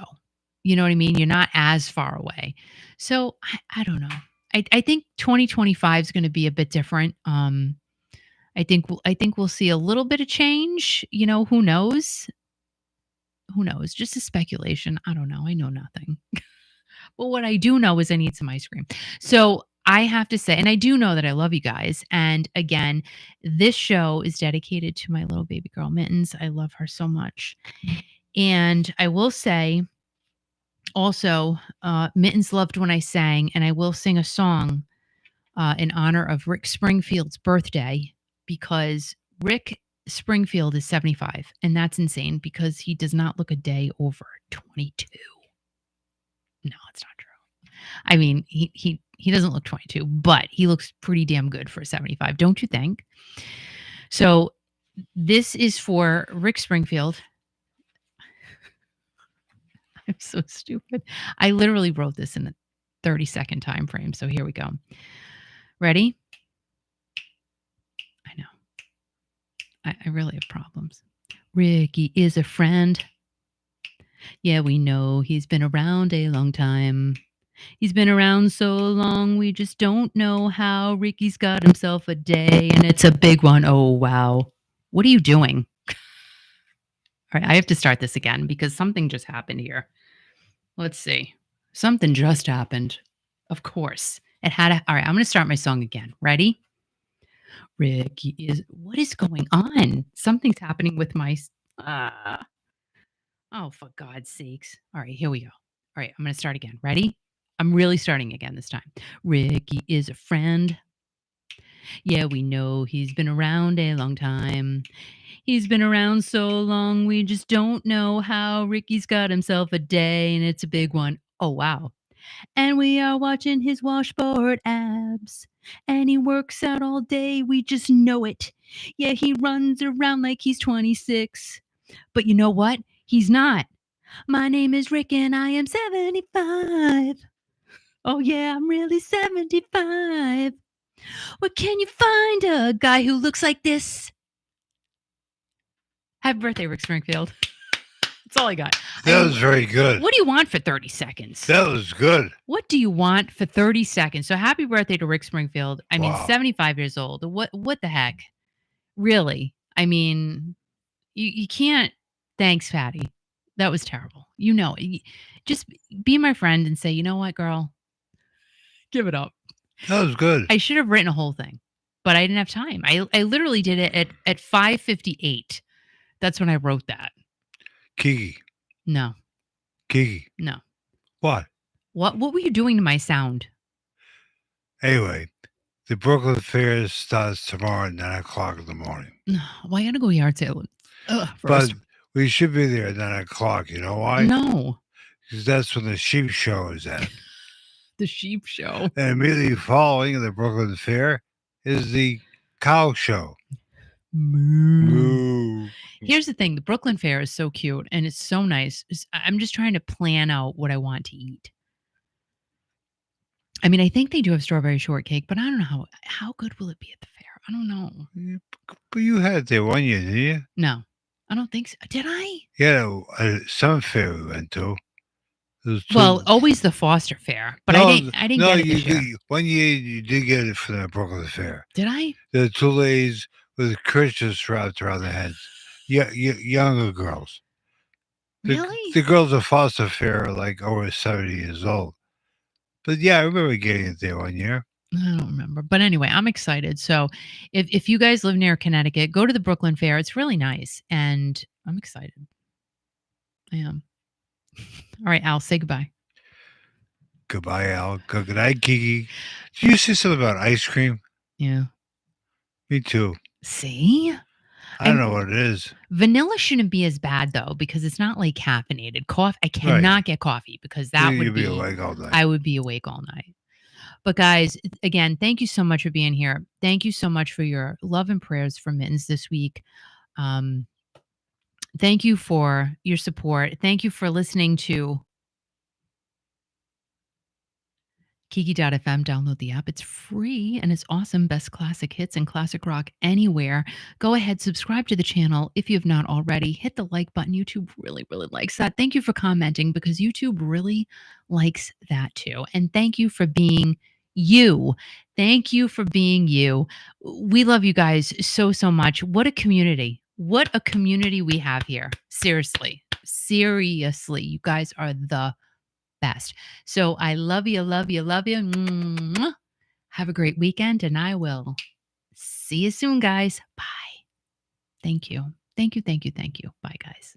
You know what I mean? You're not as far away. So I don't know. I think 2025 is going to be a bit different. I think we'll see a little bit of change. Who knows? Who knows? Just a speculation. I don't know. I know nothing. But what I do know is I need some ice cream. So I have to say, and I do know that I love you guys. And again, this show is dedicated to my little baby girl, Mittens. I love her so much. And I will say also, Mittens loved when I sang, and I will sing a song in honor of Rick Springfield's birthday because Rick Springfield is 75, and that's insane because he does not look a day over 22. No, it's not true. I mean, he doesn't look 22, but he looks pretty damn good for 75, don't you think? So this is for Rick Springfield. I'm so stupid. I literally wrote this in a 30-second time frame. So here we go. Ready? I know. I really have problems. Ricky is a friend. Yeah, we know he's been around a long time. He's been around so long, we just don't know how. Ricky's got himself a day, and it's a big one. Oh, wow. What are you doing? All right, I have to start this again because something just happened here. Let's see. Something just happened. Of course. All right, I'm going to start my song again. Ready? Ricky is... What is going on? Something's happening with my... Oh, for God's sakes. All right, here we go. All right, I'm going to start again. Ready? I'm really starting again this time. Ricky is a friend. Yeah, we know he's been around a long time. He's been around so long, we just don't know how. Ricky's got himself a day, and it's a big one. Oh, wow. And we are watching his washboard abs. And he works out all day, we just know it. Yeah, he runs around like he's 26. But you know what? He's not. My name is Rick, and I am 75. Oh, yeah, I'm really 75. Where can you find a guy who looks like this? Happy birthday, Rick Springfield. That's all I got. That was very good. What do you want for 30 seconds? That was good. What do you want for 30 seconds? So happy birthday to Rick Springfield. I mean, Wow. 75 years old. What the heck? Really? I mean, you can't. Thanks, Patty. That was terrible. Just be my friend and say, you know what, girl? Give it up. That was good. I should have written a whole thing, but I didn't have time. I literally did it at 5:58. That's when I wrote that. Kiki. No. Kiki. No. What? What were you doing to my sound? Anyway, the Brooklyn Fair starts tomorrow at 9 o'clock in the morning. Well, I gotta go yard sale. But First. we should be there at 9 o'clock. You know why? No. Because that's when the sheep show is at. The sheep show. And immediately following the Brooklyn Fair is the cow show. Moo. Here's the thing. The Brooklyn Fair is so cute and it's so nice. I'm just trying to plan out what I want to eat. I mean, I think they do have strawberry shortcake, but I don't know how good will it be at the fair? I don't know. But you had it there one year, didn't you? No, I don't think so. Did I? Yeah, some fair we went to. Well, always the Foster Fair, but I didn't no, get it this year. one year you did get it from the Brooklyn Fair. Did I? The two ladies with Christians wrapped around their heads. Yeah, younger girls. Really? The girls at Foster Fair are like over 70 years old. But yeah, I remember getting it there one year. I don't remember. But anyway, I'm excited. So if you guys live near Connecticut, go to the Brooklyn Fair. It's really nice. And I'm excited. I am. All right, Al, say goodbye. Goodbye, Al. Good night, Kiki. Did you say something about ice cream? Yeah. Me too. See? I don't know what it is. Vanilla shouldn't be as bad though, because it's not like caffeinated. I cannot get coffee because that would be awake all night. I would be awake all night. But guys, again, thank you so much for being here. Thank you so much for your love and prayers for Mittens this week. Thank you for your support. Thank you for listening to Kiki.fm. Download the app. It's free and it's awesome. Best classic hits and classic rock anywhere. Go ahead, subscribe to the channel if you have not already. Hit the like button. YouTube really, really likes that. Thank you for commenting because YouTube really likes that too. And thank you for being you. Thank you for being you. We love you guys so, so much. What a community. What a community we have here. Seriously. Seriously. You guys are the best. So I love you, love you, love you. Mwah. Have a great weekend, and I will see you soon, guys. Bye. Thank you. Thank you, thank you, thank you. Bye, guys.